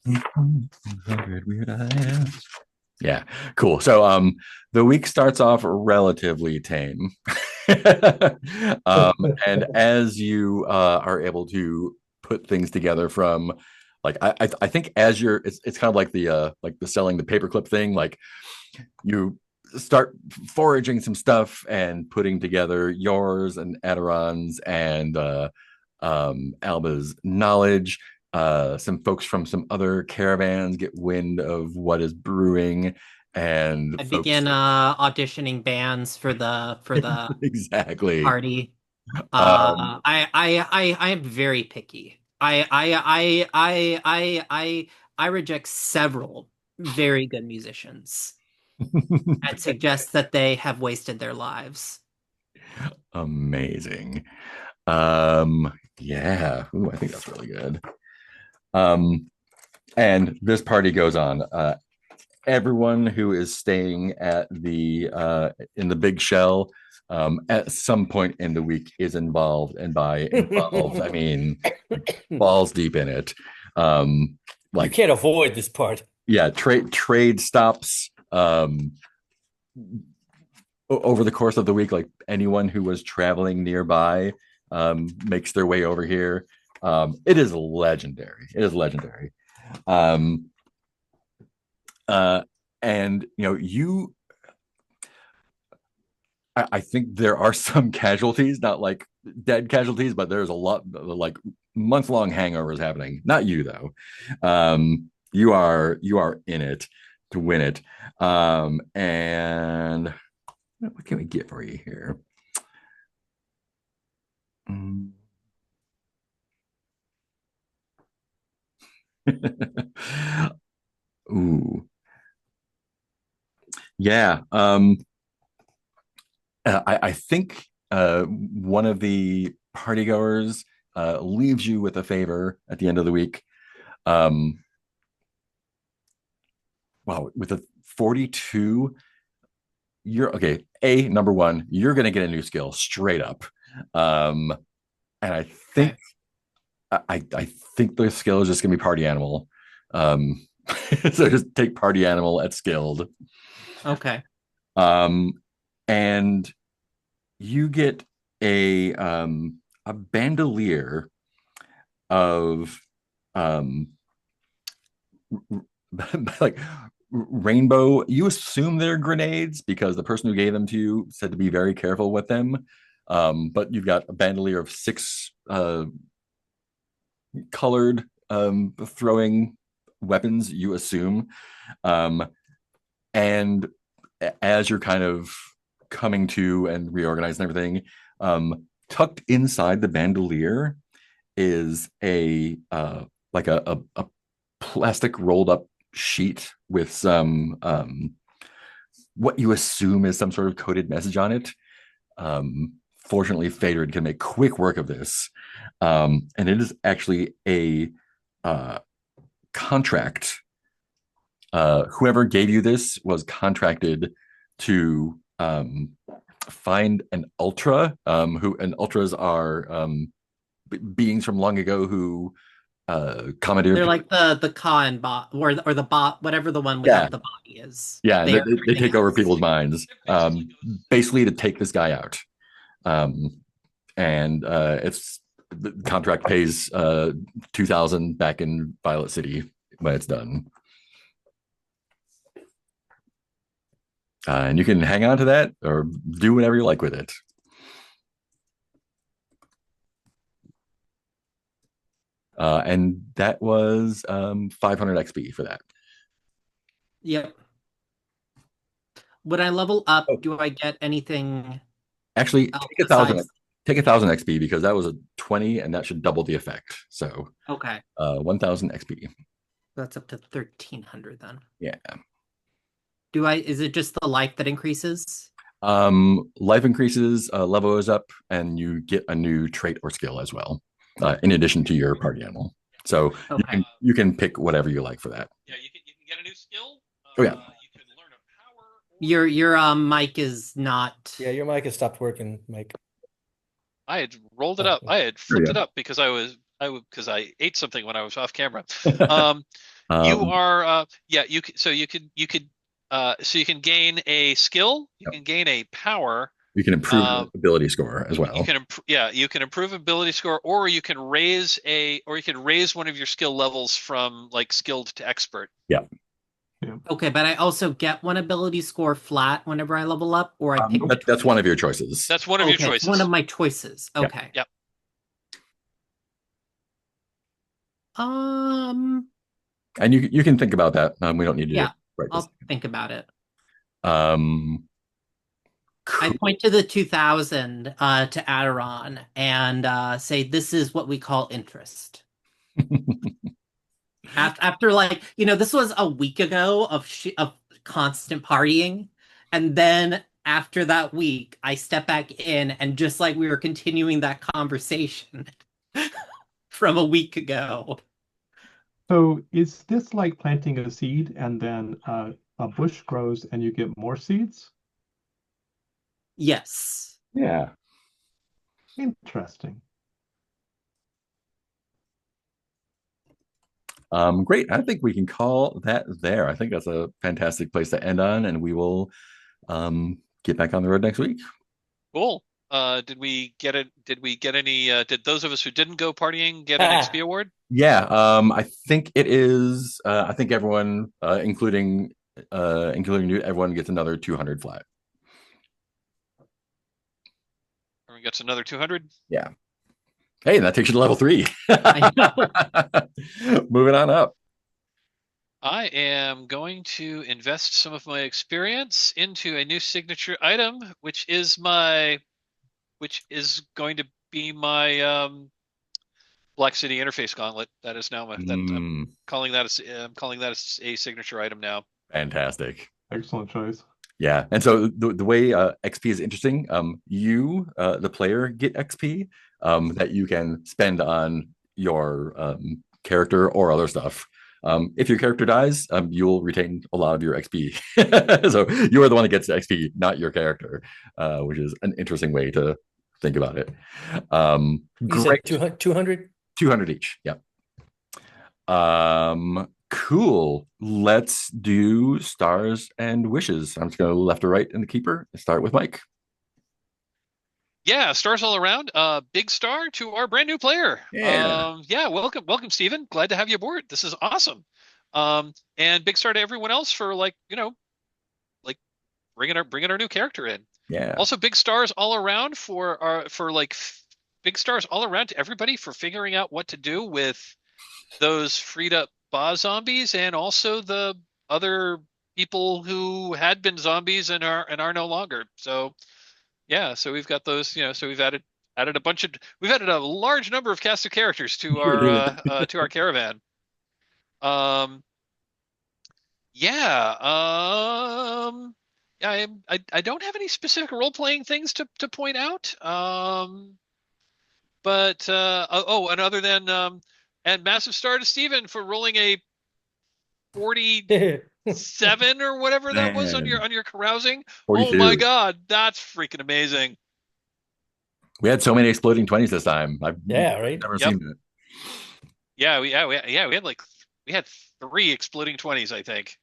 100 weird ideas. Yeah, cool. So the week starts off relatively tame. And as you are able to put things together from like I think as it's kind of like the selling the paperclip thing, like you start foraging some stuff and putting together yours and Aderon's and Alba's knowledge. Some folks from some other caravans get wind of what is brewing, and I begin auditioning bands for the exactly party. I am very picky. I reject several very good musicians and suggest that they have wasted their lives. Amazing. Yeah. Ooh, I think that's really good. Um, and this party goes on. Everyone who is staying at the in the big shell at some point in the week is involved, and by involved I mean balls deep in it. Um, You like can't avoid this part. yeah, trade stops over the course of the week. Like anyone who was traveling nearby makes their way over here. It is legendary. It is legendary. Um, uh, and you know, I think there are some casualties, not like dead casualties, but there's a lot like month-long hangovers happening. Not you though. You are in it to win it. And what can we get for you here? Mm. Ooh, yeah. I think one of the party goers leaves you with a favor at the end of the week. Um, wow, with a 42, you're okay. Number one, you're going to get a new skill straight up. Um, and I think Okay. I think the skill is just going to be party animal. Um, so just take party animal at skilled. Okay. Um, and you get a bandolier of um like rainbow. You assume they're grenades because the person who gave them to you said to be very careful with them. But you've got a bandolier of six colored throwing weapons, you assume. Um, and as you're kind of coming to and reorganizing everything, tucked inside the bandolier is a like a plastic rolled up sheet with some what you assume is some sort of coded message on it. Fortunately, Phaedron can make quick work of this, and it is actually a uh, contract. Whoever gave you this was contracted to find an ultra. Who and ultras are beings from long ago who commandeered. They're like the Khan bot or the bot, whatever the one Yeah, without the body is. yeah, They are they everything take over else. people's minds, basically to take this guy out. Um, and it's the contract pays 2,000 back in Violet City when it's done. And you can hang on to that or do whatever you like with it. And that was 500 XP for that. Yep. When I level up, Oh, do I get anything actually, else take a thousand. besides? Take 1,000 XP because that was a 20, and that should double the effect. So, Okay, 1,000 XP. that's up to 1,300 then. Yeah. Is it just the life that increases? Life increases, level is up, and you get a new trait or skill as well, in addition to your party animal. So Okay. you can pick whatever you like for that. Yeah, you can get a new skill. Oh yeah. You can learn a power. Or... Your mic is not. Yeah, your mic has stopped working, Mike. I had rolled it up. I had There you flipped it go. up because because I ate something when I was off camera. You Um, are yeah, so you can gain a skill, you yep. can gain a power, You can improve your ability score as well. you can improve ability score, or you can raise one of your skill levels from like skilled to expert. Yeah. Okay, but I also get one ability score flat whenever I level up, or I pick my That's one of your choices. That's one of your Okay, it's choices. one of my choices. Yeah. Okay. Yep. And you can think about that. We don't need to do Yeah, it right this I'll think about it. Um, I point to the 2,000 to Aderon and say, this is what we call interest. After like, this was a week ago of constant partying. And then after that week, I step back in and just like we were continuing that conversation from a week ago. So is this like planting a seed and then a bush grows and you get more seeds? Yes. Yeah. Interesting. Great. I think we can call that there. I think that's a fantastic place to end on, and we will get back on the road next week. Cool. Did we get it? Did we get any? Did those of us who didn't go partying get an XP award? Yeah. I think it is. I think everyone, including Newt, everyone gets another 200 flat. Everyone gets another 200. Yeah. Hey, that takes you to level 3. I know. Moving on up. I am going to invest some of my experience into a new signature item, which is going to be my Black City interface gauntlet. That is now I'm calling that a signature item now. Fantastic. Excellent choice. Yeah, and so the way XP is interesting, you, the player, get XP that you can spend on your character or other stuff. If your character dies, you'll retain a lot of your XP. So you are the one that gets the XP, not your character, which is an interesting way to think about it. You said 200? 200 each. Yep. Cool. Let's do stars and wishes. I'm just going to left to right in the keeper. Start with Mike. Yeah, stars all around. Big star to our brand new player. Yeah. Yeah, welcome, Stephen. Glad to have you aboard. This is awesome. And big star to everyone else for bringing our new character in. Yeah. Also, big stars all around big stars all around to everybody for figuring out what to do with those freed up boss zombies and also the other people who had been zombies and are no longer. So yeah, so we've got those, so we've added a large number of cast of characters to our caravan. Yeah, I don't have any specific role playing things to point out. But and other than and massive star to Steven for rolling a 47 or whatever that was on your carousing. 42. Oh my God, that's freaking amazing. We had so many exploding 20s this time. I've right. never seen it. Yeah, we had 3 exploding 20s, I think.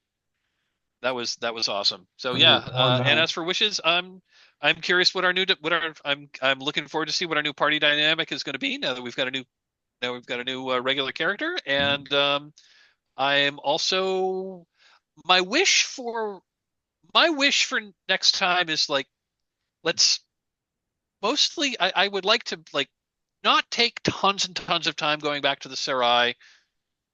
That was awesome. So yeah, and as for wishes, I'm curious I'm looking forward to see what our new party dynamic is going to be now that we've got a new regular character, and I am also my wish for next time is I would like to not take tons and tons of time going back to the Serai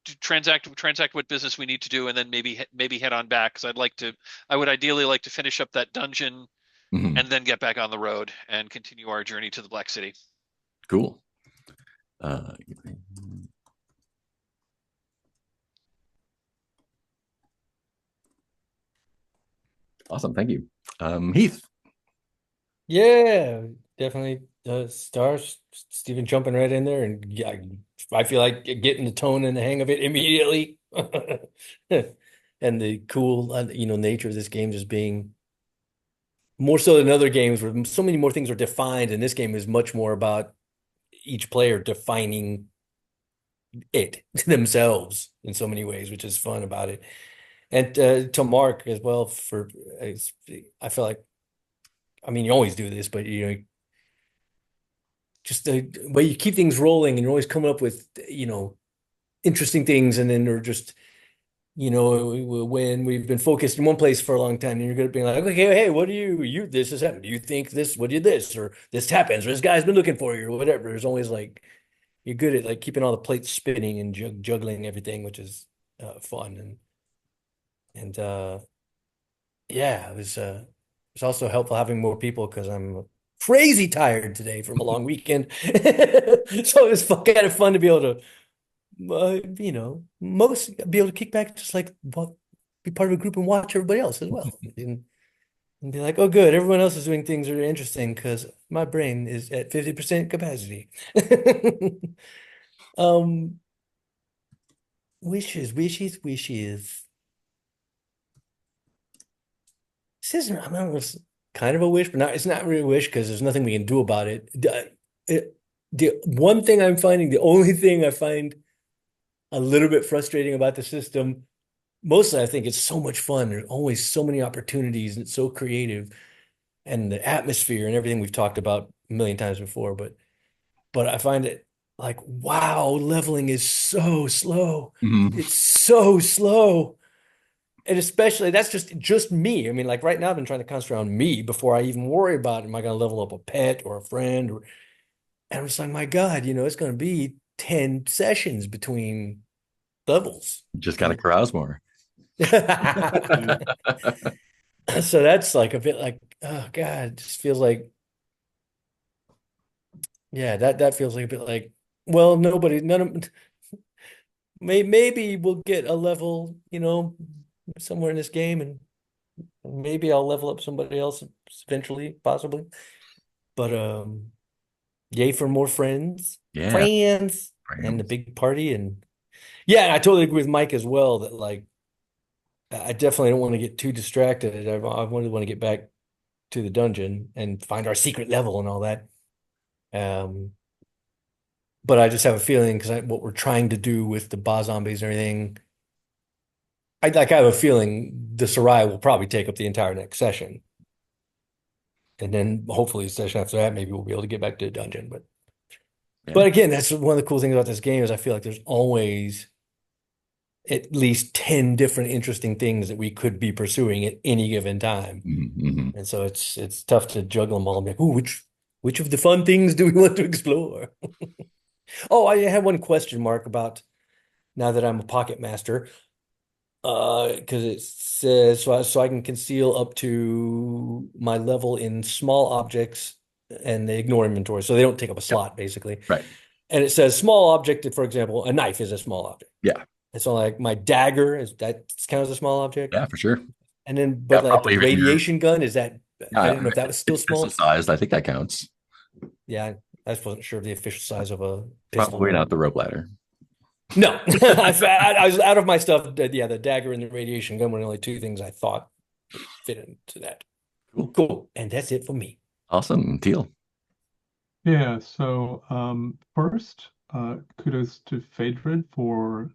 to transact what business we need to do, and then maybe head on back, because I would ideally like to finish up that dungeon and then get back on the road and continue our journey to the Black City. Cool. Awesome. Thank you. Heath. Yeah, definitely stars. Stephen jumping right in there, and yeah, I feel like getting the tone and the hang of it immediately. And the cool, nature of this game just being more so than other games where so many more things are defined, and this game is much more about each player defining it themselves in so many ways, which is fun about it. And to Mark as well I feel like, I mean, you always do this, but just the way you keep things rolling and you're always coming up with, interesting things, and then they're just, when we've been focused in one place for a long time, and you're going to be like, okay, hey, what do this has happened. Do you think this, what do you this, or this happens, or this guy's been looking for you, or whatever. There's always you're good at keeping all the plates spinning and juggling everything, which is fun. And yeah, it's also helpful having more people because I'm crazy tired today from a long weekend. So it's kind of fun to be able to, be able to kick back, just be part of a group and watch everybody else as well. And and be like, oh, good, everyone else is doing things that are interesting because my brain is at 50% capacity. Um, wishes, wishes, wishes. This isn't, I mean, it's kind of a wish, but not, it's not really a wish because there's nothing we can do about it. The one thing I'm finding, the only thing I find a little bit frustrating about the system, mostly I think it's so much fun. There's always so many opportunities and it's so creative and the atmosphere and everything we've talked about a million times before, but I find it like, wow, leveling is so slow. Mhm. It's so slow. And especially that's just me. I mean, like right now I've been trying to concentrate on me before I even worry about am I going to level up a pet or a friend or and I'm just like, my God, it's going to be 10 sessions between levels. Just got to carouse more. Yeah. So that's like a bit like, oh God, it just feels like, yeah, that feels like a bit like, well, none of, maybe we'll get a level, somewhere in this game and maybe I'll level up somebody else eventually, possibly. But yay for more friends, Yeah. friends, and the Rams. big party. And yeah, I totally agree with Mike as well that like, I definitely don't want to get too distracted. I want to get back to the dungeon and find our secret level and all that. Um, but I just have a feeling because what we're trying to do with the boss zombies and everything, I have a feeling the Serai will probably take up the entire next session, and then hopefully the session after that, maybe we'll be able to get back to the dungeon. But Yeah. but again, that's one of the cool things about this game is I feel like there's always at least 10 different interesting things that we could be pursuing at any given time. Mhm. And so it's tough to juggle them all. I'm like, ooh, which of the fun things do we want to explore? Oh, I have one question mark about now that I'm a pocket master. Because it says so I can conceal up to my level in small objects and they ignore inventory, so they don't take up a Yep. slot basically. Right. And it says small object, for example, a knife is a small object. Yeah. And so like my dagger is that counts as a small object. Yeah, for sure. And then Yeah, but like the probably even your, radiation gun is that I yeah, didn't know if that was still it's pistol small. sized. I think that counts. Yeah, I just wasn't sure of the official size of a pistol Probably or not the rope ladder. no. I was out of my stuff. Yeah, the dagger and the radiation gun were the only two things I thought fit into that. Cool. Cool. And that's it for me. Awesome. Teal. Yeah, so first, kudos to Phaedron for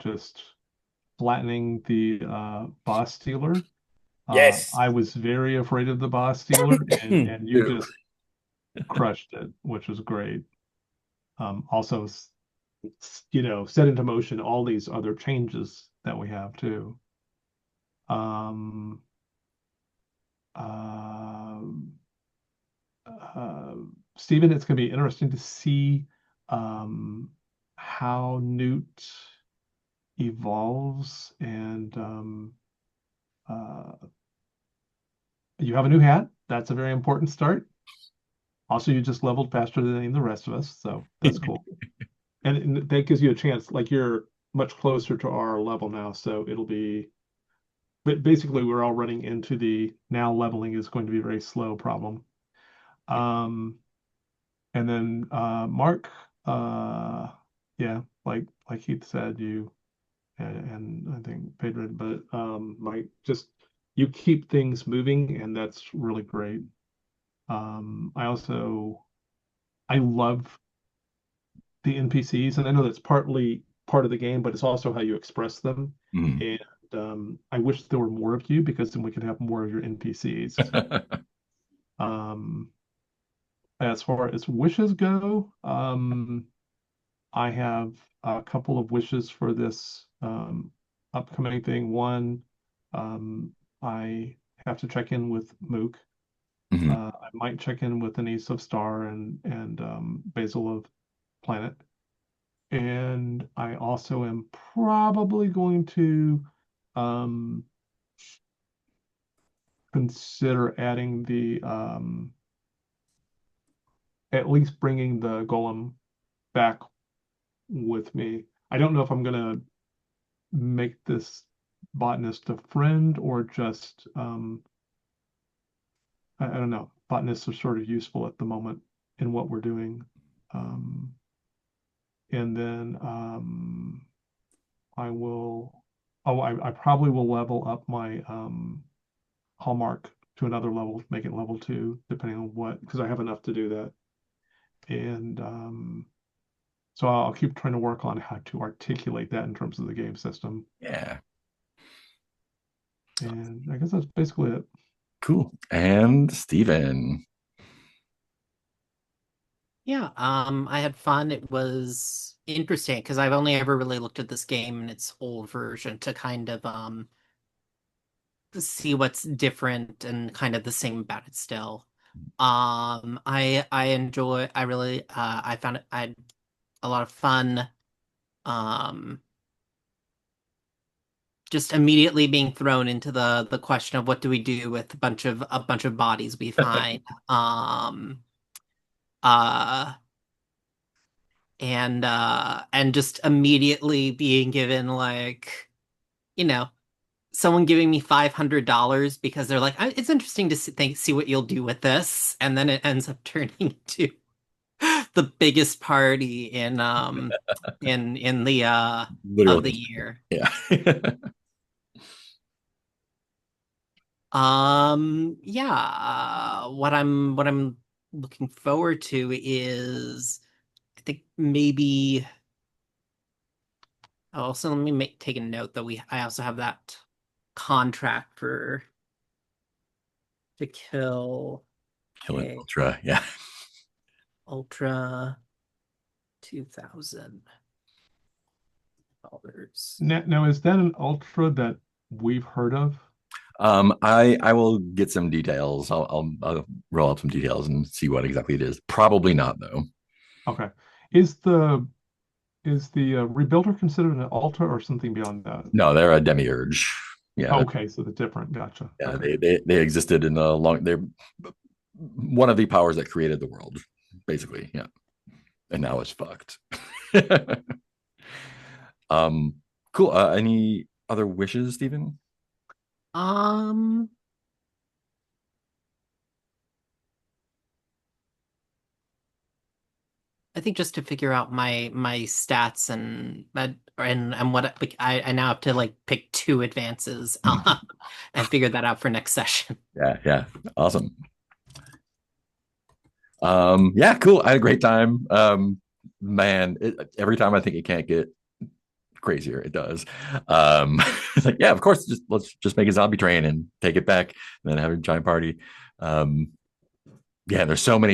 just flattening the boss stealer. Yes. I was very afraid of the boss stealer, and you Ew. just crushed it, which was great. Also, set into motion all these other changes that we have too. Um, uh, uh, Stephen, it's going to be interesting to see how Newt evolves, and uh, you have a new hat. That's a very important start. Also, you just leveled faster than the rest of us, so that's cool. And that gives you a chance, like you're much closer to our level now, so it'll be. But basically, we're all running into the now leveling is going to be a very slow problem. Um, and then Mark, uh, yeah, like Heath said, you and I think Pedro, but Mike, just you keep things moving, and that's really great. I love the NPCs, and I know that's partly part of the game, but it's also how you express them. Mhm. And I wish there were more of you because then we could have more of your NPCs. Um, as far as wishes go, I have a couple of wishes for this upcoming thing. One, I have to check in with Mook. Mhm. I might check in with Anise of Star and Basil of Planet. And I also am probably going to um, consider adding the at least bringing the golem back with me. I don't know if I'm gonna make this botanist a friend or just I don't know, botanists are sort of useful at the moment in what we're doing. And then I will, oh, I probably will level up my Hallmark to another level, make it level 2, depending on what, because I have enough to do that. And so I'll keep trying to work on how to articulate that in terms of the game system. Yeah. And I guess that's basically it. Cool. And Steven. Yeah, I had fun. It was interesting because I've only ever really looked at this game in its old version to kind of see what's different and kind of the same about it still. I really I found I had a lot of fun. Um, just immediately being thrown into the question of what do we do with a bunch of bodies we find. Uh and just immediately being given like, you know, someone giving me $500 because they're like, it's interesting to see what you'll do with this, and then it ends up turning into the biggest party in the Literal of the history. year. Yeah. Yeah, what I'm looking forward to is I think maybe also let me take a note that I also have that contract for to kill Killing a Ultra. Yeah. Ultra $2,000. Now, is that an Ultra that we've heard of? I will get some details. I'll roll up some details and see what exactly it is. Probably not though. Okay. Is the Rebuilder considered an Ultra or something beyond that? No, they're a demiurge. Yeah. Okay, so they're different. Gotcha. Yeah. Okay. They existed in the long. They're one of the powers that created the world, basically. Yeah. And now it's fucked. um. Cool. Any other wishes, Stephen? Um, I think just to figure out my stats and what like, I now have to like pick 2 advances and figure that out for next session. Yeah. Yeah. Awesome. Yeah, cool. I had a great time. Man, every time I think it can't get crazier, it does. It's like, yeah, of course, let's just make a zombie train and take it back and then have a giant party. Um, yeah, there's so much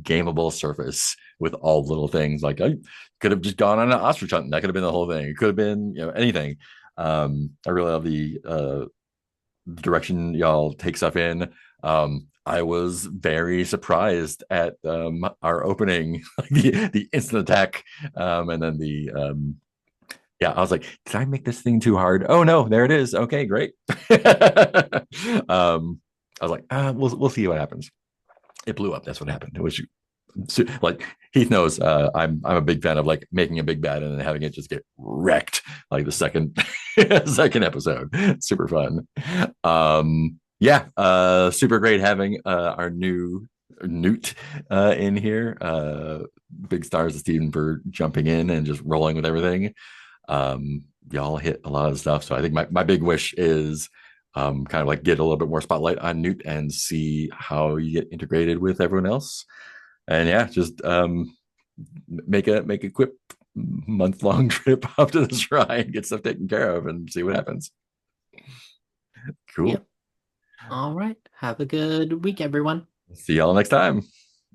gameable surface with all little things. Like I could have just gone on an ostrich hunt and that could have been the whole thing. It could have been, anything. I really love the direction y'all take stuff in. I was very surprised at our opening, the instant attack, and then yeah, I was like, did I make this thing too hard? Oh no, there it is. Okay, great. I was like, we'll see what happens. It blew up. That's what happened. It was like Heath knows. I'm a big fan of like making a big bad and then having it just get wrecked like the second second episode. Super fun. Yeah, super great having our new Newt in here. Big stars to Steven for jumping in and just rolling with everything. Y'all hit a lot of stuff. So I think my big wish is kind of like get a little bit more spotlight on Newt and see how you get integrated with everyone else. And yeah, just make a quick month-long trip up to the Serai and get stuff taken care of and see what happens. Cool. Yep. All right. Have a good week, everyone. See y'all next time.